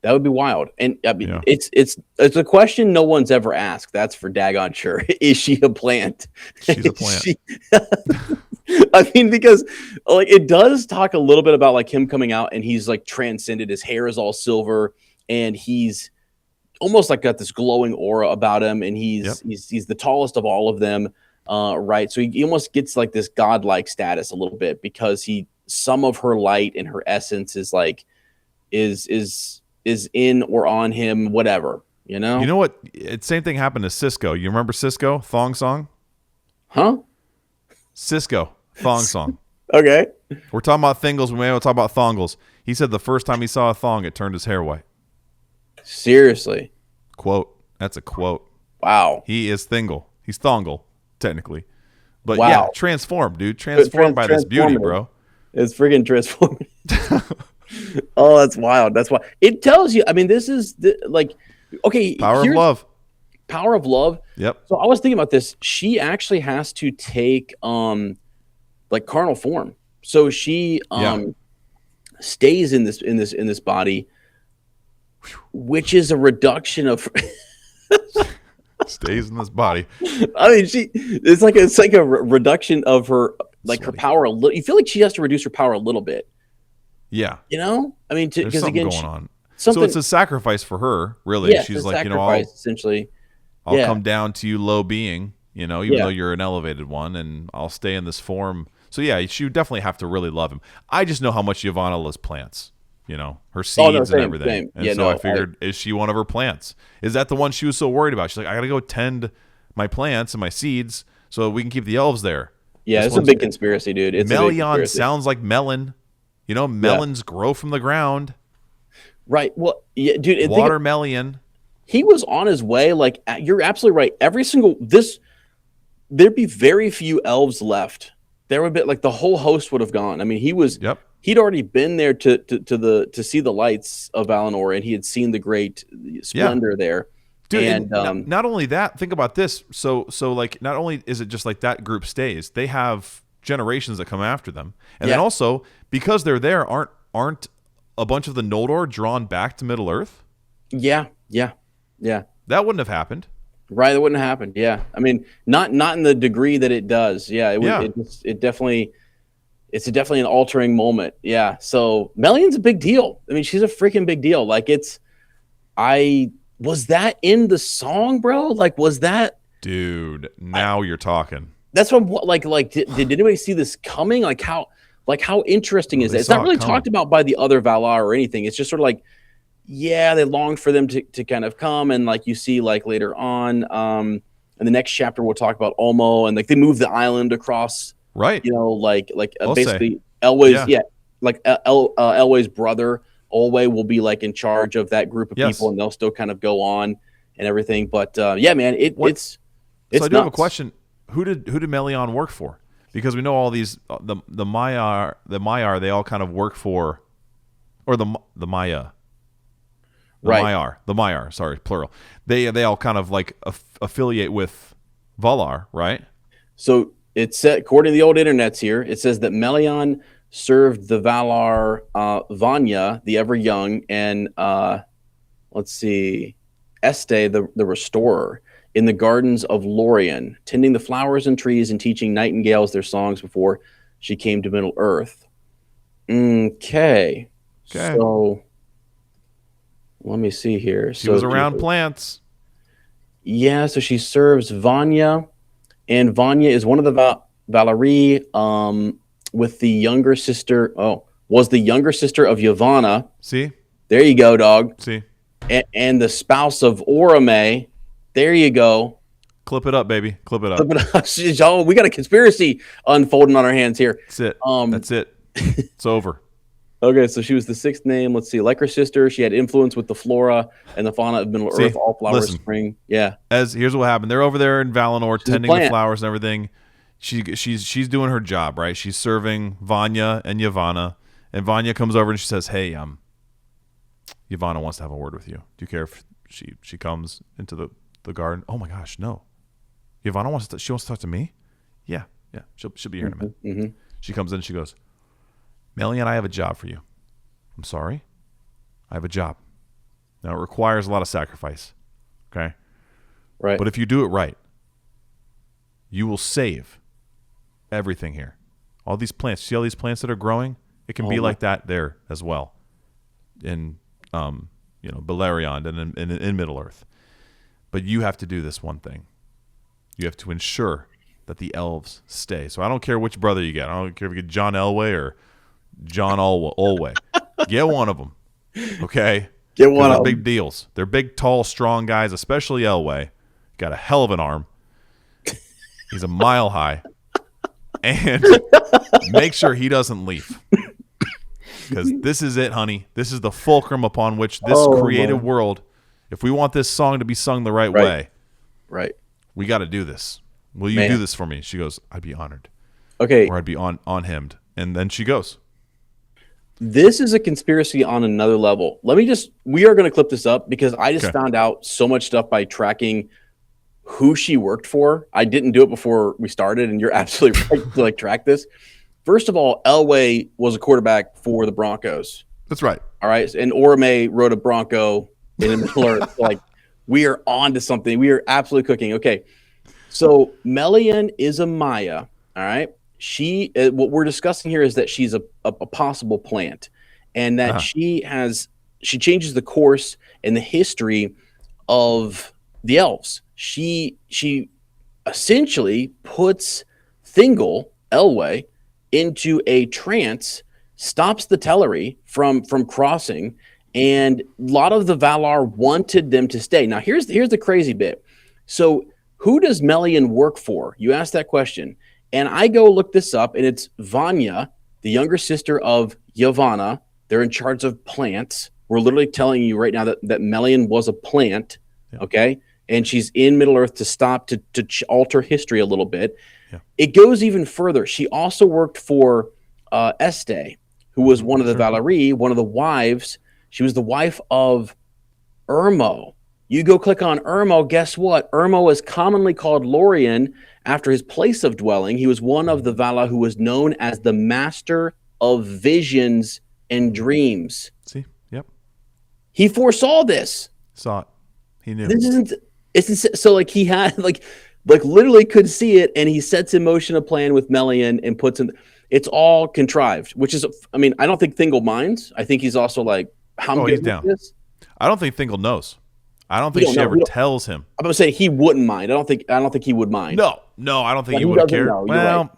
wild. And I mean, it's a question no one's ever asked. That's for daggone sure. Is she a plant? She's a plant. I mean, because like it does talk a little bit about like him coming out and he's like transcended. His hair is all silver and he's almost like got this glowing aura about him, and he's the tallest of all of them, right? So he almost gets like this godlike status a little bit because some of her light and her essence is like is in or on him, whatever, You know what? Same thing happened to Cisco. You remember Cisco Thong Song? Huh? Cisco Thong Song. Okay. We're talking about thingles. We may want to talk about thongles. He said the first time he saw a thong, it turned his hair white. Seriously? Quote. That's a quote. Wow. He is Thingol. He's Thongle, technically. But wow. Yeah, transformed, dude. Transformed by this beauty, bro. It's freaking transformative. Oh, that's wild. That's why it tells you. I mean, this is okay. Power of love. Power of love. Yep. So I was thinking about this. She actually has to take like carnal form. So she stays in this body, which is a reduction of stays in this body. I mean, it's like a reduction of her her power a little. You feel like she has to reduce her power a little bit. Yeah. You know? I mean, because again, going on. So it's a sacrifice for her, really. Yeah, she's like, essentially. I'll come down to you low being, even though you're an elevated one, and I'll stay in this form. So yeah, she would definitely have to really love him. I just know how much Yavanna loves plants, her seeds and everything. Same. And I figured, is she one of her plants? Is that the one she was so worried about? She's like, I got to go tend my plants and my seeds so we can keep the elves there. Yeah, it's a big conspiracy, dude. Melian sounds like melon. Melons grow from the ground. Right. Well, yeah, dude. Watermelon. He was on his way. Like, you're absolutely right. There'd be very few elves left. There would be the whole host would have gone. I mean, he was. Yep. He'd already been there to see the lights of Valinor, and he had seen the great splendor there. Dude, and not only that, think about this. So not only is it just like that group stays, they have generations that come after them, and then also because they're there, aren't a bunch of the Noldor drawn back to Middle Earth? Yeah. Yeah. That wouldn't have happened. Right. That wouldn't have happened. Yeah. I mean, not in the degree that it does. Yeah. It would. Yeah. It definitely. It's definitely an altering moment. Yeah. So Melian's a big deal. I mean, she's a freaking big deal. Like was that in the song, bro? Like, was that? Dude, now you're talking. That's what. Did anybody see this coming? How interesting is that? It's not really talked about by the other Valar or anything. It's just sort of like, yeah, they longed for them to kind of come, and like you see like later on, in the next chapter we'll talk about Olmo, and like they move the island across, right? You know, basically Elway's, like Elway's brother Olway will be like in charge of that group of people, and they'll still kind of go on and everything. But yeah, man, it's. So I do have a question: Who did Melian work for? Because we know all these the Maia they all kind of work for, or the Maia. The Maiar, sorry, plural. They all kind of like affiliate with Valar, right? So it said, according to the old internets here, it says that Melian served the Valar Vanya, the ever young, and let's see, Este, the restorer, in the gardens of Lorien, tending the flowers and trees and teaching nightingales their songs before she came to Middle Earth. Okay. So let me see here. She was around plants. Yeah, so she serves Vanya, and Vanya is one of the Valarri, with the younger sister. Oh, was the younger sister of Yavanna. See? There you go, dog. See? And the spouse of Orome. There you go. Clip it up, baby. Clip it up. Oh, we got a conspiracy unfolding on our hands here. That's it. That's it. It's over. Okay, so she was the sixth name. Let's see. Like her sister, she had influence with the flora and the fauna of Middle Earth, all flowers spring. Yeah. Here's what happened. They're over there in Valinor tending the flowers and everything. She's doing her job, right? She's serving Vanya and Yavanna. And Vanya comes over and she says, "Hey, Yavanna wants to have a word with you. Do you care if she comes into the garden?" Oh my gosh, no. Yavanna wants to talk to me? Yeah. She'll be here in a minute. Mm-hmm. She comes in and she goes, "Melian, I have a job for you." "I'm sorry?" "I have a job. Now it requires a lot of sacrifice. Okay? Right. But if you do it right, you will save everything here. All these plants. See all these plants that are growing? It can be like that there as well. In Beleriand and in Middle Earth. But you have to do this one thing. You have to ensure that the elves stay. So I don't care which brother you get. I don't care if you get John Elway or John Olway. Get one of them. Okay? Get one of them. Big deals. They're big, tall, strong guys, especially Elway. Got a hell of an arm. He's a mile high. And make sure he doesn't leave. Because this is it, honey. This is the fulcrum upon which this creative world, if we want this song to be sung the right way, we got to do this. Will you do this for me? She goes, "I'd be honored." Okay. Or I'd be on hemmed. And then she goes. This is a conspiracy on another level. We are going to clip this up because I just found out so much stuff by tracking who she worked for. I didn't do it before we started, and you're absolutely right to track this. First of all, Elway was a quarterback for the Broncos. That's right. All right. And Orome rode a Bronco in the Middle Earth. Like, we are on to something. We are absolutely cooking. Okay. So Melian is a Maia. All right. What we're discussing here is that she's a possible plant, and that she changes the course and the history of the elves. She essentially puts Thingol, Elway, into a trance, stops the Teleri from crossing, and a lot of the Valar wanted them to stay. Now, here's the crazy bit. So who does Melian work for? You asked that question. And I go look this up, and it's Vanya, the younger sister of Yavanna. They're in charge of plants. We're literally telling you right now that Melian was a plant, okay? And she's in Middle-earth to stop, to alter history a little bit. Yeah. It goes even further. She also worked for Este, who was one of the Valarri, one of the wives. She was the wife of Ermo. You go click on Ermo, guess what? Ermo is commonly called Lorien after his place of dwelling. He was one of the Valar who was known as the Master of Visions and Dreams. See? Yep. He foresaw this. Saw it. He knew. This isn't. So like he had like literally could see it, and he sets in motion a plan with Melian and puts him. It's all contrived, which is. I mean, I don't think Thingol minds. I think he's also like, I'm he's down. This. I don't think Thingol knows. I don't think she ever tells him. I'm gonna say he wouldn't mind. I don't think he would mind. No, I don't think he would have cared. Well,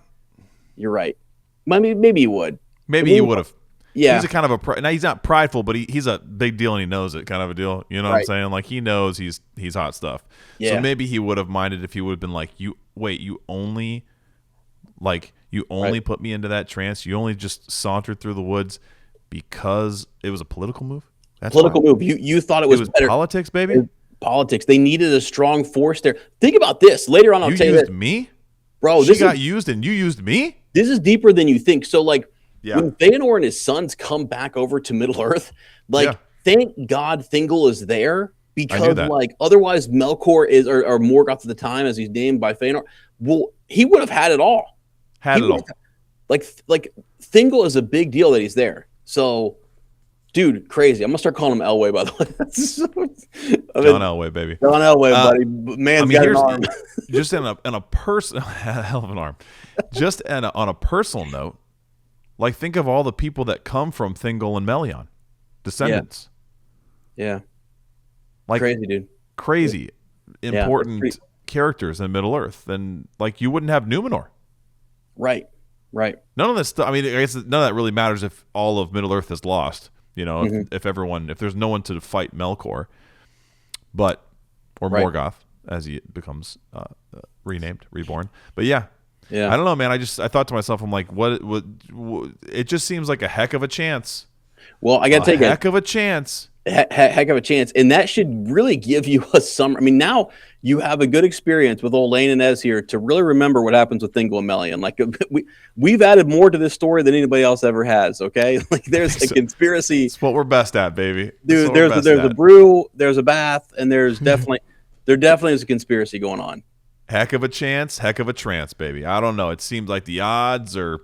you're right. Maybe he would. Maybe he would have. Yeah, he's a kind of a. Now he's not prideful, but he's a big deal and he knows it, kind of a deal. You know what I'm saying? Like he knows he's hot stuff. Yeah. So maybe he would have minded if he would have been like, you only put me into that trance. You only just sauntered through the woods because it was a political move. That's political move. You thought it was better. Politics, baby. Politics. They needed a strong force there. Think about this. Later on, I'll tell you that. You used me, bro. She got used, and you used me. This is deeper than you think. So, like, when Feanor and his sons come back over to Middle Earth, thank God Thingol is there, because like otherwise Melkor is or Morgoth at the time, as he's named by Feanor. Well, he would have had it all. Like Thingol is a big deal that he's there. So. Dude, crazy. I'm gonna start calling him Elway, by the way. John Elway, baby. John Elway, buddy. Man's got an arm. Just in a personal hell of an arm. Just on a personal note, like think of all the people that come from Thingol and Melian, descendants. Yeah. Like crazy, dude. Crazy, important characters in Middle Earth, and like you wouldn't have Numenor. Right. None of this stuff. I mean, I guess none of that really matters if all of Middle Earth is lost. You know, if there's no one to fight Melkor, or Morgoth as he becomes reborn. But yeah, I don't know, man. I thought to myself, I'm like, what? It just seems like a heck of a chance. Well, I got to take a heck of a chance. Heck of a chance, and that should really give you a summer. I mean, now you have a good experience with old Lane and Ez here to really remember what happens with Thingol and Melian. Like we've added more to this story than anybody else ever has. Okay, like there's a conspiracy. It's what we're best at, baby. Dude, there's a brew, there's a bath, and there's definitely is a conspiracy going on. Heck of a chance, heck of a trance, baby. I don't know. It seems like the odds are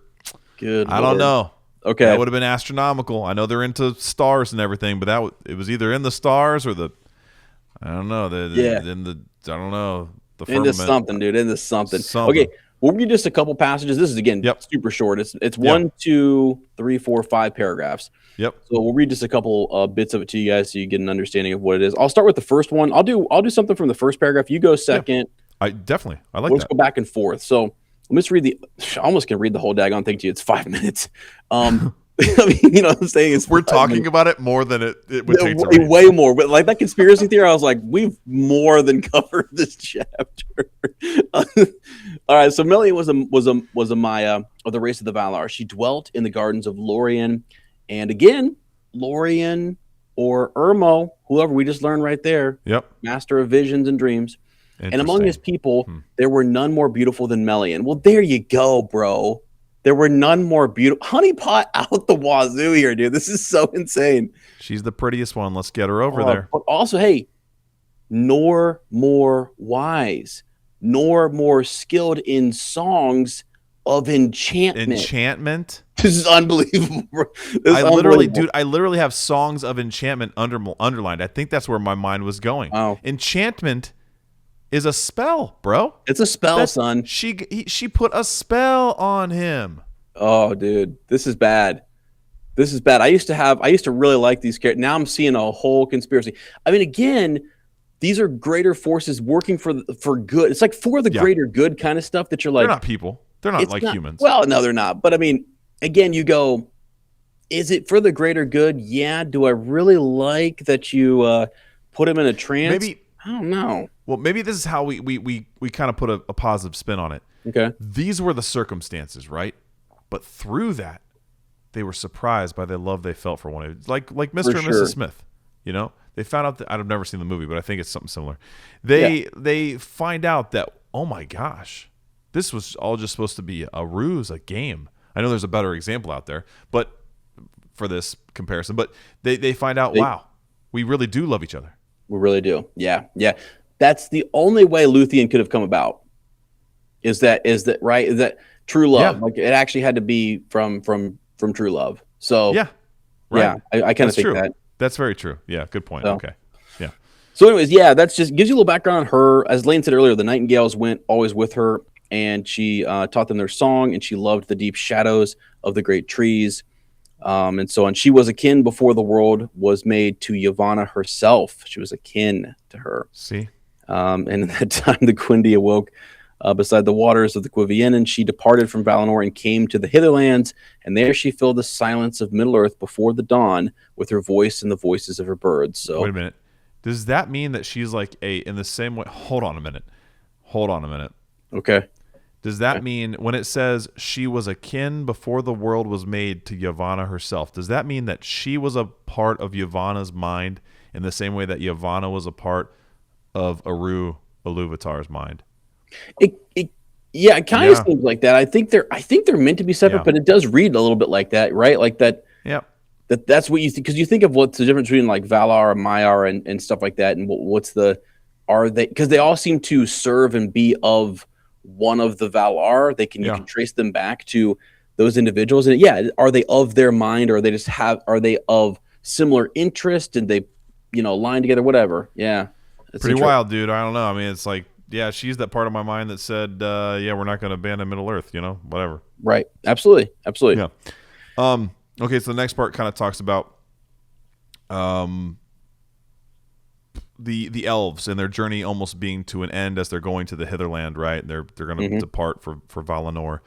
good. I don't know. Okay, that would have been astronomical. I know they're into stars and everything, but it was either in the stars or I don't know. I don't know. The firmament. Into something, dude. Into something. Okay, we'll read just a couple passages. This is again super short. It's 1, 2, 3, 4, 5 paragraphs. Yep. So we'll read just a couple bits of it to you guys so you get an understanding of what it is. I'll start with the first one. I'll do something from the first paragraph. You go second. I like Let's go back and forth. So. Let me just read I almost can read the whole daggone thing to you. It's 5 minutes. I mean, you know what I'm saying? We're talking about it more than it would take to read. Way more. But like that conspiracy theory, I was like, we've more than covered this chapter. All right. So Melian was a Maia of the race of the Valar. She dwelt in the gardens of Lorien. And again, Lorien or Ermo, whoever we just learned right there. Yep. Master of visions and dreams. And among his people, there were none more beautiful than Melian. Well, there you go, bro. There were none more beautiful. Honeypot out the wazoo here, dude. This is so insane. She's the prettiest one. Let's get her over there. But also, hey, nor more wise, nor more skilled in songs of enchantment. Enchantment? This is unbelievable. I literally have songs of enchantment underlined. I think that's where my mind was going. Wow. Enchantment is a spell, bro. It's a spell, son. She put a spell on him. Oh, dude, this is bad. I used to really like these characters. Now I'm seeing a whole conspiracy. I mean, again, these are greater forces working for good. It's like for the greater good kind of stuff that you're like. They're not people. They're not like humans. Well, no, they're not. But I mean, again, you go, is it for the greater good? Yeah. Do I really like that you put him in a trance? Maybe. I don't know. Well, maybe this is how we kind of put a positive spin on it. Okay. These were the circumstances, right? But through that, they were surprised by the love they felt for one another. Like Mr. and Mrs. Smith, you know? They found out that I've never seen the movie, but I think it's something similar. They find out that, oh my gosh, this was all just supposed to be a ruse, a game. I know there's a better example out there, but for this comparison, but they find out, wow, we really do love each other. We really do. Yeah. Yeah. That's the only way Luthien could have come about. Is that right? Is that true love? Like it actually had to be from true love. So yeah, right. Yeah, I kind of think true. that. That's very true. Yeah, good point. So, okay. Yeah. So, anyways, yeah, that's just gives you a little background on her. As Lane said earlier, the Nightingales went always with her, and she taught them their song, and she loved the deep shadows of the great trees, and so on. She was akin before the world was made to Yavanna herself. She was akin to her. See? And at that time, the Quindi awoke beside the waters of the Quivian, and she departed from Valinor and came to the Hitherlands, and there she filled the silence of Middle-earth before the dawn with her voice and the voices of her birds. So, wait a minute. Does that mean that she's like in the same way? Hold on a minute. Okay. Does that mean when it says she was akin before the world was made to Yavanna herself, does that mean that she was a part of Yavanna's mind in the same way that Yavanna was a part of Iluvatar's mind? It kind of seems like that. I think they're meant to be separate, but it does read a little bit like that, right? Like that. Yeah. That's what you think, because you think of what's the difference between like Valar and Maiar and stuff like that, and are they, because they all seem to serve and be of one of the Valar. You can trace them back to those individuals, and are they of their mind, or are they of similar interest, and they line together, whatever. Yeah, it's pretty wild, dude. I don't know. I mean, it's like, yeah, she's that part of my mind that said, we're not going to abandon Middle Earth, whatever. Right. Absolutely. Yeah. Okay, so the next part kind of talks about the elves and their journey almost being to an end as they're going to the Hitherland, right? They're going to depart for Valinor.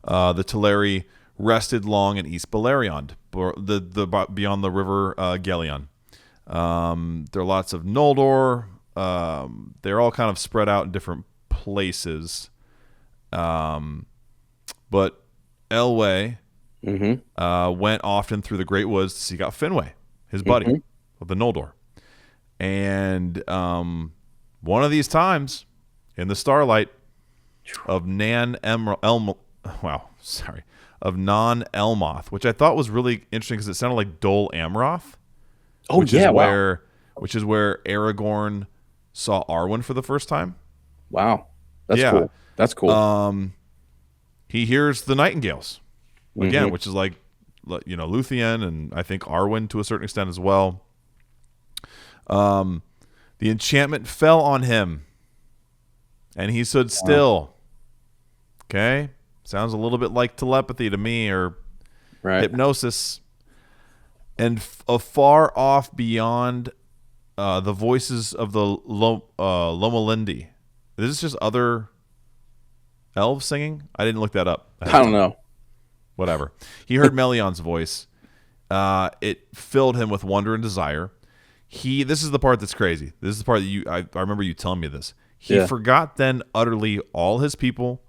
The Teleri rested long in East Beleriand, the beyond the river Gelion. There are lots of Noldor. They're all kind of spread out in different places. But Elwë went often through the great woods to seek out Finwë, his buddy of the Noldor. And one of these times, in the starlight of Non Elmoth, which I thought was really interesting because it sounded like Dol Amroth. Which is where Aragorn saw Arwen for the first time. Wow, cool. That's cool. He hears the Nightingales again, which is like, Luthien, and I think Arwen to a certain extent as well. The enchantment fell on him, and he stood still. Okay, sounds a little bit like telepathy to me, or hypnosis. And afar off beyond the voices of the Lomelindi. Is this just other elves singing? I didn't look that up. I don't know. Whatever. He heard Melian's voice. It filled him with wonder and desire. This is the part that's crazy. This is the part that I remember you telling me this. He forgot then utterly all his people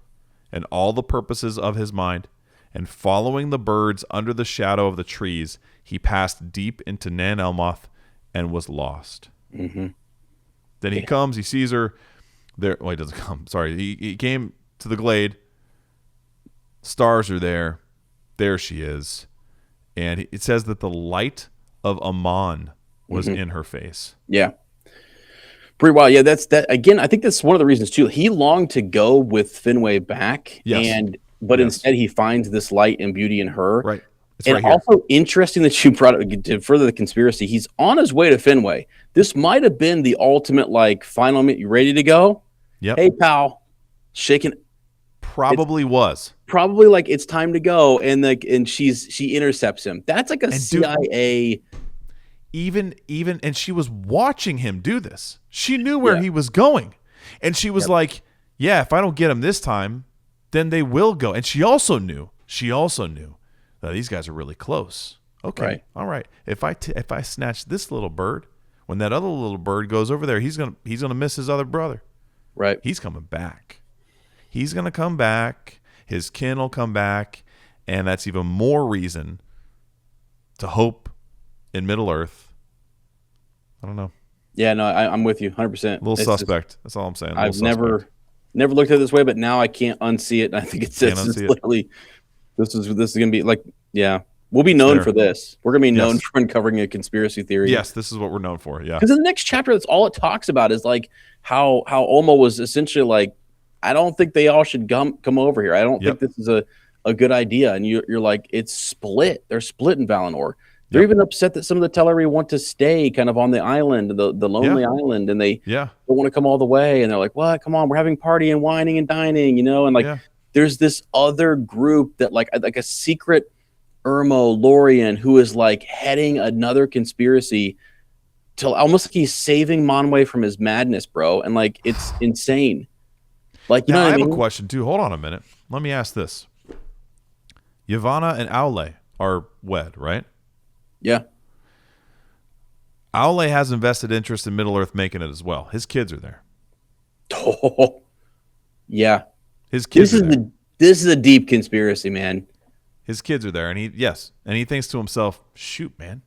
and all the purposes of his mind, and following the birds under the shadow of the trees, he passed deep into Nan Elmoth and was lost. Then he comes, he sees her there. Well, he doesn't come. Sorry. He came to the glade. Stars are there. There she is. And it says that the light of Aman was in her face. Yeah. Pretty wild. Yeah, that's that. Again, I think that's one of the reasons, too. He longed to go with Finwë back. Yes. But instead he finds this light and beauty in her. Right. It's and right here. Also interesting that you brought it to further the conspiracy. He's on his way to Finwë. This might have been the ultimate, final minute. You ready to go? Yep. Hey, pal. Shaking. Probably was. Probably like it's time to go. And she intercepts him. That's like a CIA. Even and she was watching him do this. She knew where he was going. And she was like, yeah, if I don't get him this time, then they will go. And she also knew that these guys are really close. Okay. Right. All right. If I snatch this little bird, when that other little bird goes over there, he's gonna miss his other brother. Right. He's coming back. He's gonna come back. His kin will come back, and that's even more reason to hope in Middle Earth. I don't know. Yeah, no, I'm with you 100%. A little suspect. That's all I'm saying. I've never looked at it this way, but now I can't unsee it. And I think it's literally this is going to be like, we'll be known for this. We're going to be known for uncovering a conspiracy theory. Yes, this is what we're known for. Yeah. Because in the next chapter, that's all it talks about is like how Ulmo was essentially like, I don't think they all should come over here. I don't think this is a good idea. And you're like, it's split. They're split in Valinor. They're even upset that some of the Teleri want to stay kind of on the island, the lonely island, and they don't want to come all the way. And they're like, "What? Come on, we're having party and whining and dining, And like, there's this other group that like a secret Ermo Lorien who is like heading another conspiracy to almost like he's saving Monway from his madness, bro. And like, it's insane. Like, you know what I mean? I have a question too. Hold on a minute. Let me ask this. Yavanna and Aule are wed, right? Yeah. Aule has invested interest in Middle-earth making it as well. His kids are there. Oh, yeah. His kids This is a deep conspiracy, man. His kids are there, and he thinks to himself, shoot, man,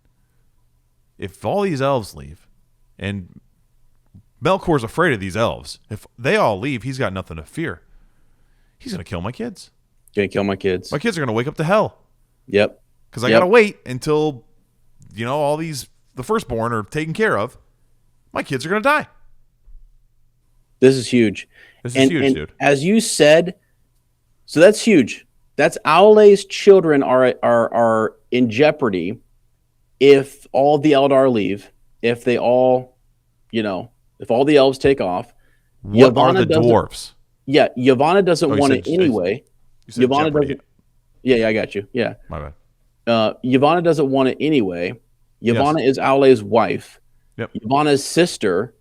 if all these elves leave, and Melkor's afraid of these elves, if they all leave, he's got nothing to fear. He's going to kill my kids. Gonna kill my kids. My kids are going to wake up to hell. Yep. Because I got to wait until, all the firstborn are taken care of. My kids are going to die. This is huge. This is huge, dude. As you said, so that's huge. That's Aule's children are in jeopardy if all the Eldar leave, if they all, if all the elves take off. What are the dwarves? Yeah, Yavanna doesn't want it anyway. Yavanna doesn't. Yeah, I got you. Yeah. My bad. Yavanna doesn't want it anyway. Yavanna is Aule's wife. Yep. Yavanna's sister,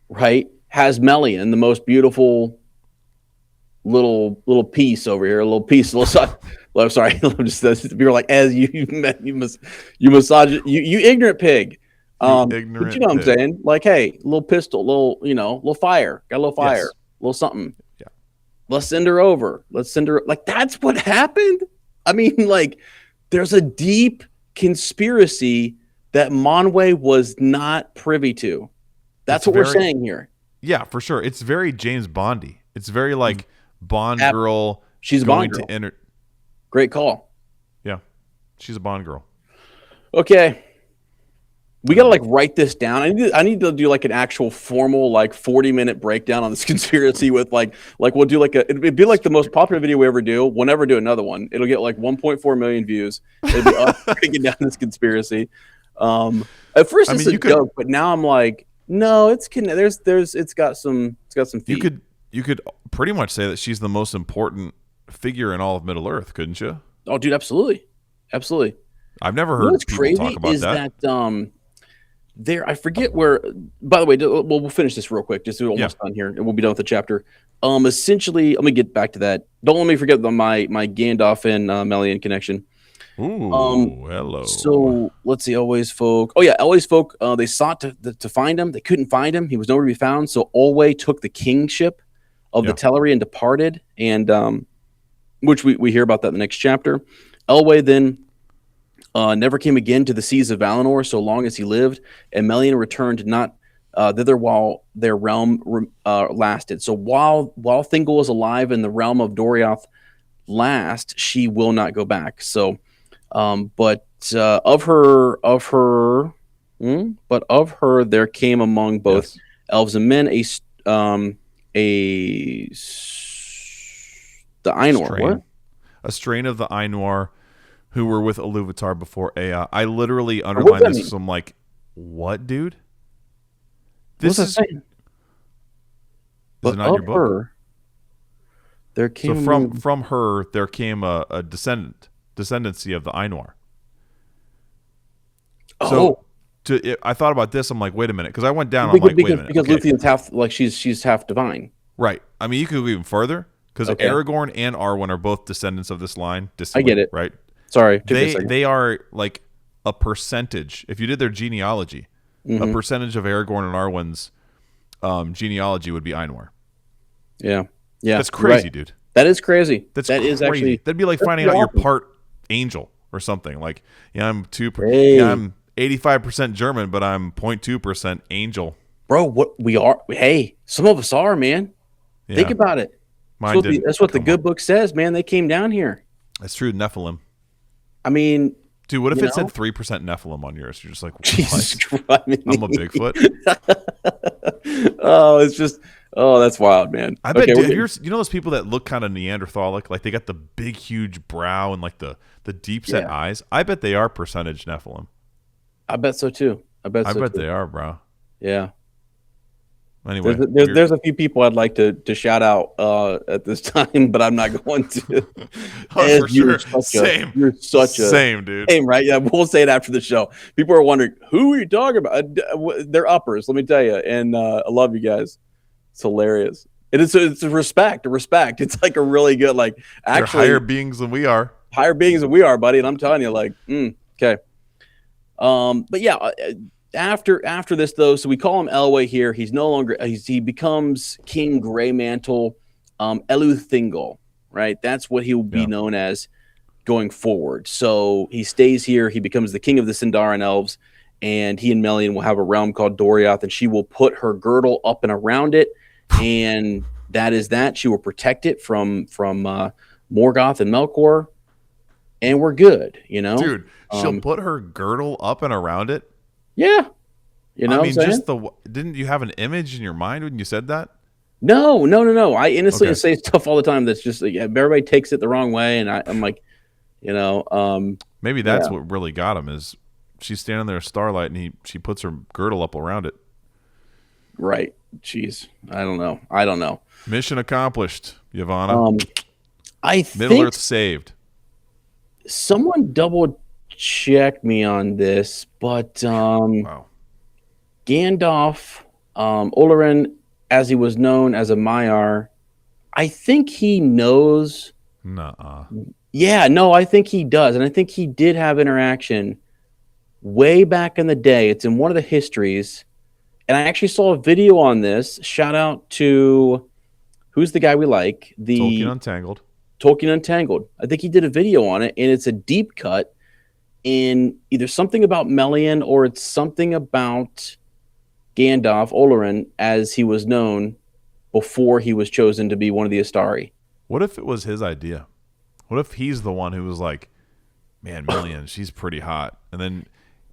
right, has Melian, the most beautiful little piece over here, I'm sorry. I'm just you're like as you massage it, you ignorant pig. Ignorant but you know what I'm saying? Like, hey, little pistol, little fire, got a little fire, little something. Yeah. Let's send her over. Like, that's what happened. I mean, like, there's a deep conspiracy that Monway was not privy to. That's what we're saying here. Yeah, for sure. It's very James Bondy. It's very like Bond girl. She's a Bond girl. Great call. Yeah, she's a Bond girl. Okay. We gotta like write this down. I need to do like an actual formal like 40-minute breakdown on this conspiracy with like we'll do like it'd be like the most popular video we ever do. We'll never do another one. It'll get like 1.4 million views. It'll be us breaking down this conspiracy. At first it's a joke, but now I'm like, no, it's got some feet. You could pretty much say that she's the most important figure in all of Middle Earth, couldn't you? Oh, dude, absolutely. I've never heard people talk about that. I forget where. By the way, we'll finish this real quick. Just we're almost done here, and we'll be done with the chapter. Essentially, let me get back to that. Don't let me forget my Gandalf and Melian connection. Ooh, hello. So let's see. Elway's folk. Oh yeah, Elway's folk. They sought to find him. They couldn't find him. He was nowhere to be found. So Olway took the kingship of the Teleri and departed, and which we hear about that in the next chapter. Elway then never came again to the seas of Valinor so long as he lived, and Melian returned not thither while their realm lasted. So while Thingol is alive in the realm of Doriath last, she will not go back. So, but of her, there came among both elves and men the Ainur. A strain of the Ainur who were with Iluvatar before Ea. I literally underlined this. So I'm like, what, dude? This is it not your book? Her, there came from her there came a descendancy of the Ainur. So I thought about this. I'm like, wait a minute, because I went down. Wait a minute, because Luthien's half she's half divine. Right. I mean, you could go even further because Aragorn and Arwen are both descendants of this line. I get it. Right. Sorry. They are like a percentage. If you did their genealogy, a percentage of Aragorn and Arwen's genealogy would be Ainur. Yeah. Yeah. That's crazy, dude. That is crazy. That crazy. Is actually. That'd be like finding out you're part angel or something. Like, I'm 85% German, but I'm 0.2% angel. Bro, what we are? Hey, some of us are, man. Yeah. Think about it. That's what the good book says, man. They came down here. That's true. Nephilim. I mean, dude, what if it said 3% Nephilim on yours? You're just like, Jesus Christ. I'm a Bigfoot. That's wild, man. I bet, dude, you know those people that look kind of Neanderthalic? Like they got the big, huge brow and like the deep set eyes? I bet they are percentage Nephilim. I bet so too. I bet I so bet too. they are, bro. Yeah. Anyway, There's a few people I'd like to shout out at this time, but I'm not going to. oh, As for sure. you're such a Same, dude. same, right? Yeah, we'll say it after the show. People are wondering who are you talking about. They're uppers, let me tell you, and I love you guys. It's hilarious. It's a respect, a respect. It's like a really good, like They're actually higher beings than we are. higher beings than we are, buddy. And I'm telling you, like, okay. But yeah, after this though, so we call him Elway here. He's no longer he becomes King Greymantle, Elu Thingol, right? That's what he will be known as going forward. So he stays here. He becomes the king of the Sindarin elves, and he and Melian will have a realm called Doriath, and she will put her girdle up and around it, and that is that. She will protect it from Morgoth and Melkor, and we're good, you know? Dude, she'll put her girdle up and around it? Yeah. You know I mean, what I'm just didn't you have an image in your mind when you said that? No. I innocently say stuff all the time that's just like, everybody takes it the wrong way, and I'm like, you know, maybe that's what really got him is she's standing there in starlight and she puts her girdle up around it. Right. Jeez. I don't know. Mission accomplished, Yavanna. I Middle Earth saved. Someone double check me on this, but wow. Gandalf, Olorin, as he was known as a Maiar, I think he knows. Nuh-uh. Yeah, no, I think he does. And I think he did have interaction way back in the day. It's in one of the histories. And I actually saw a video on this. Shout out to who's the guy we like? Tolkien Untangled. Tolkien Untangled. I think he did a video on it, and it's a deep cut in either something about Melian or it's something about Gandalf, Olorin, as he was known before he was chosen to be one of the Astari. What if it was his idea? What if he's the one who was like, man, Melian, she's pretty hot. And then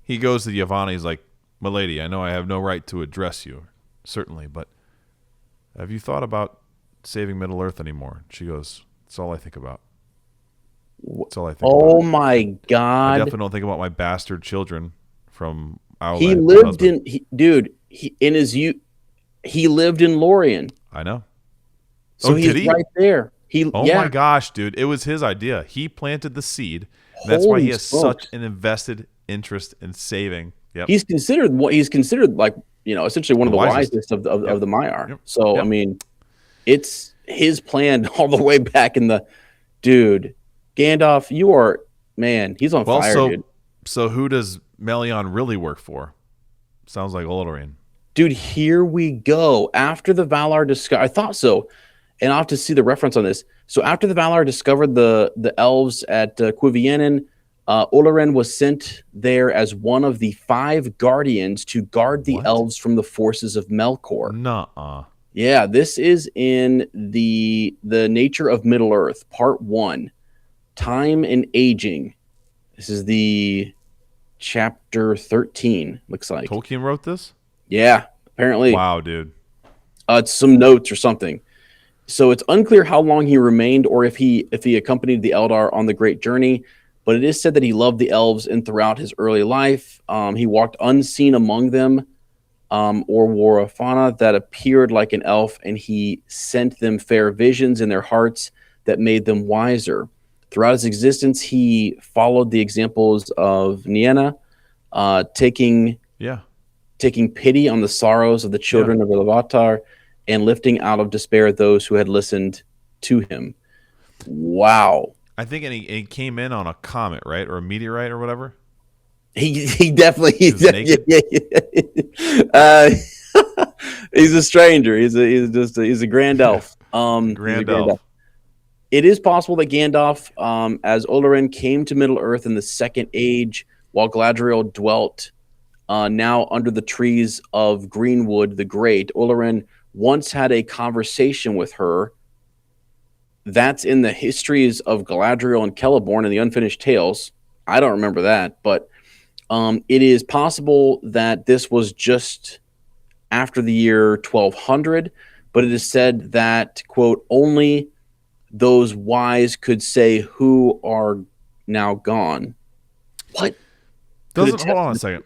he goes to Yavanna, he's like, my lady, I know I have no right to address you, certainly, but have you thought about saving Middle Earth anymore? She goes, that's all I think about. That's all I think about. Oh my God. I definitely don't think about my bastard children from our He lived in, in his youth, he lived in Lorien. I know. So he's right there. My gosh, dude. It was his idea. He planted the seed. That's why he has such an invested interest in saving. Yep. He's considered like, essentially one of the wisest of the Maiar. Yep. So, I mean, it's his plan all the way back in the dude. Gandalf, you are, man, he's on fire, dude. So who does Melian really work for? Sounds like Olorin. Dude, here we go. After the Valar discovered, I thought so, and I'll have to see the reference on this. So after the Valar discovered the elves at Cuiviénen, Olorin was sent there as one of the 5 guardians to guard the elves from the forces of Melkor. Nuh-uh. Yeah, this is in the Nature of Middle Earth, Part 1, Time and Aging. This is the chapter 13, looks like. Tolkien wrote this? Yeah, apparently. Wow, dude. It's some notes or something. So it's unclear how long he remained or if he accompanied the Eldar on the great journey, but it is said that he loved the elves and throughout his early life, he walked unseen among them, or wore a fauna that appeared like an elf, and he sent them fair visions in their hearts that made them wiser. Throughout his existence, he followed the examples of Nienna, taking pity on the sorrows of the children of Iluvatar and lifting out of despair those who had listened to him. Wow. I think he came in on a comet, right? Or a meteorite or whatever. He definitely he's a stranger. He's a grand elf. Grand elf. It is possible that Gandalf, as Olorin, came to Middle Earth in the Second Age, while Galadriel dwelt now under the trees of Greenwood the Great. Olorin once had a conversation with her. That's in the histories of Galadriel and Celeborn and the Unfinished Tales. I don't remember that, but it is possible that this was just after the year 1200, but it is said that, quote, only those wise could say who are now gone. What? Hold on a second.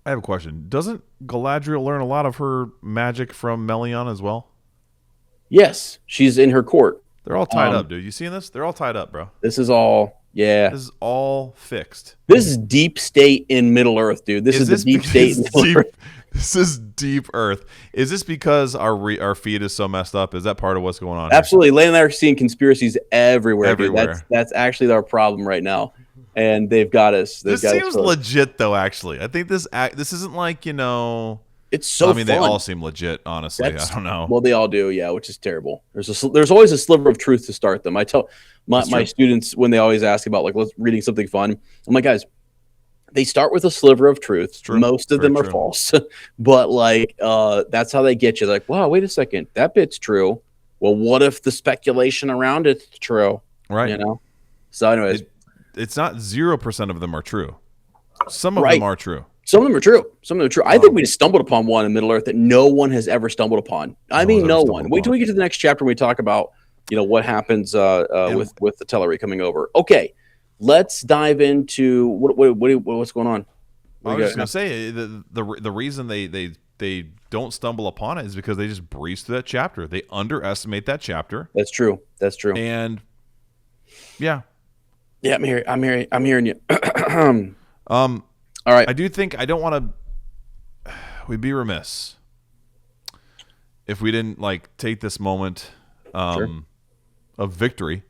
I have a question. Doesn't Galadriel learn a lot of her magic from Melian as well? Yes, she's in her court. They're all tied up, dude. You seeing this? They're all tied up, bro. This is all, yeah. This is all fixed. This is deep state in Middle Earth, dude. This is the deep state in Middle Earth. This is deep Earth. Is this because our feed is so messed up? Is that part of what's going on? Absolutely. Lane and I are seeing conspiracies everywhere. Everywhere. Dude. That's actually our problem right now, and they've got us. This seems legit, though. Actually, I think this isn't like, It's so. I mean, they all seem legit. Honestly, I don't know. Well, they all do, yeah, which is terrible. There's always a sliver of truth to start them. I tell my students when they always ask about like reading something fun, I'm like, guys, they start with a sliver of truth. Most of them are false, but like that's how they get you. They're like, wow, wait a second, that bit's true. Well, what if the speculation around it's true? Right. So, anyways, it's not 0% of them are true. Some of them are true. Some of them are true. I think we just stumbled upon one in Middle Earth that no one has ever stumbled upon. I mean, no one. Wait till we get to the next chapter and we talk about, what happens with the Teleri coming over. Okay, let's dive into what's going on. I was just gonna say the reason they don't stumble upon it is because they just breeze through that chapter. They underestimate that chapter. That's true. And yeah, I'm hearing you. All right. I do think I don't want to. We'd be remiss if we didn't take this moment of victory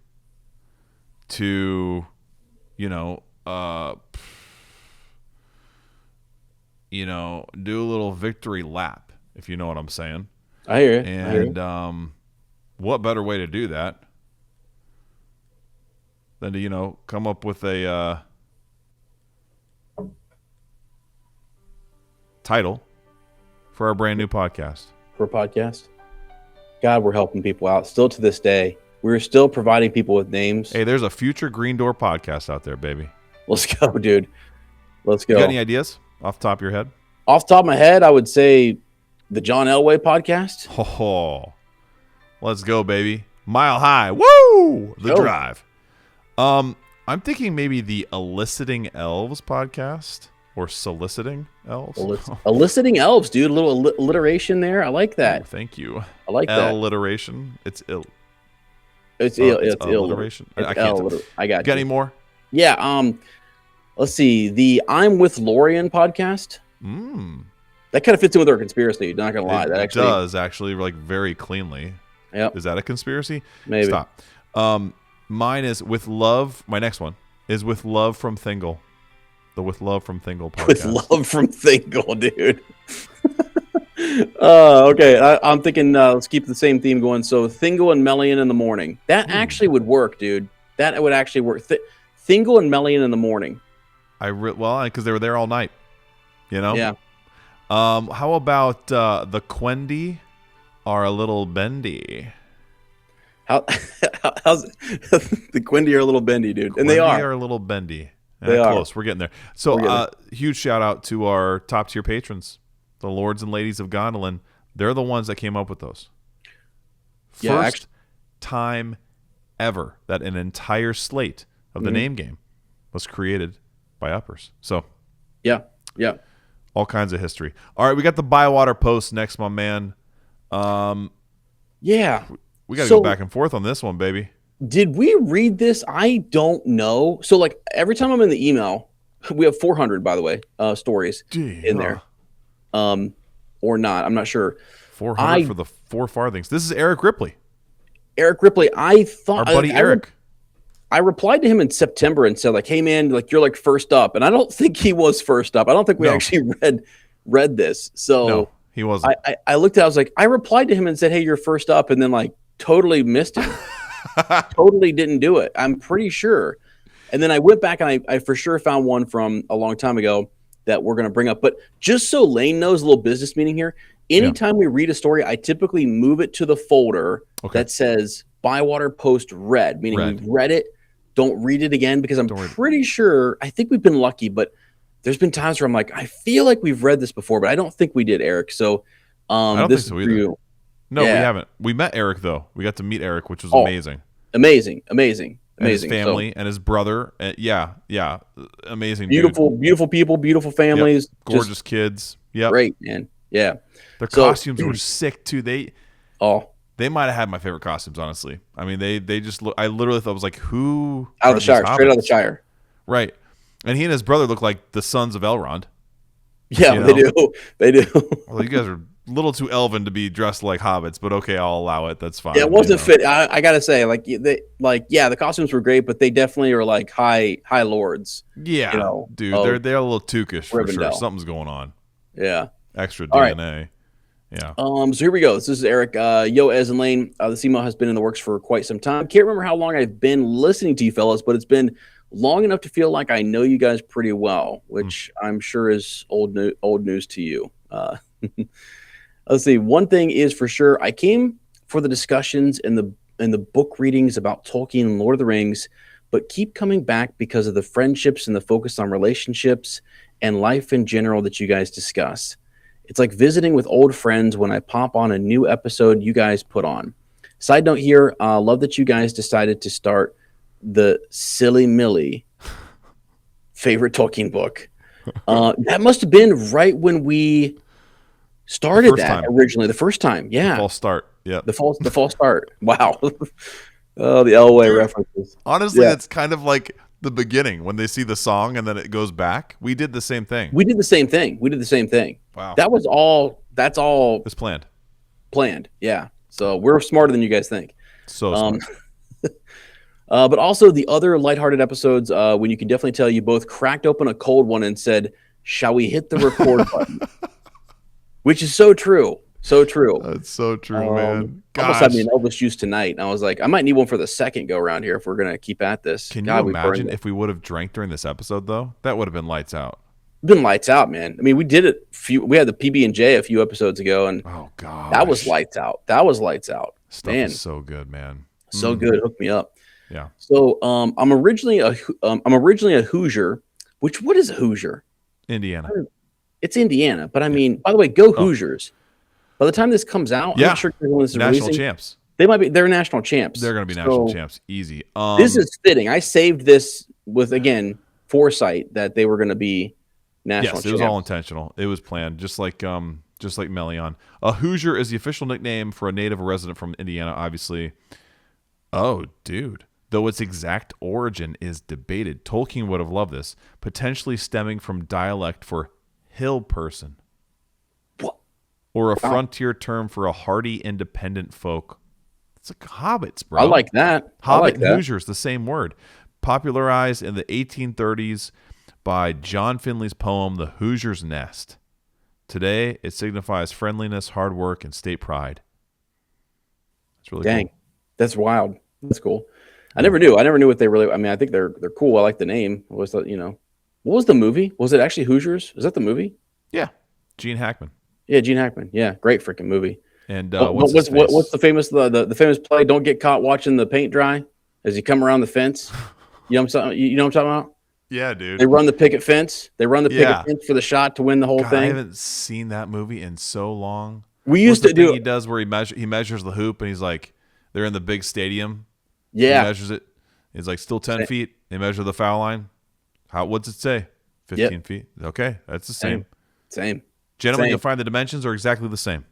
to, do a little victory lap, if you know what I'm saying. I hear it. And what better way to do that than to come up with a title for our brand new podcast. For a podcast? God, we're helping people out. Still to this day, we're still providing people with names. Hey, there's a future Green Door podcast out there, baby. Let's go, dude. Let's go. You got any ideas off the top of your head? Off the top of my head, I would say the John Elway podcast. Oh, let's go, baby. Mile High. Woo! The Drive. I'm thinking maybe the Eliciting Elves podcast. Or soliciting elves? Eliciting elves, dude. A little alliteration there. I like that. Oh, thank you. I like that. Alliteration. It's ill. It's ill. It's alliteration. Ill. I can't. I got you. Got any more? Yeah. Let's see. The I'm with Lorian podcast. That kind of fits in with our conspiracy. Not gonna lie. That actually does very cleanly. Yep. Is that a conspiracy? Maybe. Stop. Mine is with love. My next one is with love from Thingol. The With Love from Thingol podcast. With Love from Thingol, dude. Okay, I'm thinking let's keep the same theme going. So Thingol and Melian in the morning. That actually would work, dude. That would actually work. Thingol and Melian in the morning. Because they were there all night. Yeah. How about the Quendi are a little bendy? How's the Quendi are a little bendy, dude? And they are a little bendy. They are close. We're getting there. So, huge shout out to our top tier patrons, the lords and ladies of Gondolin. They're the ones that came up with those. First time ever that an entire slate of the name game was created by uppers. So, yeah, all kinds of history. All right, we got the Bywater post next, my man. Yeah, we got to go back and forth on this one, baby. Did we read this? I don't know. So, every time I'm in the email, we have 400, by the way, stories in there. Or not. I'm not sure. 400 for the 4 farthings. This is Eric Ripley. I thought... Our buddy Eric. I replied to him in September and said, hey, man, you're first up. And I don't think he was first up. I don't think we actually read this. So no, he wasn't. I looked at it. I was like, I replied to him and said, hey, you're first up. And then, totally missed him. Totally didn't do it. I'm pretty sure. And then I went back and I for sure found one from a long time ago that we're going to bring up. But just so Lane knows, a little business meeting here. Anytime we read a story, I typically move it to the folder that says Bywater Post Read, meaning we've read it. Don't read it again because I'm pretty sure, I think we've been lucky, but there's been times where I'm like, I feel like we've read this before, but I don't think we did, Eric. So I don't think so either. No, we haven't. We met Eric, though. We got to meet Eric, which was amazing. Amazing. Amazing. And his family and his brother. Yeah, amazing. Beautiful, dude. beautiful people, beautiful families, yep. Gorgeous kids. Yep, great, man. Yeah, their costumes were sick too. They might have had my favorite costumes, honestly. I mean, they just look. I literally thought, I was like, who out of the Shire, straight out of the Shire, right? And he and his brother look like the sons of Elrond. Yeah, they do. They do. Well, you guys are a little too elven to be dressed like hobbits, but okay, I'll allow it. That's fine. Yeah, it wasn't fit. I gotta say, the costumes were great, but they definitely are like high lords. Yeah, dude, they're a little tookish for sure. Something's going on. Yeah, extra DNA. Right. Yeah. So here we go. This is Eric. Yo, Ez and Lane. This email has been in the works for quite some time. Can't remember how long I've been listening to you fellas, but it's been long enough to feel like I know you guys pretty well, which I'm sure is old news to you. Let's see. One thing is for sure, I came for the discussions and the book readings about Tolkien and Lord of the Rings, but keep coming back because of the friendships and the focus on relationships and life in general that you guys discuss. It's like visiting with old friends when I pop on a new episode you guys put on. Side note here, love that you guys decided to start the Silmarillion favorite Tolkien book. That must have been right when we started that originally, the first time. Yeah. The false start. Yeah. The false start. Wow. Oh, the Elway references. Honestly, it's kind of like the beginning when they see the song and then it goes back. We did the same thing. Wow. That's all. It's planned. Yeah. So we're smarter than you guys think. So smart. But also the other lighthearted episodes, when you can definitely tell you both cracked open a cold one and said, "Shall we hit the record button?" Which is so true. So true. That's so true, man. Almost had me an Elvis juice tonight. And I was like, I might need one for the second go around here if we're going to keep at this. Can you imagine if we would have drank during this episode, though? That would have been lights out. Been lights out, man. I mean, we did it. We had the PB&J a few episodes ago, and oh god, that was lights out. Stuff is so good, man. So good. Hook me up. Yeah. So I'm originally a Hoosier. What is a Hoosier? Indiana. It's Indiana, but I mean, by the way, go Hoosiers. By the time this comes out, I'm not sure when this is national champs. They're national champs. They're going to be national champs. Easy. This is fitting. I saved this with, again, foresight that they were going to be national champs. Yes, it was all intentional. It was planned, just like Melian. A Hoosier is the official nickname for a native resident from Indiana, obviously. Oh, dude. Though its exact origin is debated, Tolkien would have loved this, potentially stemming from dialect for hill person. What? Or a frontier term for a hardy, independent folk. It's like hobbits, bro. I like that. Hobbit and Hoosiers, the same word. Popularized in the 1830s by John Finley's poem, The Hoosier's Nest. Today, it signifies friendliness, hard work, and state pride. That's really cool. That's wild. That's cool. I never knew what they really. I mean, I think they're cool. I like the name. What was the movie? Was it actually Hoosiers? Is that the movie? Yeah, Gene Hackman. Yeah, Gene Hackman. Yeah, great freaking movie. And what's the famous the famous play? Don't get caught watching the paint dry as you come around the fence. You know what I'm talking about? Yeah, dude. They run the picket fence. They run the picket fence for the shot to win the whole thing. I haven't seen that movie in so long. We used to do. He does where he measures the hoop and he's like, they're in the big stadium. Yeah, he measures it. He's like, still 10 feet. They measure the foul line. What's it say? 15 feet. Okay, that's the same. Gentlemen, you'll find the dimensions are exactly the same.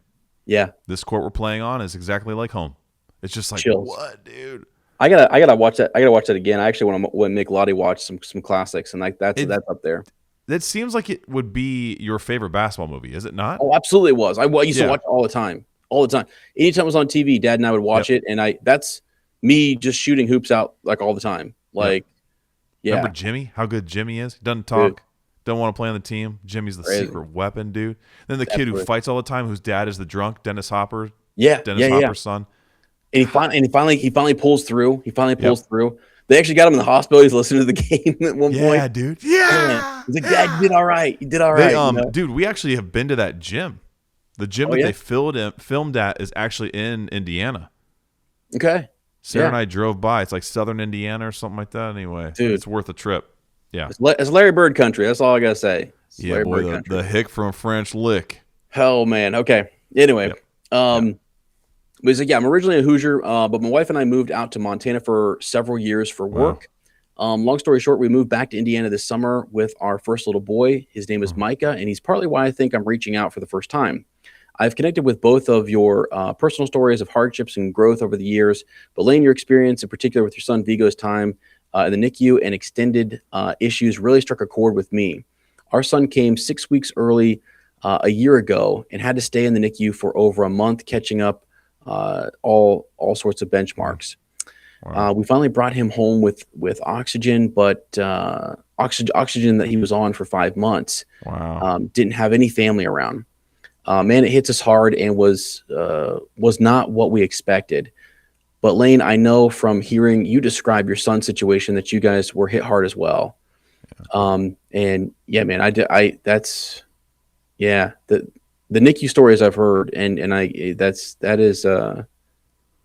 Yeah. This court we're playing on is exactly like home. It's just like, Chills. What, dude? I gotta watch that. I gotta watch that again. I actually want to make Lottie watch some classics, and like that's up there. That seems like it would be your favorite basketball movie, is it not? Oh, absolutely, it was. I used to watch it all the time. Anytime it was on TV, Dad and I would watch it, and that's me just shooting hoops out like all the time. Like, Remember Jimmy? How good Jimmy is? He doesn't talk. Don't want to play on the team. Jimmy's the secret weapon, dude. Then the kid who fights all the time, whose dad is the drunk, Dennis Hopper. Dennis Hopper's son. And he finally pulls through. Through. They actually got him in the hospital. He's listening to the game at one point. Yeah, dude. Yeah. He's like, Dad, you did all right. Dude, we actually have been to that gym. The gym that they filmed at is actually in Indiana. Okay. Sarah and I drove by. It's like Southern Indiana or something like that. Anyway, dude, it's worth a trip. Yeah. It's Larry Bird country. That's all I got to say. Yeah, boy, the hick from French Lick. Hell, man. Okay. Anyway, But he's like, yeah, I'm originally a Hoosier, but my wife and I moved out to Montana for several years for work. Long story short, we moved back to Indiana this summer with our first little boy. His name is Micah, and he's partly why I think I'm reaching out for the first time. I've connected with both of your personal stories of hardships and growth over the years, but Lane, your experience in particular with your son Vigo's time in the NICU and extended issues really struck a chord with me. Our son came 6 weeks early a year ago and had to stay in the NICU for over a month, catching up all sorts of benchmarks. Wow. We finally brought him home with oxygen, but oxygen that he was on for 5 months. Wow. Didn't have any family around. Man, it hits us hard and was not what we expected. But Lane, I know from hearing you describe your son's situation that you guys were hit hard as well. Yeah. And yeah, man, the NICU stories I've heard, and that is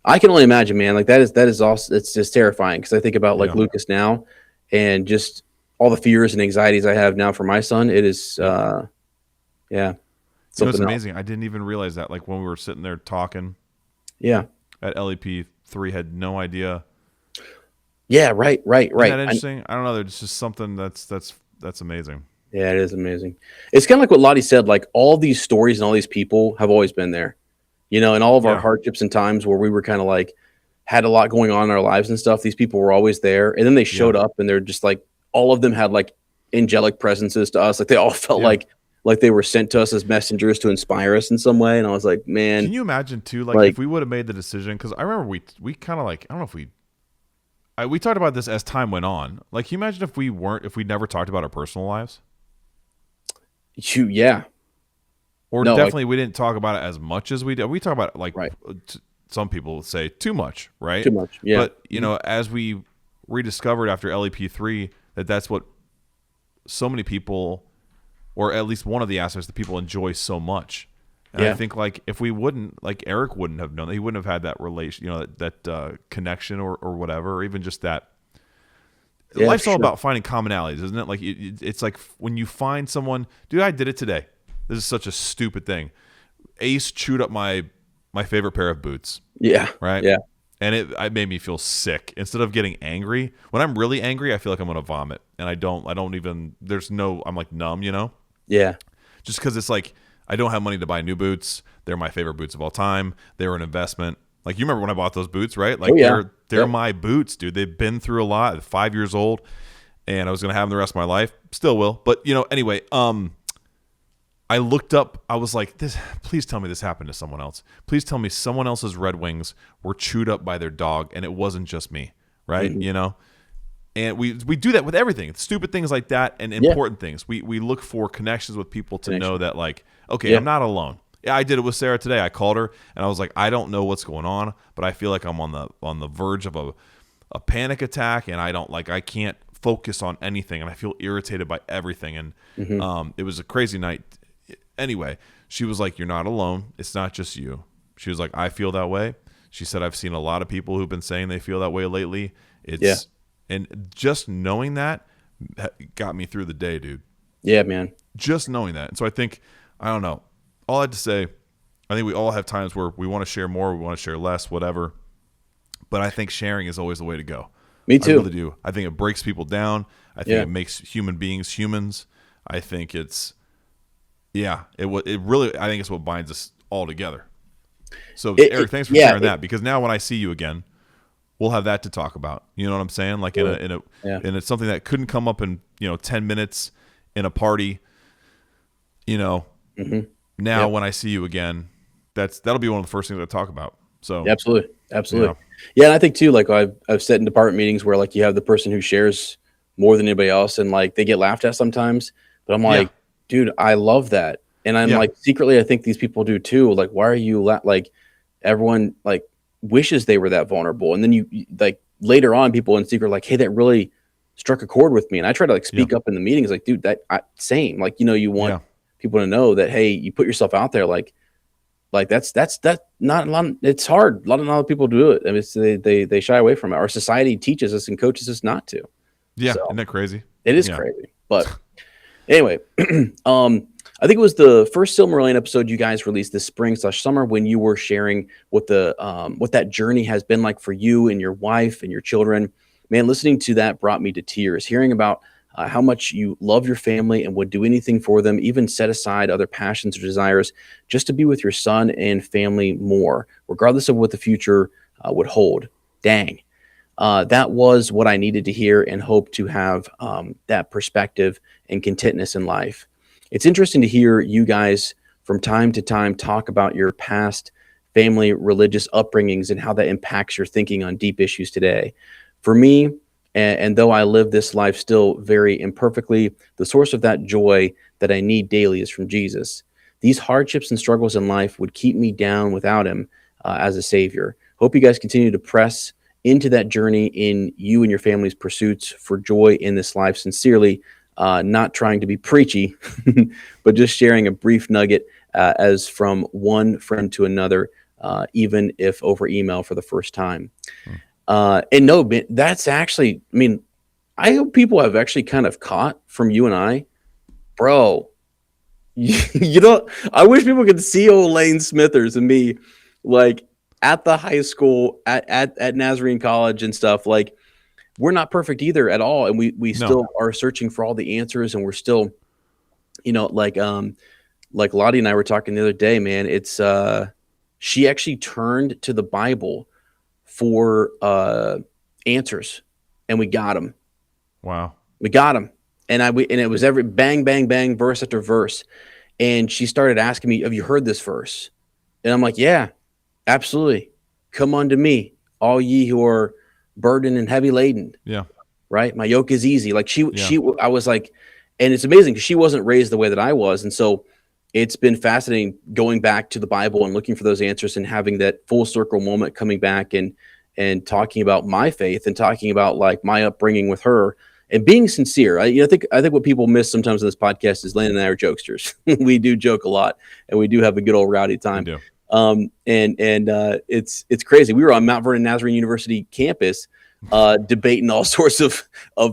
I can only imagine, man. Like that is also, it's just terrifying because I think about like Lucas now, and just all the fears and anxieties I have now for my son. It is, You know, it's amazing. I didn't even realize that. Like when we were sitting there talking, at LEP3, had no idea. Yeah, right. Isn't that interesting? I don't know. There's just something that's amazing. Yeah, it is amazing. It's kind of like what Lottie said. Like all these stories and all these people have always been there, you know, and all of our hardships and times where we were kind of like had a lot going on in our lives and stuff. These people were always there, and then they showed up, and they're just like all of them had like angelic presences to us. Like they all felt like they were sent to us as messengers to inspire us in some way. And I was like, man, can you imagine too? Like if we would have made the decision, because I remember we kind of like, I don't know if we talked about this as time went on. Like, can you imagine if we never talked about our personal lives? Or no, definitely we didn't talk about it as much as we did. We talk about it like some people say too much, right? Too much, yeah. But you know, as we rediscovered after LEP3 that's what so many people, or at least one of the aspects that people enjoy so much. And I think like if we wouldn't, like Eric wouldn't have known that, he wouldn't have had that relation, you know, that connection or whatever, or even just that. Life's all about finding commonalities, isn't it? Like it's like when you find someone, dude, I did it today. This is such a stupid thing. Ace chewed up my favorite pair of boots. Yeah. Right. Yeah. And it made me feel sick. Instead of getting angry, when I'm really angry, I feel like I'm gonna vomit, and I don't even. I'm like numb, you know. Yeah. Just because it's like I don't have money to buy new boots. They're my favorite boots of all time. They were an investment. Like you remember when I bought those boots, right? Like they're my boots, dude. They've been through a lot. They're 5 years old, and I was gonna have them the rest of my life. Still will, but you know. Anyway, I looked up. I was like, "This. Please tell me this happened to someone else. Please tell me someone else's Red Wings were chewed up by their dog, and it wasn't just me, right? Mm-hmm. You know." And we do that with everything, stupid things like that, and important things. We look for connections with people to know that, like, okay, I'm not alone. Yeah, I did it with Sarah today. I called her, and I was like, I don't know what's going on, but I feel like I'm on the verge of a panic attack, and I can't focus on anything, and I feel irritated by everything. And it was a crazy night. Anyway, she was like, "You're not alone. It's not just you." She was like, "I feel that way." She said, "I've seen a lot of people who've been saying they feel that way lately." And just knowing that got me through the day, dude. Yeah, man. Just knowing that. And so I think, I don't know. All I had to say, I think we all have times where we want to share more, we want to share less, whatever. But I think sharing is always the way to go. Me too. I really do. I think it breaks people down. I think it makes human beings humans. I think it's, it really, I think it's what binds us all together. So Eric, thanks for sharing that, because now when I see you again, we'll have that to talk about. You know what I'm saying? Like and it's something that couldn't come up in 10 minutes in a party. You know, now when I see you again, that'll be one of the first things I talk about. So absolutely. Yeah, and I think too, like I've sat in department meetings where like you have the person who shares more than anybody else, and like they get laughed at sometimes. But I'm like, dude, I love that, and I'm like secretly, I think these people do too. Like, why are you like everyone like wishes they were that vulnerable, and then you like later on people in secret like, hey, that really struck a chord with me, and I try to like speak up in the meetings like, dude, same, like, you want people to know that, hey, you put yourself out there, like that's not a lot. It's hard. A lot of people do it. I mean, they shy away from it. Our society teaches us and coaches us not to. So, isn't that crazy? It is crazy. But anyway, I think it was the first Silmarillion episode you guys released this spring/summer when you were sharing what that journey has been like for you and your wife and your children. Man, listening to that brought me to tears. Hearing about how much you love your family and would do anything for them, even set aside other passions or desires just to be with your son and family more, regardless of what the future would hold. Dang. That was what I needed to hear and hope to have that perspective and contentness in life. It's interesting to hear you guys from time to time talk about your past family religious upbringings and how that impacts your thinking on deep issues today. For me, and though I live this life still very imperfectly, the source of that joy that I need daily is from Jesus. These hardships and struggles in life would keep me down without him as a savior. Hope you guys continue to press into that journey in you and your family's pursuits for joy in this life. Sincerely, not trying to be preachy, but just sharing a brief nugget as from one friend to another, even if over email for the first time. And no, that's actually, I mean, I hope people have actually kind of caught from you and I, bro. You know, I wish people could see old Lane Smithers and me, like at the high school, at Nazarene College and stuff. Like, we're not perfect either at all, and we still are searching for all the answers, and we're still, you know, like Lottie and I were talking the other day, man. It's she actually turned to the Bible for answers, and we got them. Wow, we got them, and it was every bang bang bang verse after verse, and she started asking me, "Have you heard this verse?" And I'm like, "Yeah, absolutely. Come unto me, all ye who are burdened and heavy laden." Yeah. Right. My yoke is easy. Like I was like, and it's amazing because she wasn't raised the way that I was. And so it's been fascinating going back to the Bible and looking for those answers and having that full circle moment coming back and talking about my faith and talking about like my upbringing with her and being sincere. I think what people miss sometimes in this podcast is Landon and I are jokesters. We do joke a lot and we do have a good old rowdy time. We do. It's crazy. We were on Mount Vernon Nazarene University campus, debating all sorts of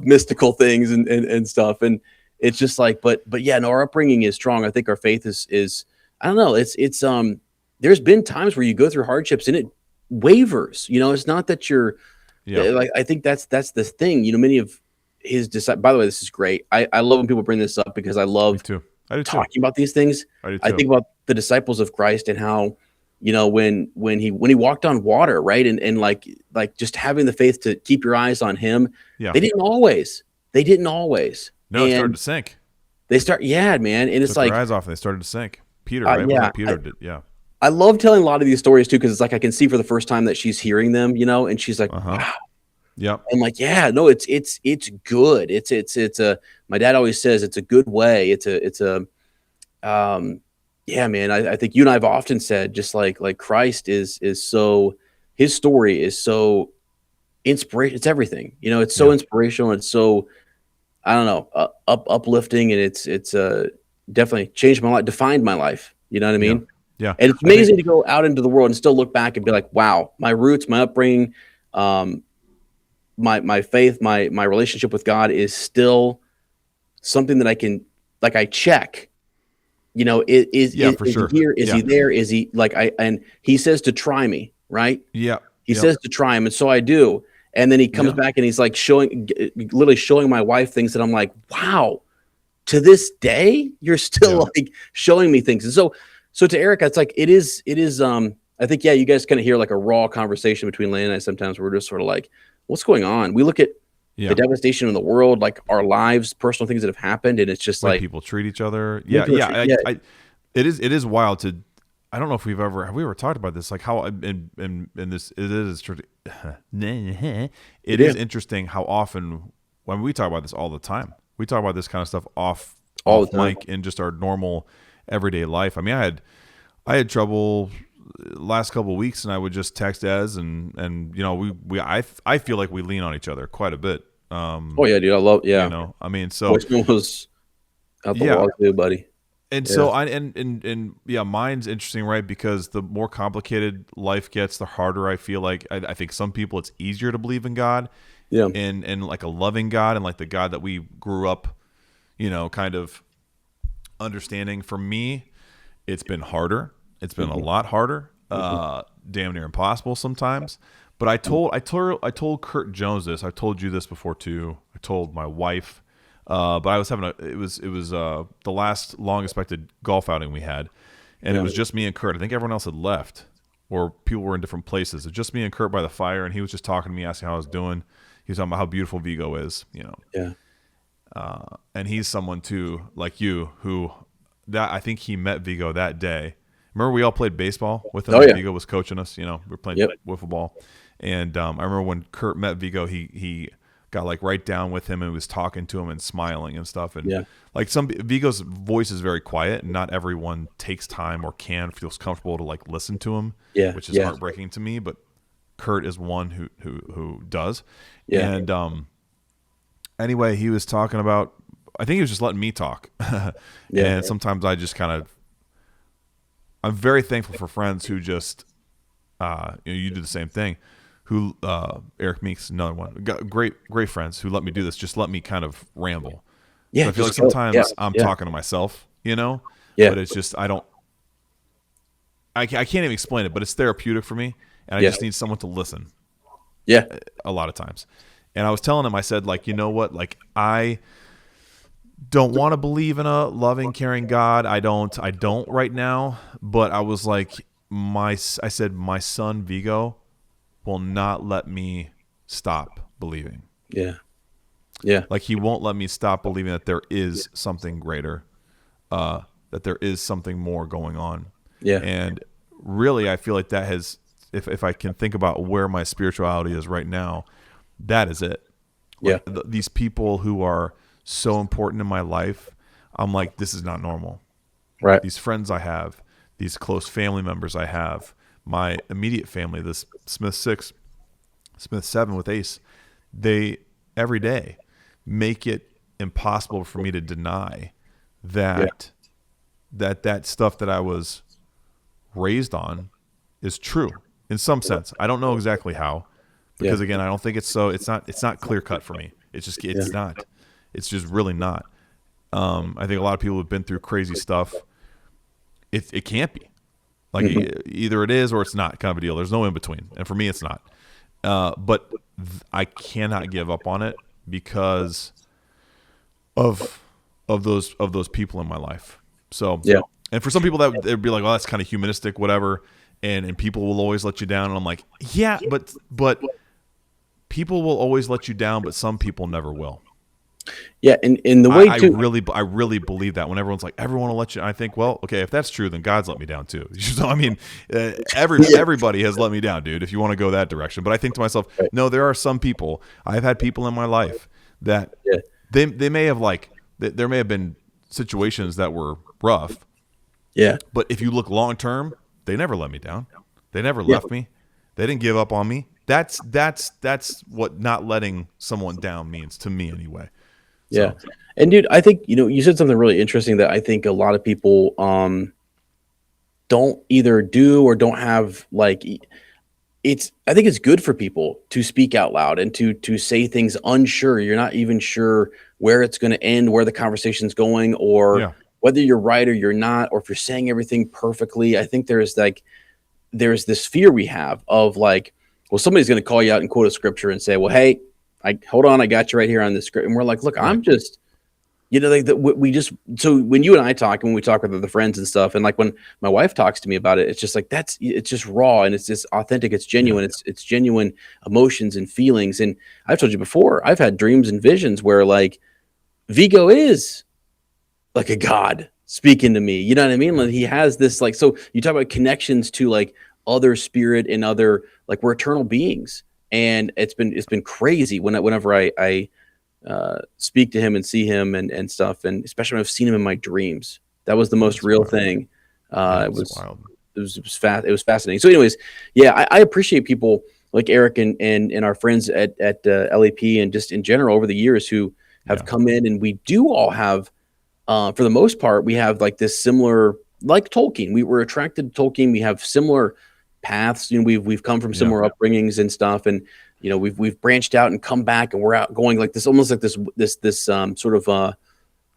mystical things and stuff. And it's just like, but yeah, no, our upbringing is strong. I think our faith is, I don't know. It's there's been times where you go through hardships and it wavers, you know, it's not that you're like, I think that's the thing, you know, many of his disciples, by the way, this is great. I love when people bring this up because I love talking about these things. I think about the disciples of Christ and how, you know, when he walked on water, right? And like just having the faith to keep your eyes on him. Yeah. They didn't always. No, it started to sink. Man. And it's like their eyes off and they started to sink. Peter, right? Yeah, Peter did. Yeah. I love telling a lot of these stories too, because it's like I can see for the first time that she's hearing them, you know, and she's like, wow. Yeah. I'm like, yeah, no, it's good. It's a, my dad always says it's a good way. Yeah, man, I think you and I have often said just like Christ is so, his story is so inspirational. It's everything, you know, it's so inspirational. It's so, I don't know, uplifting. And it's definitely changed my life, defined my life. You know what I mean? Yeah. And it's amazing to go out into the world and still look back and be like, wow, my roots, my upbringing, my faith, my relationship with God is still something that I can, like, I check. You know, is he here? Is he there? Is he like and he says to try me, right? Yeah. He says to try him. And so I do. And then he comes back and he's like literally showing my wife things that I'm like, wow, to this day, you're still like showing me things. And so to Erica, it's like, it is, I think, you guys kind of hear like a raw conversation between Lane and I sometimes. We're just sort of like, what's going on? We look at the devastation in the world, like our lives, personal things that have happened, and it's just like people treat each other. It is wild to. I don't know if have we ever talked about this, like how in this it is interesting how often when we talk about this all the time, we talk about this kind of stuff off mic in just our normal everyday life. I mean, I had trouble last couple of weeks, and I would just text Ez and you know I feel like we lean on each other quite a bit. Oh yeah, dude, I love you know. I mean, so was out the wall too, buddy. And so mine's interesting, right? Because the more complicated life gets, the harder I feel like I think some people it's easier to believe in God, and like a loving God and like the God that we grew up, you know, kind of understanding. For me, it's been harder. It's been a lot harder. Damn near impossible sometimes. But I told Kurt Jones this. I've told you this before too. I told my wife. But I was having it was the last long expected golf outing we had, and it was just me and Kurt. I think everyone else had left, or people were in different places. It was just me and Kurt by the fire, and he was just talking to me, asking how I was doing. He was talking about how beautiful Vigo is, Yeah. And he's someone too, like you, who I think he met Vigo that day. Remember we all played baseball with him? Oh, yeah. Vigo was coaching us. We were playing wiffle ball, and I remember when Kurt met Vigo, he got like right down with him and was talking to him and smiling and stuff. And like Vigo's voice is very quiet, and not everyone takes time or feels comfortable to like listen to him, which is heartbreaking to me. But Kurt is one who does. Yeah. And anyway, he was talking about, I think he was just letting me talk. And sometimes I just I'm very thankful for friends who just, you do the same thing. Who Eric Meeks, another one. Got great friends who let me do this. Just let me kind of ramble. Yeah, so I feel like sometimes I'm talking to myself, Yeah. But it's just I can't even explain it. But it's therapeutic for me, and I just need someone to listen. Yeah, a lot of times. And I was telling him, I said, like, you know what? Like, I don't want to believe in a loving, caring God. I don't right now. But I was like, I said, my son Vigo will not let me stop believing. Yeah. Like he won't let me stop believing that there is something greater, that there is something more going on. Yeah. And really, I feel like that has, if I can think about where my spirituality is right now, that is it. Like these people who are so important in my life, I'm like, this is not normal. Right. These friends I have, these close family members I have, my immediate family, this Smith 6, Smith 7 with Ace, they every day make it impossible for me to deny that that stuff that I was raised on is true in some sense. I don't know exactly how, because again, I don't think it's not clear cut for me. It's not. It's just really not. I think a lot of people have been through crazy stuff. It can't be. Like either it is or it's not, kind of a deal. There's no in between, and for me, it's not. But I cannot give up on it because of those people in my life. So and for some people that they'd be like, well, that's kind of humanistic, whatever. And people will always let you down, and I'm like, yeah, but people will always let you down, but some people never will. Yeah, and the way I really believe that when everyone's like, everyone will let you, I think, well, okay, if that's true, then God's let me down too. So I mean, everybody has let me down, dude. If you want to go that direction, but I think to myself, no, there are some people. I've had people in my life that they may have there may have been situations that were rough. Yeah, but if you look long term, they never let me down. They never left me. They didn't give up on me. That's what not letting someone down means to me anyway. Yeah. So. And dude, I think, you said something really interesting that I think a lot of people don't either do or don't have I think it's good for people to speak out loud and to say things unsure. You're not even sure where it's going to end, where the conversation's going, or whether you're right or you're not, or if you're saying everything perfectly. I think there's this fear we have of well, somebody's going to call you out and quote a scripture and say, well, hey, hold on, I got you right here on this script. And we're like, look, I'm just, so when you and I talk, and when we talk with other friends and stuff, and like when my wife talks to me about it, it's just like, it's just raw, and it's just authentic. It's genuine. It's genuine emotions and feelings. And I've told you before, I've had dreams and visions where Vigo is like a God speaking to me. You know what I mean? Like he has this, so you talk about connections to other spirit and other, we're eternal beings. And it's been crazy whenever I speak to him and see him and stuff, and especially when I've seen him in my dreams. That was the most real thing. It was wild. It was fascinating. So, anyways, I appreciate people like Eric and our friends at LAP and just in general over the years who have come in, and we do all have, for the most part, we have this similar, like Tolkien. We were attracted to Tolkien. We have similar paths. We've come from similar upbringings and stuff, and we've branched out and come back, and we're out going this almost this sort of I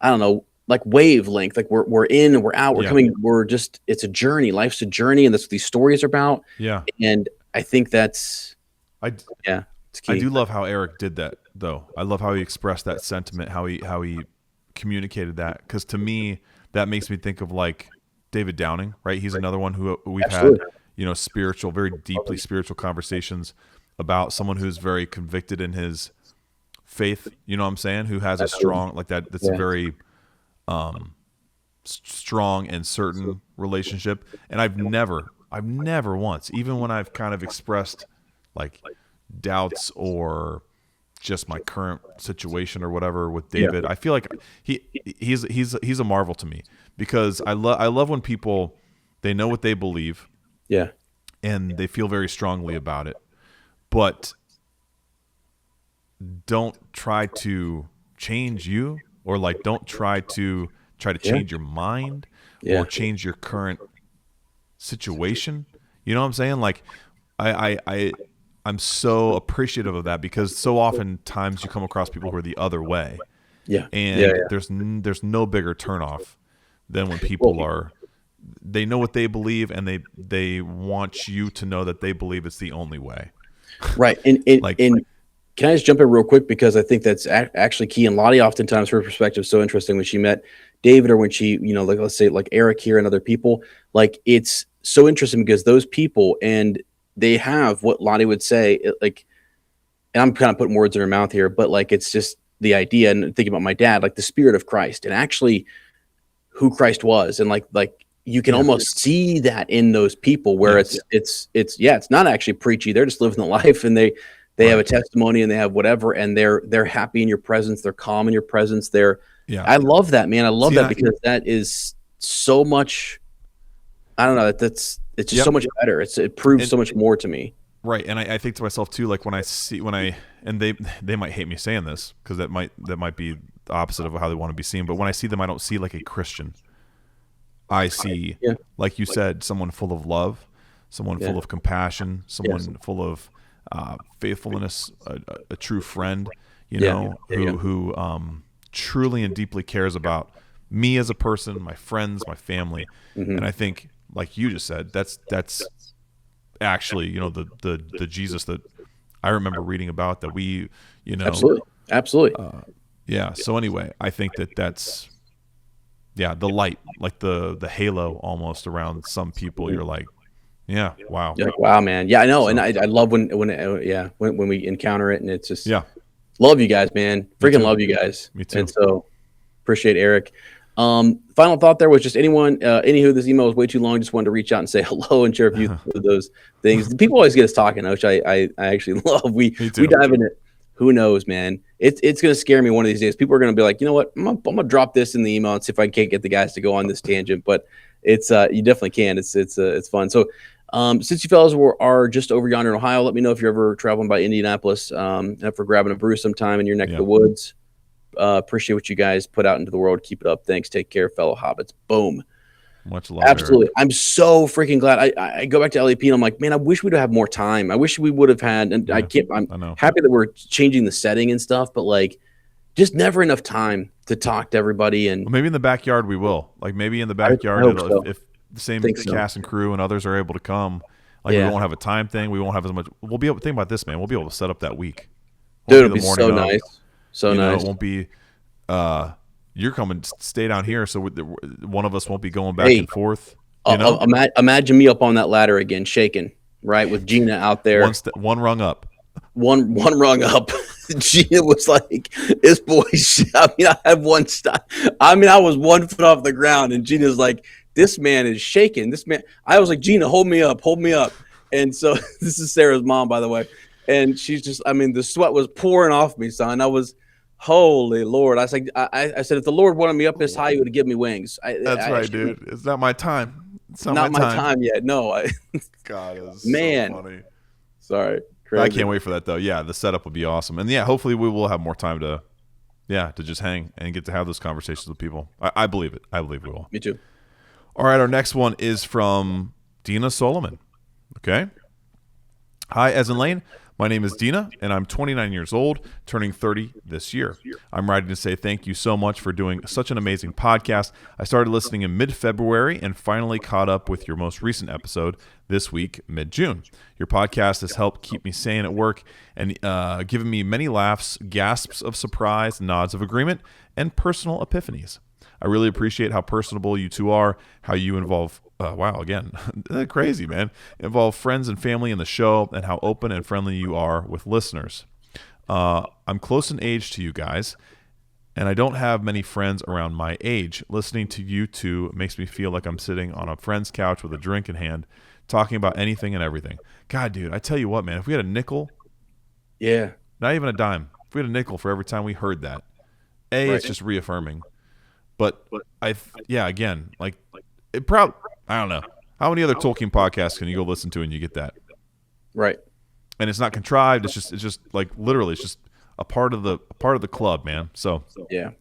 don't know, like wavelength. Like we're in and we're out. We're Yeah. coming. We're just. It's a journey. Life's a journey, and that's what these stories are about. Yeah. And I think that's I it's key. I do love how Eric did that, though. I love how he expressed that sentiment, how he communicated that. Because to me, that makes me think of like David Downing, right? He's another one who we've Absolutely. had, spiritual, very deeply spiritual conversations about someone who's very convicted in his faith. You know what I'm saying? Who has a strong like that. That's a very strong and certain relationship. And I've never once, even when I've kind of expressed like doubts or just my current situation or whatever with David, I feel like he's a marvel to me, because I love when people, they know what they believe, and they feel very strongly about it, but don't try to change you, or like don't try to change your mind or change your current situation. You know what I'm saying? Like I'm so appreciative of that, because so often times you come across people who are the other way. There's no bigger turnoff than when people they know what they believe, and they want you to know that they believe it's the only way. Right. And can I just jump in real quick, because I think that's actually key. And Lottie, oftentimes her perspective is so interesting when she met David, or when she, like let's say like Eric here and other people, like it's so interesting because those people, and they have what Lottie would say, like, and I'm kind of putting words in her mouth here, but like, it's just the idea, and thinking about my dad, like the spirit of Christ, and actually who Christ was. And like you can almost see that in those people, where it's not actually preachy. They're just living the life, and they have a testimony, and they have whatever, and they're happy in your presence. They're calm in your presence. I love that, man. I love that, because that is so much, I don't know, it's just so much better. It proves so much more to me. Right. And I think to myself too, like and they might hate me saying this, because that might be the opposite of how they want to be seen. But when I see them, I don't see like a Christian. I see, like you said, someone full of love, someone full of compassion, someone full of faithfulness, a true friend, who truly and deeply cares about me as a person, my friends, my family. And I think, like you just said, that's actually, the Jesus that I remember reading about, that we, Absolutely. So anyway, I think that's, the light, like the halo almost around some people. You're like, wow. You're like, wow, man. Yeah, I know. So, and I love when we encounter it, and it's just, love you guys, man. Freaking love you guys. Me too. And so appreciate Eric. Final thought there was just anywho, this email was way too long. Just wanted to reach out and say hello and share a few of those things. People always get us talking, which I actually love. We dive in it. Who knows, man? It's going to scare me one of these days. People are going to be like, you know what? I'm gonna drop this in the email and see if I can't get the guys to go on this tangent. But it's you definitely can. It's fun. So since you fellas are just over yonder in Ohio, let me know if you're ever traveling by Indianapolis, for grabbing a brew sometime in your neck of the woods. Appreciate what you guys put out into the world. Keep it up. Thanks. Take care, fellow hobbits. Boom. Much love. Absolutely. Eric. I'm so freaking glad. I go back to LAP and I'm like, man, I wish we'd have more time. I wish we would have had, and I'm happy that we're changing the setting and stuff, but like just never enough time to talk to everybody. And maybe in the backyard we will. Like maybe in the backyard, if the same cast and crew and others are able to come, like we won't have a time thing. We won't have as much. We'll be able to think about this, man. We'll be able to set up that week. Dude, it'll be so nice. So nice. It won't be. You're coming, stay down here, so one of us won't be going back and forth. Imagine me up on that ladder again, shaking, right, with Gina out there. One rung up. One rung up. Gina was like, "This boy's." I mean, I had one stop. I mean, I was 1 foot off the ground, and Gina's like, "This man is shaking. This man." I was like, "Gina, hold me up." And so this is Sarah's mom, by the way, and she's just. I mean, the sweat was pouring off me, son. I was. Holy Lord. I was like, I said, if the Lord wanted me up this high, he would have given me wings. That's right, dude. It's not my time. It's not my time yet. No. God, it was man. so funny. Sorry. Crazy. I can't wait for that, though. Yeah, the setup would be awesome. And, hopefully we will have more time to just hang and get to have those conversations with people. I believe it. I believe we will. Me too. All right, our next one is from Dina Solomon. Okay? Hi, as in Lane. My name is Dina, and I'm 29 years old, turning 30 this year. I'm writing to say thank you so much for doing such an amazing podcast. I started listening in mid-February and finally caught up with your most recent episode this week, mid-June. Your podcast has helped keep me sane at work and given me many laughs, gasps of surprise, nods of agreement, and personal epiphanies. I really appreciate how personable you two are, how you involve crazy, man. Involve friends and family in the show, and how open and friendly you are with listeners. I'm close in age to you guys, and I don't have many friends around my age. Listening to you two makes me feel like I'm sitting on a friend's couch with a drink in hand, talking about anything and everything. God, dude, I tell you what, man, if we had a nickel, not even a dime, if we had a nickel for every time we heard that, it's just reaffirming. But again, like it probably, I don't know. How many other Tolkien podcasts can you go listen to and you get that? Right. And it's not contrived. It's just like literally, it's just a part of the club, man. So yeah.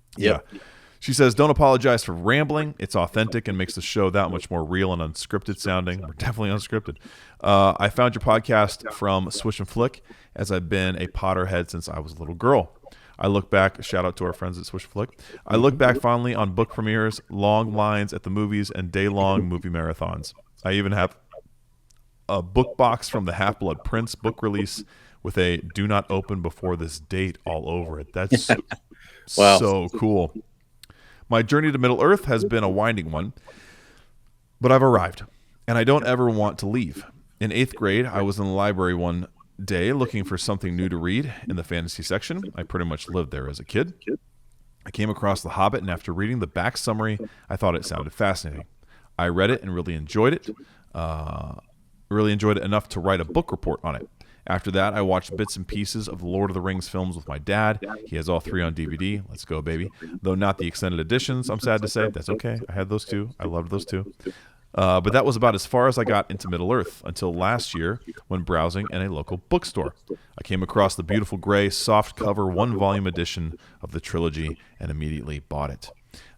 She says, "Don't apologize for rambling. It's authentic and makes the show that much more real and unscripted sounding. We're definitely unscripted. I found your podcast from Swish and Flick, as I've been a Potterhead since I was a little girl. I look back, shout out to our friends at Swish Flick. I look back fondly on book premieres, long lines at the movies, and day-long movie marathons. I even have a book box from the Half-Blood Prince book release with a do not open before this date all over it. That's Wow. So cool. My journey to Middle-earth has been a winding one, but I've arrived, and I don't ever want to leave. In 8th grade, I was in the library one day looking for something new to read in the fantasy section. I pretty much lived there as a kid. I came across The Hobbit, and after reading the back summary, I thought it sounded fascinating. I read it and really enjoyed it. Enough to write a book report on it. After that, I watched bits and pieces of the Lord of the Rings films with my dad. He has all 3 on DVD. Let's go, baby. Though not the extended editions, I'm sad to say. That's okay. I had those too. I loved those too. But that was about as far as I got into Middle-earth until last year when browsing in a local bookstore. I came across the beautiful gray, soft-cover, 1-volume edition of the trilogy and immediately bought it.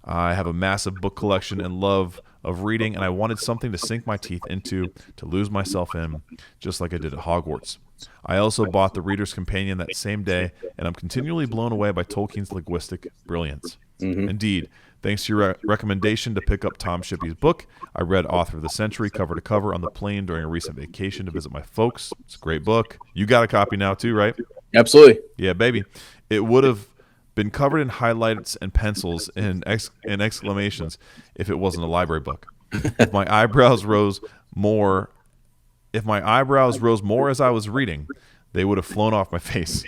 I have a massive book collection and love of reading, and I wanted something to sink my teeth into, to lose myself in, just like I did at Hogwarts. I also bought the Reader's Companion that same day, and I'm continually blown away by Tolkien's linguistic brilliance. Mm-hmm. Indeed, thanks to your recommendation to pick up Tom Shippey's book, I read Author of the Century cover to cover on the plane during a recent vacation to visit my folks. It's a great book. You got a copy now too, right? Absolutely. Yeah, baby. It would have been covered in highlights and pencils and exclamations if it wasn't a library book. If my eyebrows rose more as I was reading, they would have flown off my face.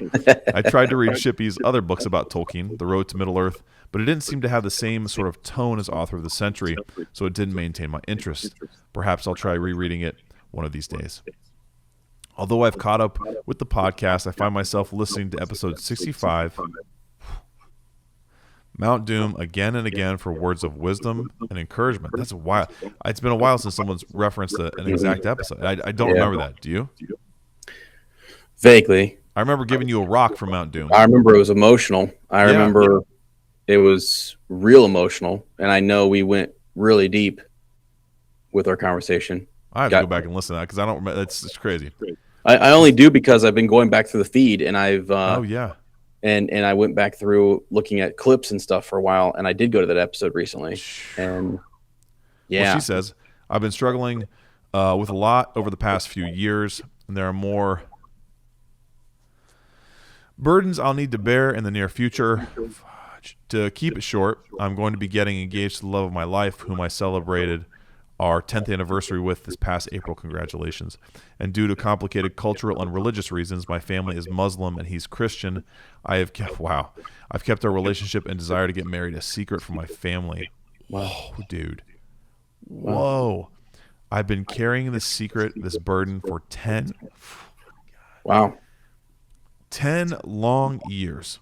I tried to read Shippey's other books about Tolkien, The Road to Middle-earth, but it didn't seem to have the same sort of tone as Author of the Century, so it didn't maintain my interest. Perhaps I'll try rereading it one of these days. Although I've caught up with the podcast, I find myself listening to episode 65, Mount Doom, again and again for words of wisdom and encouragement. That's a while. It's been a while since someone's referenced an exact episode. I don't remember that. Do you? Vaguely. I remember giving you a rock from Mount Doom. I remember it was emotional. I remember it was real emotional, and I know we went really deep with our conversation. I have to go back and listen to that because I don't remember. It's crazy. I only do because I've been going back through the feed, and I've and I went back through looking at clips and stuff for a while, and I did go to that episode recently. And well, she says, I've been struggling with a lot over the past few years, and there are more burdens I'll need to bear in the near future. To keep it short, I'm going to be getting engaged to the love of my life, whom I celebrated our 10th anniversary with this past April. Congratulations. And due to complicated cultural and religious reasons, my family is Muslim and he's Christian. I've kept our relationship and desire to get married a secret from my family. Whoa, dude. Whoa. I've been carrying this secret, this burden for 10 long years.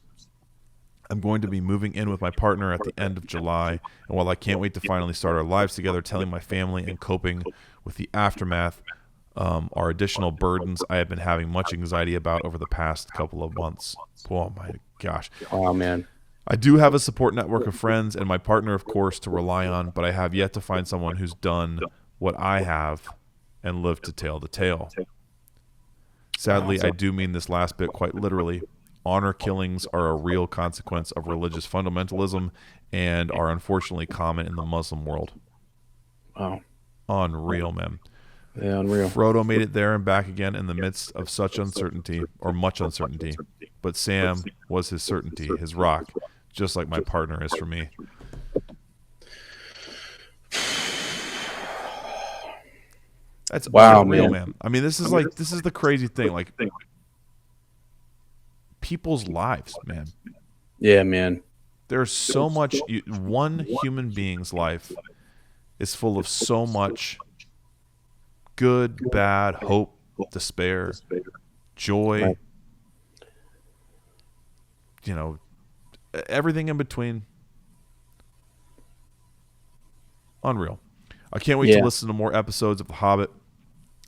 I'm going to be moving in with my partner at the end of July, and while I can't wait to finally start our lives together, telling my family and coping with the aftermath are additional burdens I have been having much anxiety about over the past couple of months. Oh my gosh. Oh man. I do have a support network of friends and my partner, of course, to rely on, but I have yet to find someone who's done what I have and lived to tell the tale. Sadly, I do mean this last bit quite literally. Honor killings are a real consequence of religious fundamentalism and are unfortunately common in the Muslim world. Wow. Unreal, man. Yeah, unreal. Frodo made it there and back again in the midst of such uncertainty, or much uncertainty. But Sam was his certainty, his rock, just like my partner is for me. That's wow, unreal, man. man. I mean, this is the crazy thing. Like, people's lives, man. Yeah, man. There's so much. One human being's life is full of so much good, bad, hope, despair, joy. Right. You know, everything in between. Unreal. I can't wait to listen to more episodes of The Hobbit,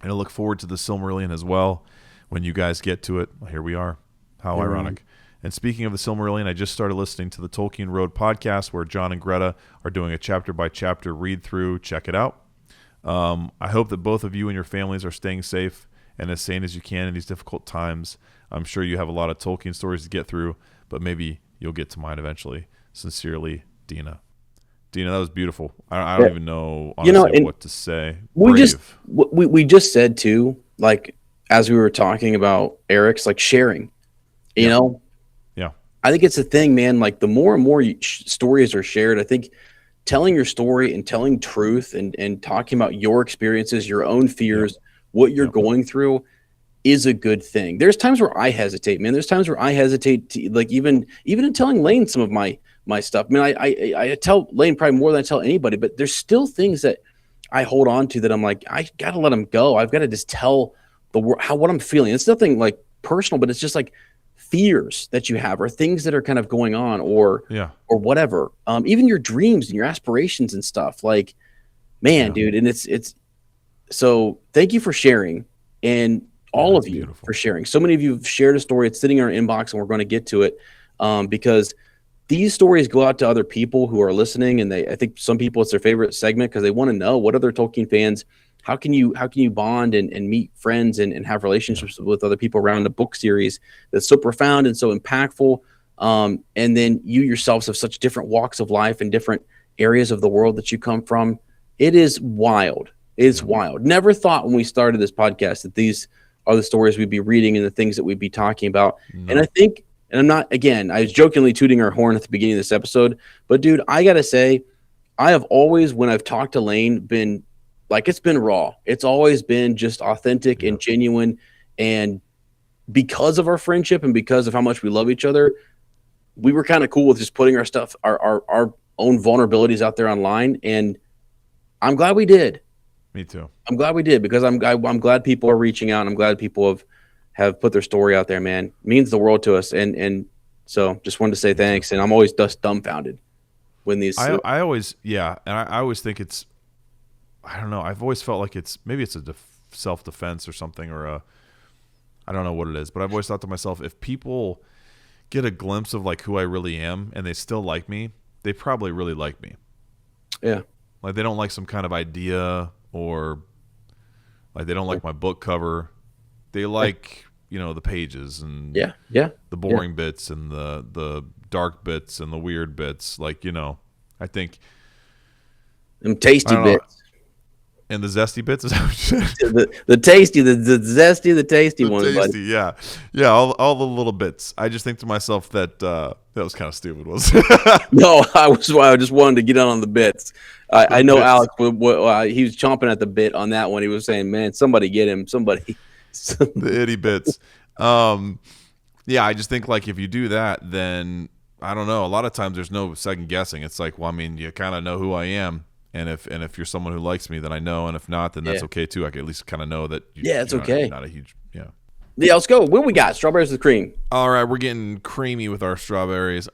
and I look forward to the Silmarillion as well. When you guys get to it, well, here we are. How ironic. And speaking of the Silmarillion, I just started listening to the Tolkien Road podcast where John and Greta are doing a chapter-by-chapter read-through. Check it out. I hope that both of you and your families are staying safe and as sane as you can in these difficult times. I'm sure you have a lot of Tolkien stories to get through, but maybe you'll get to mine eventually. Sincerely, Dina. Dina, that was beautiful. I don't even know, honestly, what to say. We just said, too, like, as we were talking about Eric's, like, sharing, you know? Yeah. I think it's a thing, man. Like, the more and more stories are shared, I think telling your story and telling truth and talking about your experiences, your own fears, what you're going through is a good thing. There's times where I hesitate, man. There's times where I hesitate to, like, even in telling Lane some of my stuff. I mean, I tell Lane probably more than I tell anybody, but there's still things that I hold on to that I'm like, I got to let them go. I've got to just tell the world what I'm feeling. It's nothing like personal, but it's just like fears that you have or things that are kind of going on or whatever. Even your dreams and your aspirations and stuff, like, man, dude. And it's so thank you for sharing, and all of you for sharing. So many of you have shared a story. It's sitting in our inbox and we're going to get to it because these stories go out to other people who are listening, and I think some people it's their favorite segment because they want to know what other Tolkien fans. How can you bond and meet friends and have relationships with other people around a book series that's so profound and so impactful? And then you yourselves have such different walks of life and different areas of the world that you come from. It is wild. It's wild. Never thought when we started this podcast that these are the stories we'd be reading and the things that we'd be talking about. No. And I think, and I'm not, again, I was jokingly tooting our horn at the beginning of this episode, but dude, I got to say, I have always, when I've talked to Lane, been like, it's been raw. It's always been just authentic and genuine. And because of our friendship and because of how much we love each other, we were kind of cool with just putting our stuff, our own vulnerabilities out there online. And I'm glad we did. Me too. I'm glad we did because I'm glad people are reaching out. And I'm glad people have put their story out there, man. It means the world to us. And so just wanted to say thanks. And I'm always just dumbfounded when these. I always think it's, I don't know. I've always felt like maybe it's a self-defense or something, or I don't know what it is, but I've always thought to myself, if people get a glimpse of like who I really am and they still like me, they probably really like me. Yeah. Like they don't like some kind of idea, or like they don't like my book cover. They like, the pages and the boring bits and the dark bits and the weird bits. Like, I think them tasty bits. And the zesty bits, is that what you said? the tasty, the zesty, the tasty ones, buddy. Yeah, all the little bits. I just think to myself that that was kind of stupid, wasn't it? No, I just wanted to get on the bits. I know Alex, he was chomping at the bit on that one. He was saying, "Man, somebody get him, somebody." The itty bits. Yeah, I just think like if you do that, then I don't know. A lot of times there's no second guessing. It's like, well, I mean, you kind of know who I am. And if you're someone who likes me, then I know, and if not, then that's okay too. I can at least kind of know that. It's okay. Not a huge. Yeah, let's go. What we got? Strawberries with cream. All right, we're getting creamy with our strawberries,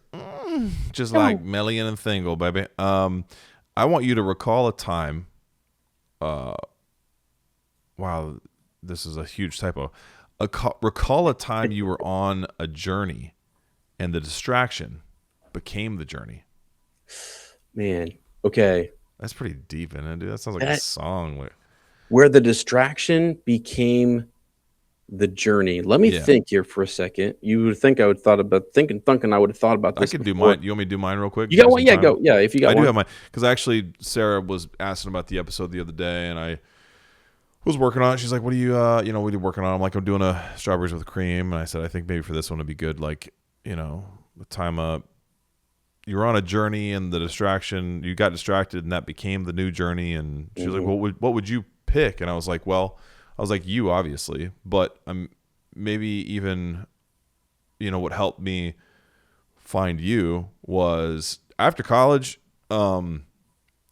just like Melian and Thingol, baby. I want you to recall a time. Wow, this is a huge typo. Recall a time you were on a journey, and the distraction became the journey. Man, okay. That's pretty deep, isn't it, dude? That sounds like a song. Where the distraction became The journey. Let me Yeah. think here for a second. You would think I would thought about thinking I would have thought about I this could do before. mine. You want me to do mine real quick? You Give got me one? some Yeah, time. go. Yeah, if you got I do one. have mine because actually Sarah was asking about the episode the other day, and I was working on it. She's like, "What are you, what are you working on?" I'm like, "I'm doing a strawberries with cream," and I said, "I think maybe for this one it'd be good, like, the time you were on a journey and the distraction, you got distracted, and that became the new journey." And she was like, "What would you pick?" And I was like, you obviously, but I'm maybe even, what helped me find you was after college.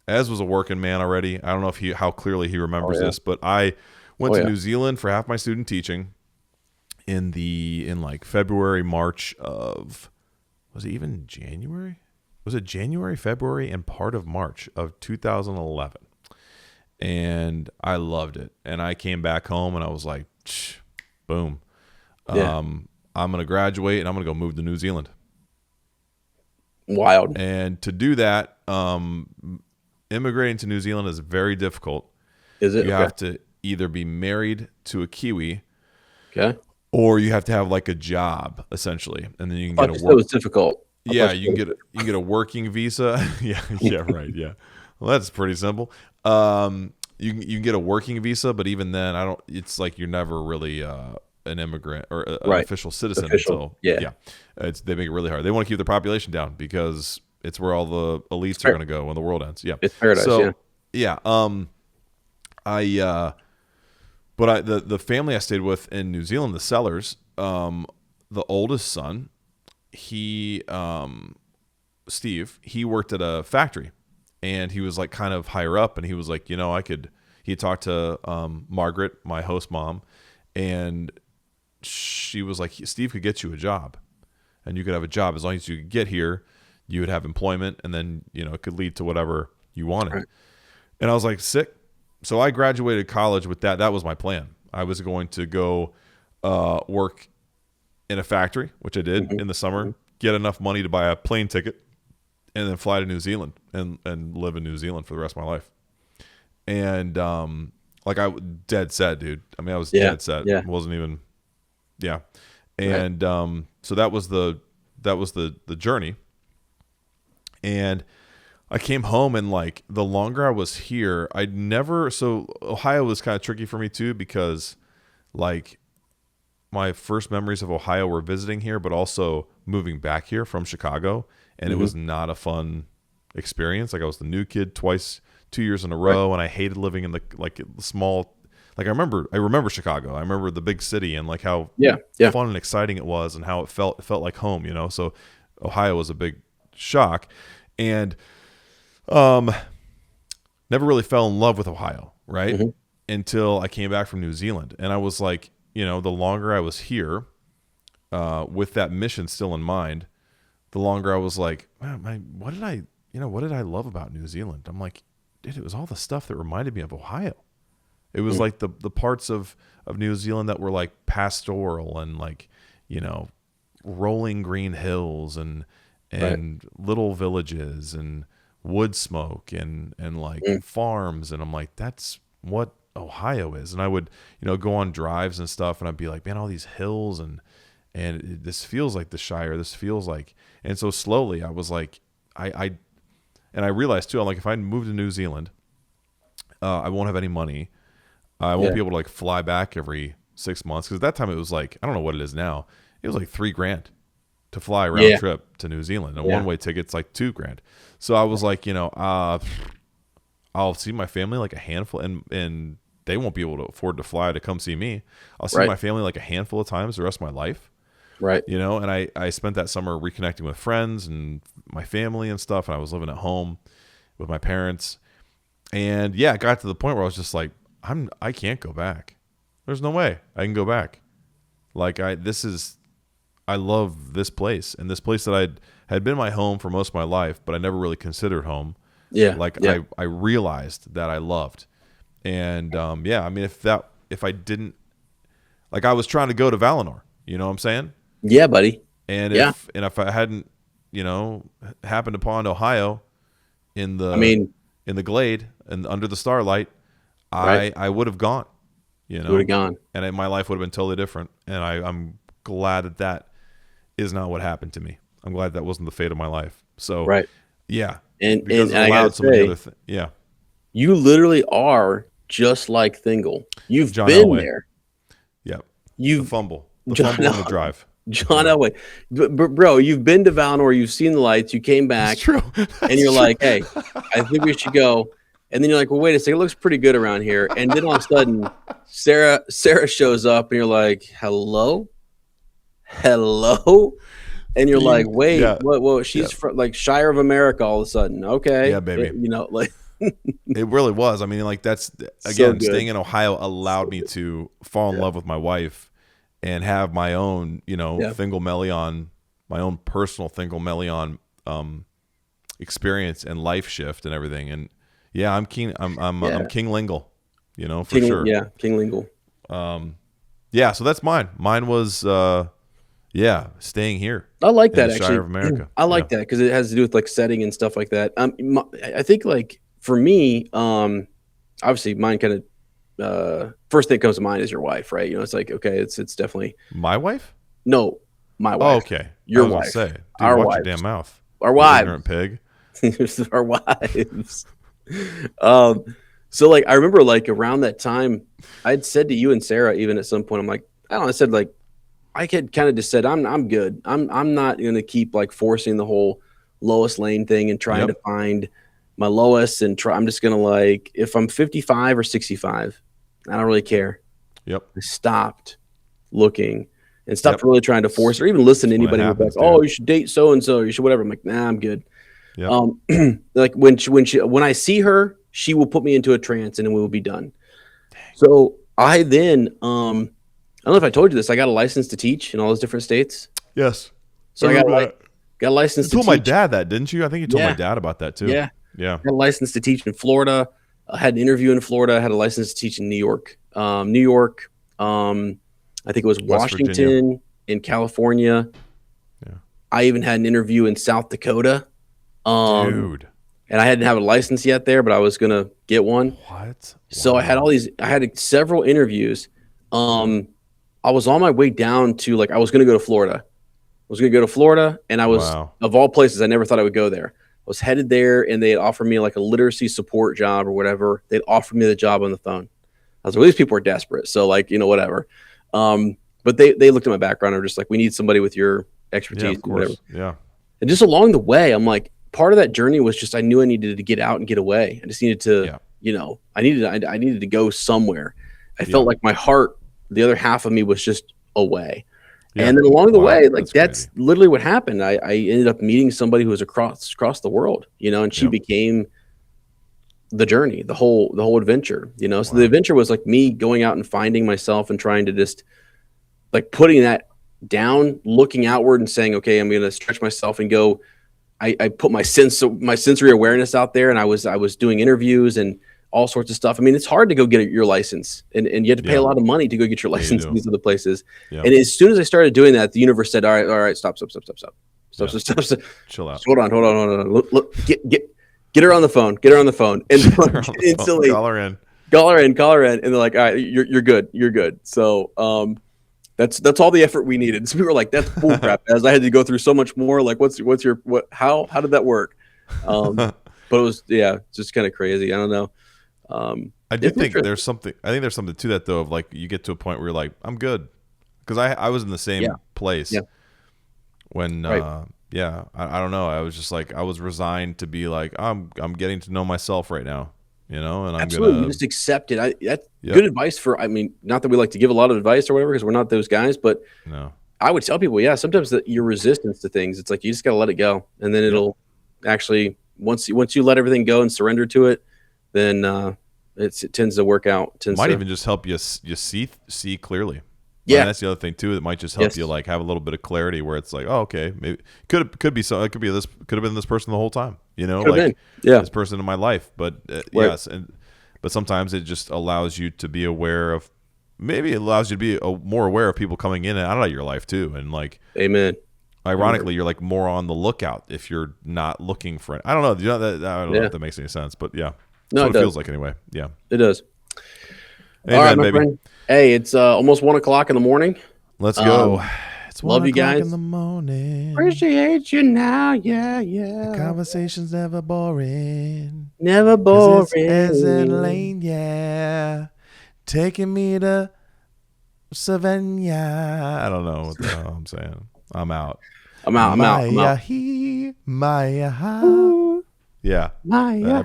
Ez was a working man already. I don't know how clearly he remembers this, but I went to New Zealand for half my student teaching in like February, March of, was it even January? Was it January, February, and part of March of 2011? And I loved it. And I came back home and I was like, boom. Yeah. I'm going to graduate and I'm going to go move to New Zealand. Wild. And to do that, immigrating to New Zealand is very difficult. Is it? You have to either be married to a Kiwi, Okay. or you have to have like a job essentially, and then you can get a work. That was difficult. Yeah, you can get a working visa. yeah, right. Yeah, well, that's pretty simple. You can get a working visa, but even then, it's like you're never really an immigrant or an official citizen until they make it really hard. They want to keep the population down because it's where all the elites are going to go when the world ends. Yeah, it's paradise. So, but the family I stayed with in New Zealand, the Sellers, the oldest son, Steve, he worked at a factory, and he was like kind of higher up, and he was like, he talked to Margaret, my host mom, and she was like, Steve could get you a job, and you could have a job as long as you could get here. You would have employment, and then, it could lead to whatever you wanted. Right. And I was like, sick. So I graduated college with that. That was my plan. I was going to go work in a factory, which I did in the summer, get enough money to buy a plane ticket, and then fly to New Zealand and live in New Zealand for the rest of my life. And I dead set, dude. I mean, I was dead set. Yeah. It wasn't even, yeah. And so that was the journey. And I came home, and like the longer I was here, so Ohio was kind of tricky for me too, because like my first memories of Ohio were visiting here, but also moving back here from Chicago. And it was not a fun experience. Like I was the new kid 2 years in a row. And I hated living in the small, like I remember Chicago. I remember the big city and like how fun and exciting it was and how it felt like home, so Ohio was a big shock. And never really fell in love with Ohio, right? Until I came back from New Zealand. And I was like, the longer I was here, with that mission still in mind, the longer I was like, man, what did I love about New Zealand? I'm like, dude, it was all the stuff that reminded me of Ohio. It was like the parts of New Zealand that were like pastoral and like, rolling green hills and little villages and wood smoke and like farms. And I'm like, that's what Ohio is. And I would, go on drives and stuff, and I'd be like, man, all these hills and this feels like the Shire. This feels like, and so slowly I was like, I realized too, I'm like, if I move to New Zealand, I won't have any money. I won't be able to like fly back every 6 months. Cause at that time it was like, I don't know what it is now. It was like $3,000 to fly round trip to New Zealand. And a one-way ticket's like $2,000. So I was like, I'll see my family like a handful, and they won't be able to afford to fly to come see me. I'll see my family like a handful of times the rest of my life. Right. And I spent that summer reconnecting with friends and my family and stuff. And I was living at home with my parents. And yeah, it got to the point where I was just like, I can't go back. There's no way I can go back. Like I love this place, and this place that had been my home for most of my life, but I never really considered home. Yeah. I realized that I loved. And I mean, if I didn't, like, I was trying to go to Valinor, you know what I'm saying? Yeah, buddy. And if I hadn't, happened upon Ohio in the glade and under the starlight, I would have gone. You Would know, have gone. and my life would have been totally different. And I'm glad that is not what happened to me. I'm glad that wasn't the fate of my life. So, Right. yeah, And because it I gotta allowed so many say, other things. Yeah, you literally are just like Thingol. You've John been Elway. there. Yep. The You've fumble John and the drive. John Yeah. Elway. But bro, you've been to Valinor, you've seen the lights, you came That's back, true. and you're like, hey, I think we should go. And then you're like, well, wait a second, it looks pretty good around here. And then all of a sudden, Sarah shows up, and you're like, hello? And you're like, wait, yeah. what? She's from like Shire of America all of a sudden. Okay. Yeah, baby. Like It really was. I mean, like that's again, staying in Ohio allowed me to fall in love with my wife and have my own, Thingol Melian, my own personal Thingol Melian experience and life shift and everything. And yeah, I'm King Lingle, for sure. Yeah, King Lingle. Yeah, so that's mine. Mine was staying here. I like that in the actually. Shire of America. I like that because it has to do with like setting and stuff like that. I think like for me, obviously mine kind of first thing that comes to mind is your wife, right? It's like okay, it's definitely my wife. No, my wife. Oh, okay. Your wife. Say, dude, our watch wives. your damn mouth. Our wives. Ignorant pig. Our wives. So like I remember like around that time, I'd said to you and Sarah even at some point, I'm like, I don't know, I said like I had kind of just said I'm good. I'm not gonna keep like forcing the whole Lois Lane thing and trying to find my Lois and try. I'm just gonna like if I'm 55 or 65, I don't really care. Yep. I stopped looking and stopped really trying to force or even listen to anybody who's like, oh, you should date so and so, you should whatever. I'm like, nah, I'm good. Yep. Like when I see her, she will put me into a trance and then we will be done. Dang. So I then I don't know if I told you this. I got a license to teach in all those different states. Yes. So I got a license to teach. You told my dad that, didn't you? I think you told my dad about that too. Yeah. Yeah. I had a license to teach in Florida. I had an interview in Florida. I had a license to teach in New York. I think it was Washington, in California. Yeah. I even had an interview in South Dakota. Dude. And I hadn't have a license yet there, but I was going to get one. What? So I had several interviews. I was on my way down to I was going to go to Florida. And I was, of all places, I never thought I would go there. I was headed there and they had offered me like a literacy support job or whatever. They'd offered me the job on the phone. I was like, well, these people are desperate. So whatever. But they looked at my background and were just like, we need somebody with your expertise. Yeah, whatever. Yeah. And just along the way, I'm like, part of that journey was just, I knew I needed to get out and get away. I just needed to, I needed to go somewhere. I felt like my heart, the other half of me was just away. Yeah. And then along the way, that's literally what happened. I ended up meeting somebody who was across the world, and she became the journey, the whole adventure, So the adventure was like me going out and finding myself and trying to just like putting that down, looking outward and saying, okay, I'm going to stretch myself and go. I put my sensory awareness out there, and I was doing interviews and all sorts of stuff. I mean, it's hard to go get your license, and you have to pay a lot of money to go get your license in these other places. Yeah. And as soon as I started doing that, the universe said, all right, stop. Chill out. Hold on. Look, get her on the phone. And instantly call her in. And they're like, all right, you're good. So that's all the effort we needed. So we were like, that's bull crap. As I had to go through so much more. Like, how did that work? But it was just kind of crazy. I don't know. I do think there's something to that though, of like you get to a point where you're like, I'm good, because I was in the same place when I don't know, I was just like, I was resigned to be like, I'm getting to know myself right now, and I'm gonna just accept it. That's good advice for, I mean, not that we like to give a lot of advice or whatever, because we're not those guys, but no, I would tell people, sometimes your resistance to things, it's like you just got to let it go, and then it'll actually once you let everything go and surrender to it, then it tends to work out. Might even just help you see clearly. Yeah, and that's the other thing too. It might just help you like have a little bit of clarity where it's like, oh, okay, maybe could have been this person the whole time. This person in my life. But yes, but sometimes it just allows you to be aware of. Maybe it allows you to be more aware of people coming in and out of your life too, and like, amen. Ironically, you're like more on the lookout if you're not looking for it. I don't know. I don't know if that makes any sense, but yeah. That's what it feels like anyway. Yeah. It does. Amen, All right, my baby. friend. Hey, it's almost 1 o'clock in the morning. Let's go. It's love 1 you o'clock guys. in the morning. Appreciate you now, yeah. The conversation's never boring. Never 'Cause boring. it's in Lane, yeah. Taking me to Savannah. I don't know what the hell I'm saying. I'm out. I'm out. Maia he, Maia ha. Ooh, Yeah. Maia.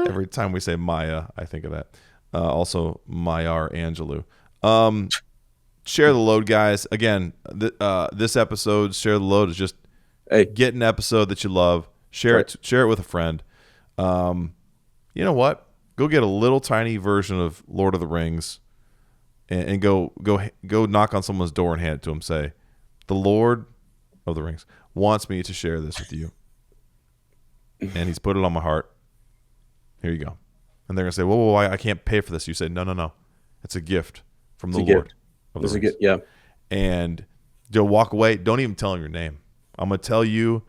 Every time we say Maya, I think of that. Also, Mayar Angelou. Share the load, guys. Again, this episode, share the load, is just get an episode that you love. Share it with a friend. You know what? Go get a little tiny version of Lord of the Rings, and go knock on someone's door and hand it to them. Say, the Lord of the Rings wants me to share this with you, and He's put it on my heart. Here you go. And they're gonna say, "Whoa, I can't pay for this." You say, "No. It's a gift from the Lord of the Rings." Gift, yeah. And you'll walk away. Don't even tell him your name. I'm gonna tell you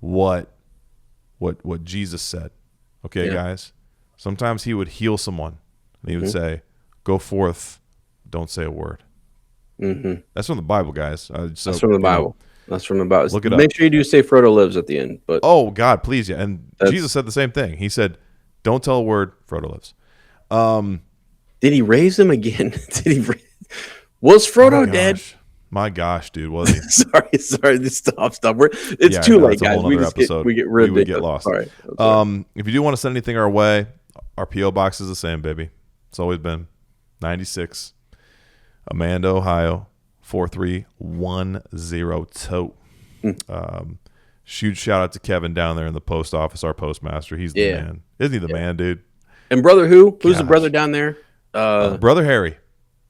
what Jesus said. Okay, guys. Sometimes He would heal someone, and He would say, "Go forth, don't say a word." Mm-hmm. That's from the Bible, guys. That's from the Bible. That's from the Bible. Look it up. Make sure you do say Frodo lives at the end. But oh God, please, yeah. And Jesus said the same thing. He said, "Don't tell a word. Frodo lives." Did He raise him again? Was Frodo dead? My gosh, dude, was he? sorry. Stop. It's too late, guys. We get ridiculous. We get lost. All right. If you do want to send anything our way, our P.O. box is the same, baby. It's always been 96, Amanda, Ohio, 43102. Huge shout out to Kevin down there in the post office, our postmaster. He's the man. Isn't he the man, dude? And brother who? Who's the brother down there? Brother Harry.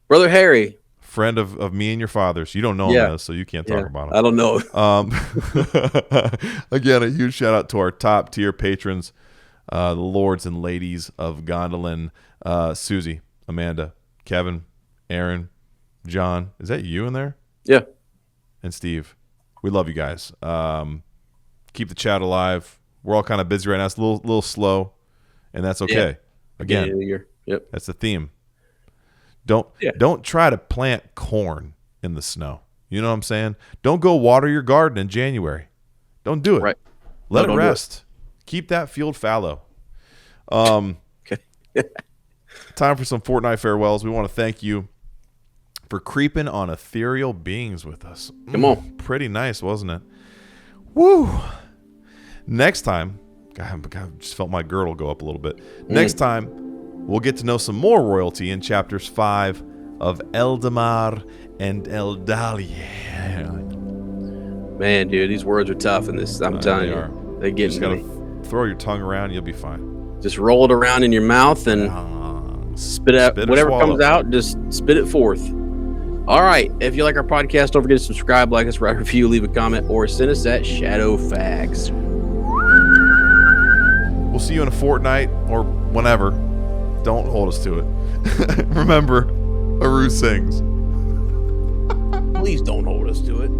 Brother Harry. Friend of me and your father's. You don't know him, so you can't talk about him. I don't know. Again, a huge shout out to our top tier patrons, the lords and ladies of Gondolin, Susie, Amanda, Kevin, Aaron, John. Is that you in there? Yeah. And Steve. We love you guys. Keep the chat alive. We're all kind of busy right now. It's a little slow, and that's okay. Yeah. Again, yep. That's the theme. Don't try to plant corn in the snow. You know what I'm saying? Don't go water your garden in January. Don't do it. Right. Let it rest. Keep that field fallow. Okay. Time for some Fortnite farewells. We want to thank you for creeping on ethereal beings with us. Come on. Pretty nice, wasn't it? Woo. Next time, God, I just felt my girdle go up a little bit. Next time, we'll get to know some more royalty in chapters 5 of Eldamar and Eldalia. Man, dude, these words are tough in this. I'm telling you. They get you just me. Gotta throw your tongue around, you'll be fine. Just roll it around in your mouth and spit out whatever comes out. Just spit it forth. All right. If you like our podcast, don't forget to subscribe, like us, write a review, leave a comment, or send us that Shadowfax. We'll see you in a fortnight or whenever. Don't hold us to it. Remember, Aru sings. Please don't hold us to it.